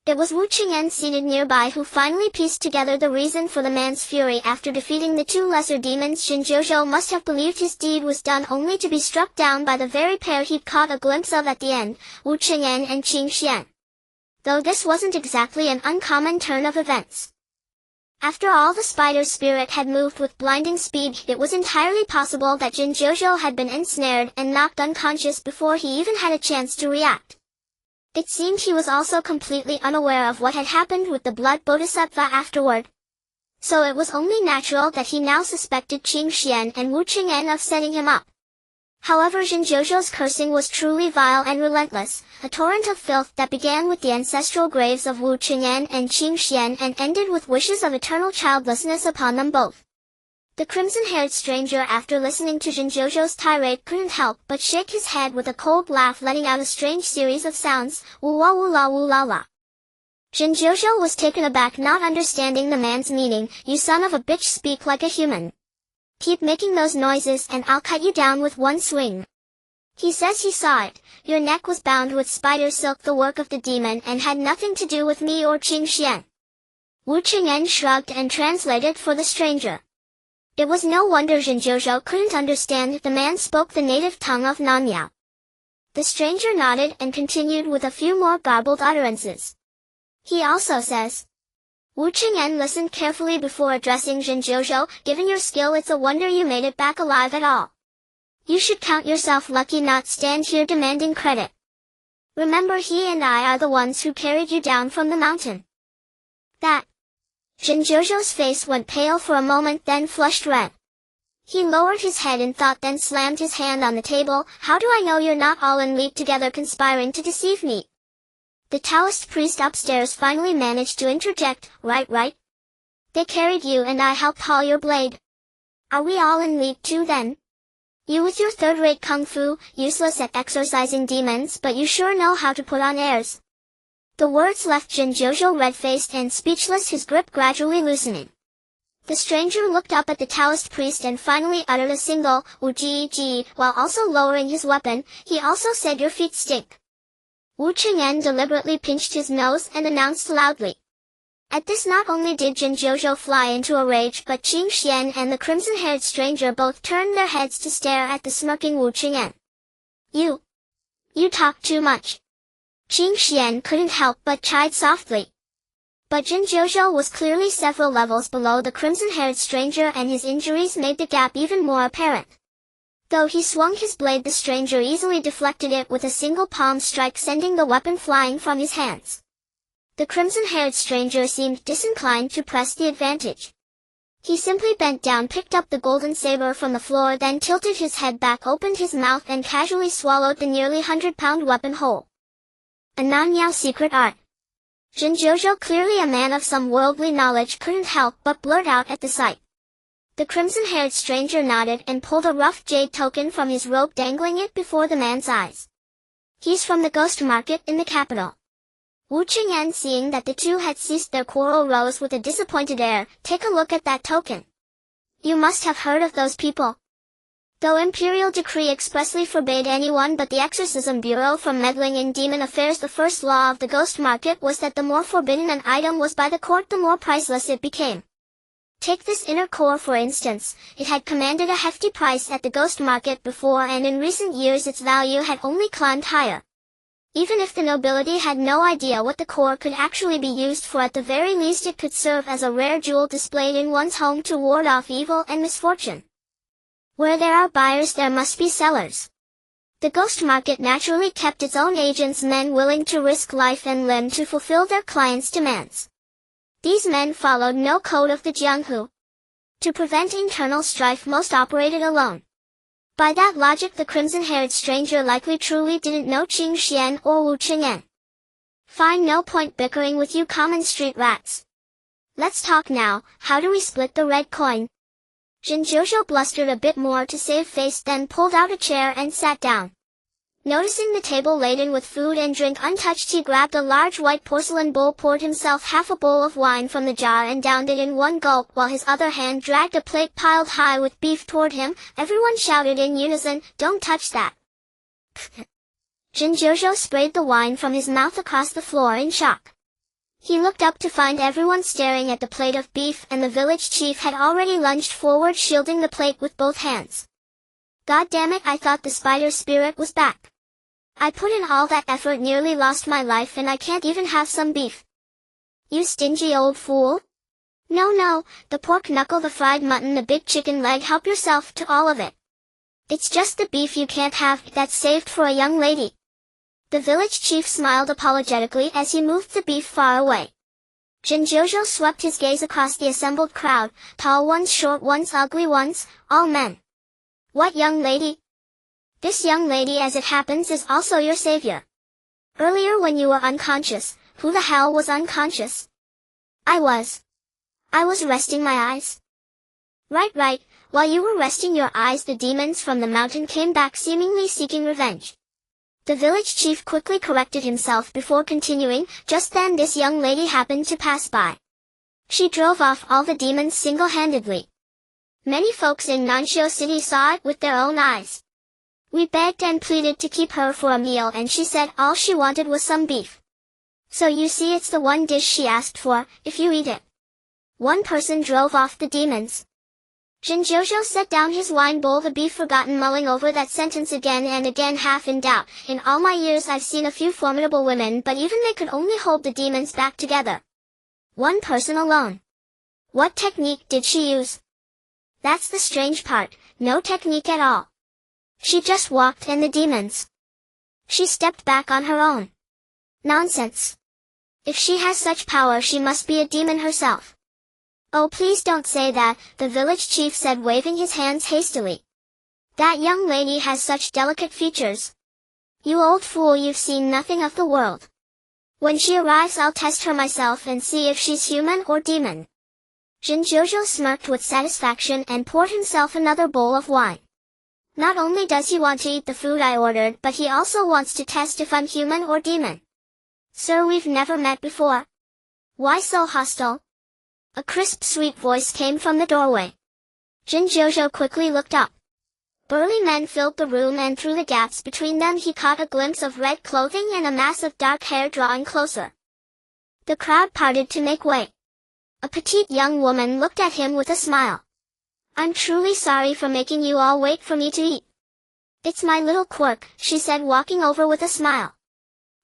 It was Wu Cheng'en, seated nearby, who finally pieced together the reason for the man's fury. After defeating the two lesser demons, Zhenjiuzhou must have believed his deed was done, only to be struck down by the very pair he'd caught a glimpse of at the end, Wu Cheng'en and Qingxuan. Though this wasn't exactly an uncommon turn of events. After all, the spider's spirit had moved with blinding speed. It was entirely possible that Zhenjiuzhou had been ensnared and knocked unconscious before he even had a chance to react. It seemed he was also completely unaware of what had happened with the blood bodhisattva afterward. So it was only natural that he now suspected Qingxuan and Wu Cheng'en of setting him up. However, Zhenjiuzhou's cursing was truly vile and relentless, a torrent of filth that began with the ancestral graves of Wu Cheng'en and Qingxuan and ended with wishes of eternal childlessness upon them both. The crimson-haired stranger, after listening to Zhenjiuzhou's tirade, couldn't help but shake his head with a cold laugh, letting out a strange series of sounds, woo-wah woo-la woo-la-la. Zhenjiuzhou was taken aback, not understanding the man's meaning. "You son of a bitch, speak like a human. Keep making those noises and I'll cut you down with one swing." "He says he saw it. Your neck was bound with spider silk, the work of the demon, and had nothing to do with me or Qingxuan." Wu Cheng'en shrugged and translated for the stranger. It was no wonder Zhenjiuzhou couldn't understand. The man spoke the native tongue of Nanyao. The stranger nodded and continued with a few more garbled utterances. "He also says." Wu Cheng'en listened carefully before addressing Zhenjiuzhou. "Given your skill, it's a wonder you made it back alive at all. You should count yourself lucky, not stand here demanding credit. Remember, he and I are the ones who carried you down from the mountain." "That." Zhenjiuzhou's face went pale for a moment, then flushed red. He lowered his head in thought, then slammed his hand on the table. "How do I know you're not all in league together conspiring to deceive me?" The Taoist priest upstairs finally managed to interject. Right. They carried you and I helped haul your blade. Are we all in league too then? You with your third-rate kung fu, useless at exorcising demons, but you sure know how to put on airs." The words left Zhenjiuzhou red-faced and speechless, his grip gradually loosening. The stranger looked up at the Taoist priest and finally uttered a single, "Wu ji," while also lowering his weapon. He also said, "Your feet stink." Wu Cheng'en deliberately pinched his nose and announced loudly. At this, not only did Zhenjiuzhou fly into a rage, but Qingxuan and the crimson-haired stranger both turned their heads to stare at the smirking Wu Cheng'en. You talk too much." Qingxuan couldn't help but chide softly. But Zhenjiuzhou was clearly several levels below the crimson-haired stranger, and his injuries made the gap even more apparent. Though he swung his blade, the stranger easily deflected it with a single palm strike, sending the weapon flying from his hands. The crimson-haired stranger seemed disinclined to press the advantage. He simply bent down, picked up the golden saber from the floor, then tilted his head back, opened his mouth, and casually swallowed the nearly 100-pound weapon whole. A Nanyao secret art. Zhenjiuzhou, clearly a man of some worldly knowledge, couldn't help but blurt out at the sight. The crimson-haired stranger nodded and pulled a rough jade token from his robe, dangling it before the man's eyes. "He's from the ghost market in the capital." Wu Cheng'en, seeing that the two had ceased their quarrel, rose with a disappointed air. "Take a look at that token. You must have heard of those people." Though imperial decree expressly forbade anyone but the Exorcism Bureau from meddling in demon affairs, the first law of the ghost market was that the more forbidden an item was by the court, the more priceless it became. Take this inner core for instance. It had commanded a hefty price at the ghost market before, and in recent years its value had only climbed higher. Even if the nobility had no idea what the core could actually be used for, at the very least it could serve as a rare jewel displayed in one's home to ward off evil and misfortune. Where there are buyers, there must be sellers. The ghost market naturally kept its own agents, men willing to risk life and limb to fulfill their clients' demands. These men followed no code of the Jianghu. To prevent internal strife, most operated alone. By that logic, the crimson-haired stranger likely truly didn't know Qingxuan or Wu Cheng'en. Fine, no point bickering with you common street rats. Let's talk now. How do we split the red coin? Jinjiuzhou blustered a bit more to save face, then pulled out a chair and sat down. Noticing the table laden with food and drink untouched, he grabbed a large white porcelain bowl, poured himself half a bowl of wine from the jar and downed it in one gulp, while his other hand dragged a plate piled high with beef toward him. Everyone shouted in unison, "Don't touch that!" Jinjiuzhou sprayed the wine from his mouth across the floor in shock. He looked up to find everyone staring at the plate of beef, and the village chief had already lunged forward, shielding the plate with both hands. "God damn it, I thought the spider spirit was back. I put in all that effort, nearly lost my life, and I can't even have some beef." "You stingy old fool. No, the pork knuckle, the fried mutton, the big chicken leg, help yourself to all of it. It's just the beef you can't have, that's saved for a young lady." The village chief smiled apologetically as he moved the beef far away. Jinjiuzhou swept his gaze across the assembled crowd, tall ones, short ones, ugly ones, all men. "What young lady?" "This young lady, as it happens, is also your savior. Earlier when you were unconscious, who the hell was unconscious?" I was resting my eyes." Right. While you were resting your eyes, the demons from the mountain came back, seemingly seeking revenge." The village chief quickly corrected himself before continuing, "Just then this young lady happened to pass by. She drove off all the demons single-handedly. Many folks in Nanxiu City saw it with their own eyes. We begged and pleaded to keep her for a meal, and she said all she wanted was some beef. So you see, it's the one dish she asked for, if you eat it. One person drove off the demons." Jinjiuzhou set down his wine bowl, the beef forgotten, mulling over that sentence again and again, half in doubt. "In all my years I've seen a few formidable women, but even they could only hold the demons back together. One person alone. What technique did she use?" "That's the strange part, no technique at all. She just walked and the demons. She stepped back on her own." "Nonsense. If she has such power, she must be a demon herself." "Oh, please don't say that," the village chief said, waving his hands hastily. "That young lady has such delicate features. You old fool, you've seen nothing of the world. When she arrives I'll test her myself and see if she's human or demon." Jinjiuzhou smirked with satisfaction and poured himself another bowl of wine. "Not only does he want to eat the food I ordered, but he also wants to test if I'm human or demon. Sir, we've never met before. Why so hostile?" A crisp, sweet voice came from the doorway. Jinjiuzhou quickly looked up. Burly men filled the room, and through the gaps between them he caught a glimpse of red clothing and a mass of dark hair drawing closer. The crowd parted to make way. A petite young woman looked at him with a smile. "I'm truly sorry for making you all wait for me to eat. It's my little quirk," she said, walking over with a smile.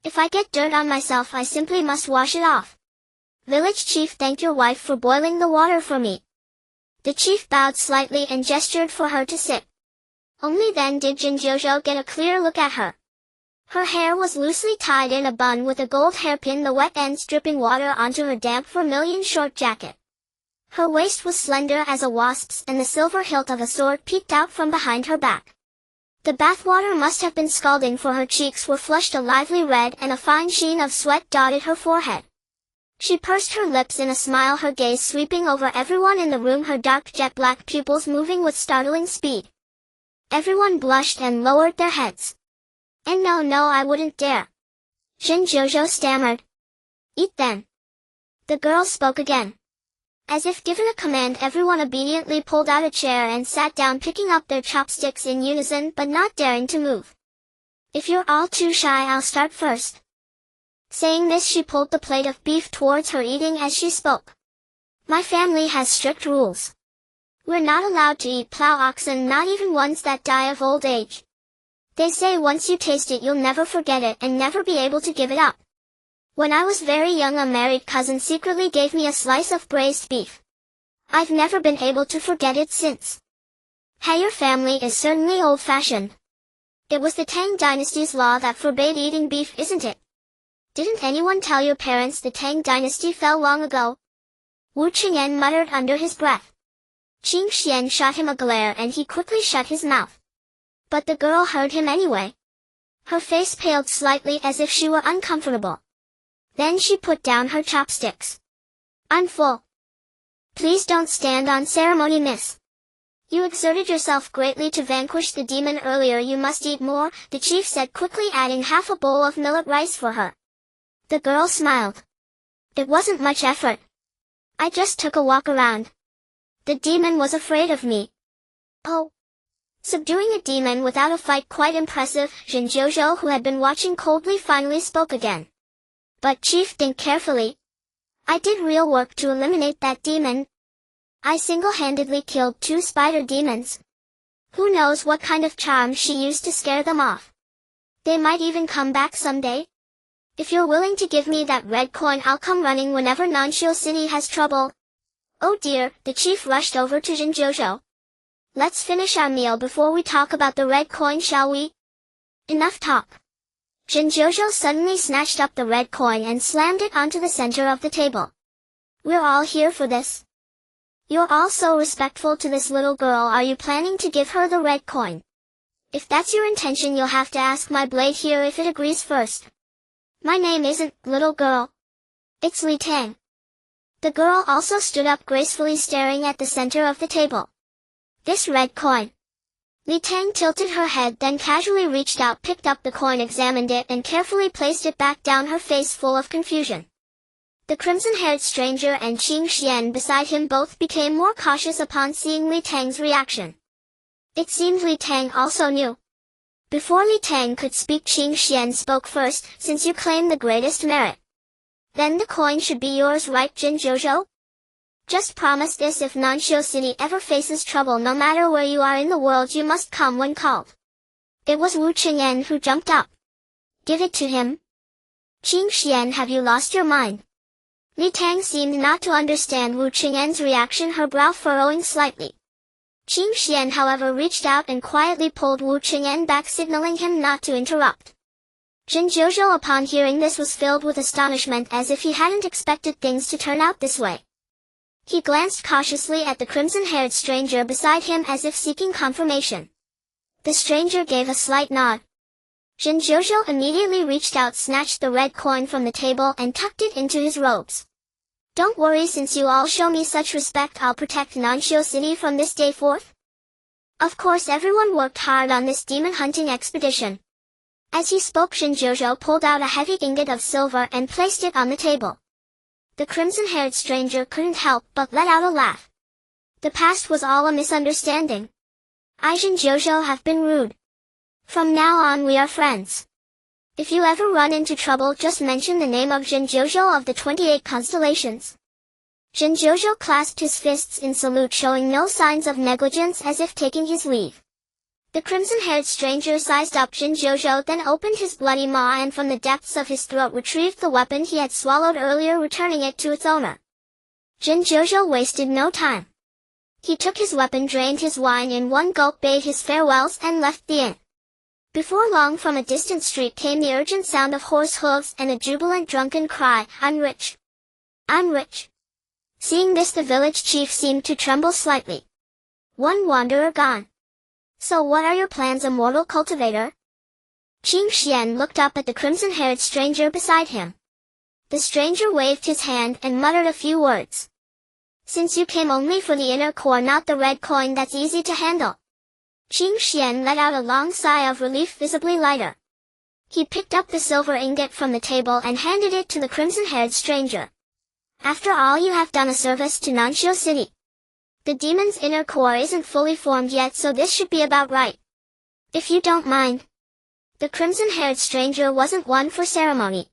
"If I get dirt on myself, I simply must wash it off. Village chief, thank your wife for boiling the water for me." The chief bowed slightly and gestured for her to sit. Only then did Jinjiuzhou get a clear look at her. Her hair was loosely tied in a bun with a gold hairpin, the wet ends dripping water onto her damp vermilion short jacket. Her waist was slender as a wasp's, and the silver hilt of a sword peeked out from behind her back. The bathwater must have been scalding, for her cheeks were flushed a lively red and a fine sheen of sweat dotted her forehead. She pursed her lips in a smile, her gaze sweeping over everyone in the room, her dark jet-black pupils moving with startling speed. Everyone blushed and lowered their heads. "And no, I wouldn't dare." Jinjiuzhou stammered. "Eat then." The girl spoke again. As if given a command, everyone obediently pulled out a chair and sat down, picking up their chopsticks in unison but not daring to move. If you're all too shy, I'll start first. Saying this, she pulled the plate of beef towards her, eating as she spoke. My family has strict rules. We're not allowed to eat plow oxen, not even ones that die of old age. They say once you taste it, you'll never forget it and never be able to give it up. When I was very young, a married cousin secretly gave me a slice of braised beef. I've never been able to forget it since. Hey, your family is certainly old-fashioned. It was the Tang dynasty's law that forbade eating beef, isn't it? Didn't anyone tell your parents the Tang dynasty fell long ago? Wu Cheng'en muttered under his breath. Qingxuan shot him a glare and he quickly shut his mouth. But the girl heard him anyway. Her face paled slightly as if she were uncomfortable. Then she put down her chopsticks. I'm full. Please don't stand on ceremony, miss. You exerted yourself greatly to vanquish the demon earlier. You must eat more, the chief said quickly, adding half a bowl of millet rice for her. The girl smiled. It wasn't much effort. I just took a walk around. The demon was afraid of me. Oh. Subduing a demon without a fight, quite impressive. Zhenjiuzhou, who had been watching coldly, finally spoke again. But chief, think carefully. I did real work to eliminate that demon. I single-handedly killed 2 spider demons. Who knows what kind of charm she used to scare them off. They might even come back someday. If you're willing to give me that red coin, I'll come running whenever Nanxiu City has trouble. Oh dear, the chief rushed over to Zhenjiuzhou. Let's finish our meal before we talk about the red coin, shall we? Enough talk. Zhenjiuzhou suddenly snatched up the red coin and slammed it onto the center of the table. We're all here for this. You're all so respectful to this little girl. Are you planning to give her the red coin? If that's your intention, you'll have to ask my blade here if it agrees first. My name isn't little girl. It's Li Tang. The girl also stood up gracefully, staring at the center of the table. This red coin. Li Tang tilted her head, then casually reached out, picked up the coin, examined it, and carefully placed it back down, her face full of confusion. The crimson-haired stranger and Qingxuan beside him both became more cautious upon seeing Li Tang's reaction. It seemed Li Tang also knew. Before Li Tang could speak, Qingxuan spoke first. Since you claim the greatest merit, then the coin should be yours, right, Zhenjiuzhou? Just promise this: if Nanxiu City ever faces trouble, no matter where you are in the world, you must come when called. It was Wu Cheng'en who jumped up. Give it to him. Qingxuan, have you lost your mind? Li Tang seemed not to understand Wu Cheng'en's reaction, her brow furrowing slightly. Qingxuan, however, reached out and quietly pulled Wu Cheng'en back, signaling him not to interrupt. Zhenjiuzhou, upon hearing this, was filled with astonishment, as if he hadn't expected things to turn out this way. He glanced cautiously at the crimson-haired stranger beside him, as if seeking confirmation. The stranger gave a slight nod. Zhenjiuzhou immediately reached out, snatched the red coin from the table, and tucked it into his robes. Don't worry, since you all show me such respect, I'll protect Nanxiu City from this day forth. Of course, everyone worked hard on this demon-hunting expedition. As he spoke, Zhenjiuzhou pulled out a heavy ingot of silver and placed it on the table. The crimson-haired stranger couldn't help but let out a laugh. The past was all a misunderstanding. I, Zhenjiuzhou, have been rude. From now on, we are friends. If you ever run into trouble, just mention the name of Zhenjiuzhou of the 28 constellations. Zhenjiuzhou clasped his fists in salute, showing no signs of negligence, as if taking his leave. The crimson-haired stranger sized up Zhenjiuzhou, then opened his bloody maw and from the depths of his throat retrieved the weapon he had swallowed earlier, returning it to its owner. Zhenjiuzhou wasted no time. He took his weapon, drained his wine in one gulp, bade his farewells, and left the inn. Before long, from a distant street came the urgent sound of horse hooves and a jubilant drunken cry, "I'm rich! I'm rich!" Seeing this, the village chief seemed to tremble slightly. One wanderer gone. So what are your plans, immortal cultivator? Qingxuan looked up at the crimson-haired stranger beside him. The stranger waved his hand and muttered a few words. Since you came only for the inner core, not the red coin, that's easy to handle. Qingxuan let out a long sigh of relief, visibly lighter. He picked up the silver ingot from the table and handed it to the crimson-haired stranger. After all, you have done a service to Nanxiu City. The demon's inner core isn't fully formed yet, so this should be about right. If you don't mind. The crimson-haired stranger wasn't one for ceremony.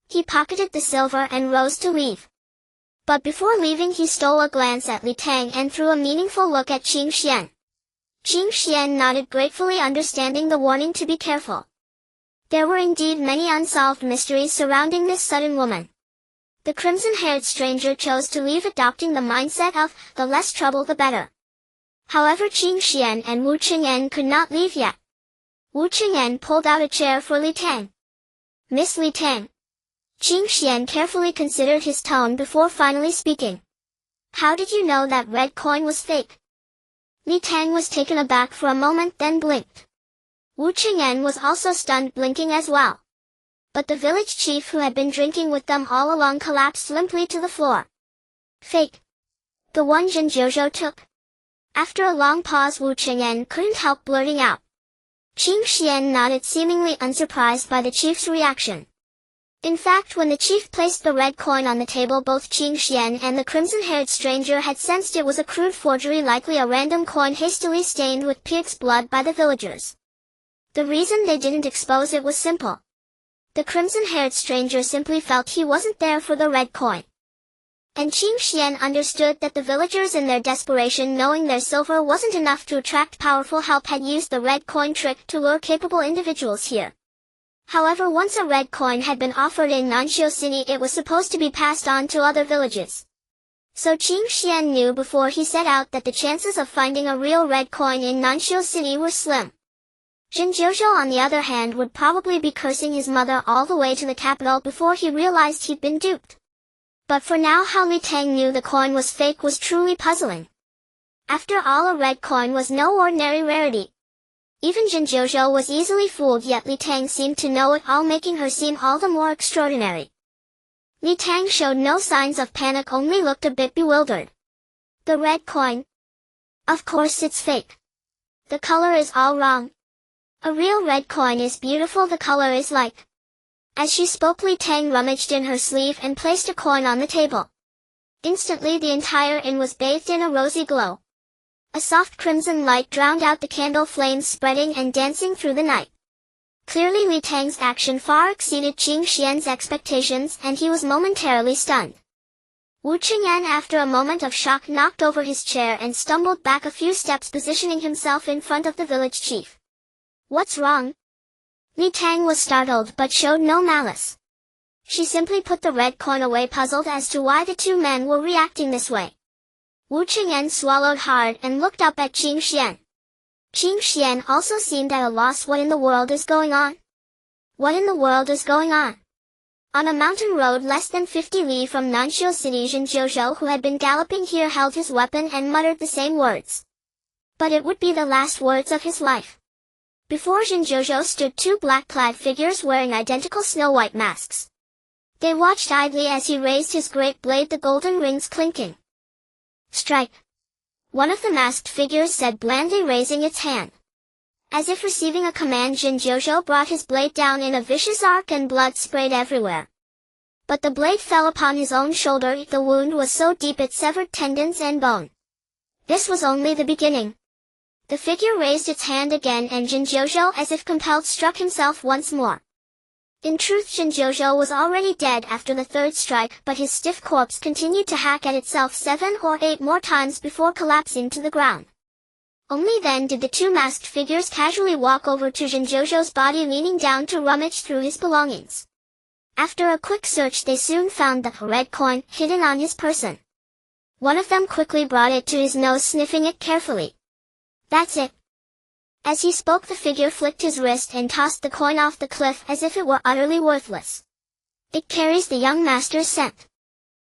He pocketed the silver and rose to leave. But before leaving, he stole a glance at Li Tang and threw a meaningful look at Qingxuan. Qingxuan nodded gratefully, understanding the warning to be careful. There were indeed many unsolved mysteries surrounding this sudden woman. The crimson-haired stranger chose to leave, adopting the mindset of, the less trouble the better. However, Qingxuan and Wu Cheng'en could not leave yet. Wu Cheng'en pulled out a chair for Li Tang. Miss Li Tang. Qingxuan carefully considered his tone before finally speaking. How did you know that red coin was fake? Li Tang was taken aback for a moment, then blinked. Wu Cheng'en was also stunned, blinking as well. But the village chief who had been drinking with them all along collapsed limply to the floor. Fake. The one Zhen Jiuzhou took. After a long pause, Wu Cheng'en couldn't help blurting out. Qingxuan nodded, seemingly unsurprised by the chief's reaction. In fact, when the chief placed the red coin on the table, both Qingxuan and the crimson-haired stranger had sensed it was a crude forgery, likely a random coin hastily stained with pig's blood by the villagers. The reason they didn't expose it was simple. The crimson-haired stranger simply felt he wasn't there for the red coin. And Qingxuan understood that the villagers, in their desperation, knowing their silver wasn't enough to attract powerful help, had used the red coin trick to lure capable individuals here. However, once a red coin had been offered in Nanxiu City, it was supposed to be passed on to other villages. So Qingxuan knew before he set out that the chances of finding a real red coin in Nanxiu City were slim. Zhen Jiuzhou, on the other hand, would probably be cursing his mother all the way to the capital before he realized he'd been duped. But for now, how Li Tang knew the coin was fake was truly puzzling. After all, a red coin was no ordinary rarity. Even Zhen Jiuzhou was easily fooled, yet Li Tang seemed to know it all, making her seem all the more extraordinary. Li Tang showed no signs of panic, only looked a bit bewildered. The red coin? Of course it's fake. The color is all wrong. A real red coin is beautiful, the color is like. As she spoke, Li Tang rummaged in her sleeve and placed a coin on the table. Instantly, the entire inn was bathed in a rosy glow. A soft crimson light drowned out the candle flames spreading and dancing through the night. Clearly, Li Tang's action far exceeded Qingxuan's expectations, and he was momentarily stunned. Wu Cheng'en, after a moment of shock, knocked over his chair and stumbled back a few steps, positioning himself in front of the village chief. What's wrong? Li Tang was startled but showed no malice. She simply put the red coin away, puzzled as to why the two men were reacting this way. Wu Cheng'en swallowed hard and looked up at Qingxuan. Qingxuan also seemed at a loss. What in the world is going on? What in the world is going on? On a mountain road less than 50 li from Nanxiu City, Zhen Jiuzhou, who had been galloping here, held his weapon and muttered the same words. But it would be the last words of his life. Before Zhen Jiuzhou stood two black-clad figures wearing identical snow-white masks. They watched idly as he raised his great blade, the golden rings clinking. Strike! One of the masked figures said blandly, raising its hand. As if receiving a command, Zhen Jiuzhou brought his blade down in a vicious arc and blood sprayed everywhere. But the blade fell upon his own shoulder. The wound was so deep it severed tendons and bone. This was only the beginning. The figure raised its hand again, and Zhen Jiuzhou, as if compelled, struck himself once more. In truth, Zhen Jiuzhou was already dead after the third strike, but his stiff corpse continued to hack at itself 7 or 8 more times before collapsing to the ground. Only then did the two masked figures casually walk over to Zhen Jiuzhou's body, leaning down to rummage through his belongings. After a quick search, they soon found the red coin hidden on his person. One of them quickly brought it to his nose, sniffing it carefully. That's it. As he spoke, the figure flicked his wrist and tossed the coin off the cliff as if it were utterly worthless. It carries the young master's scent.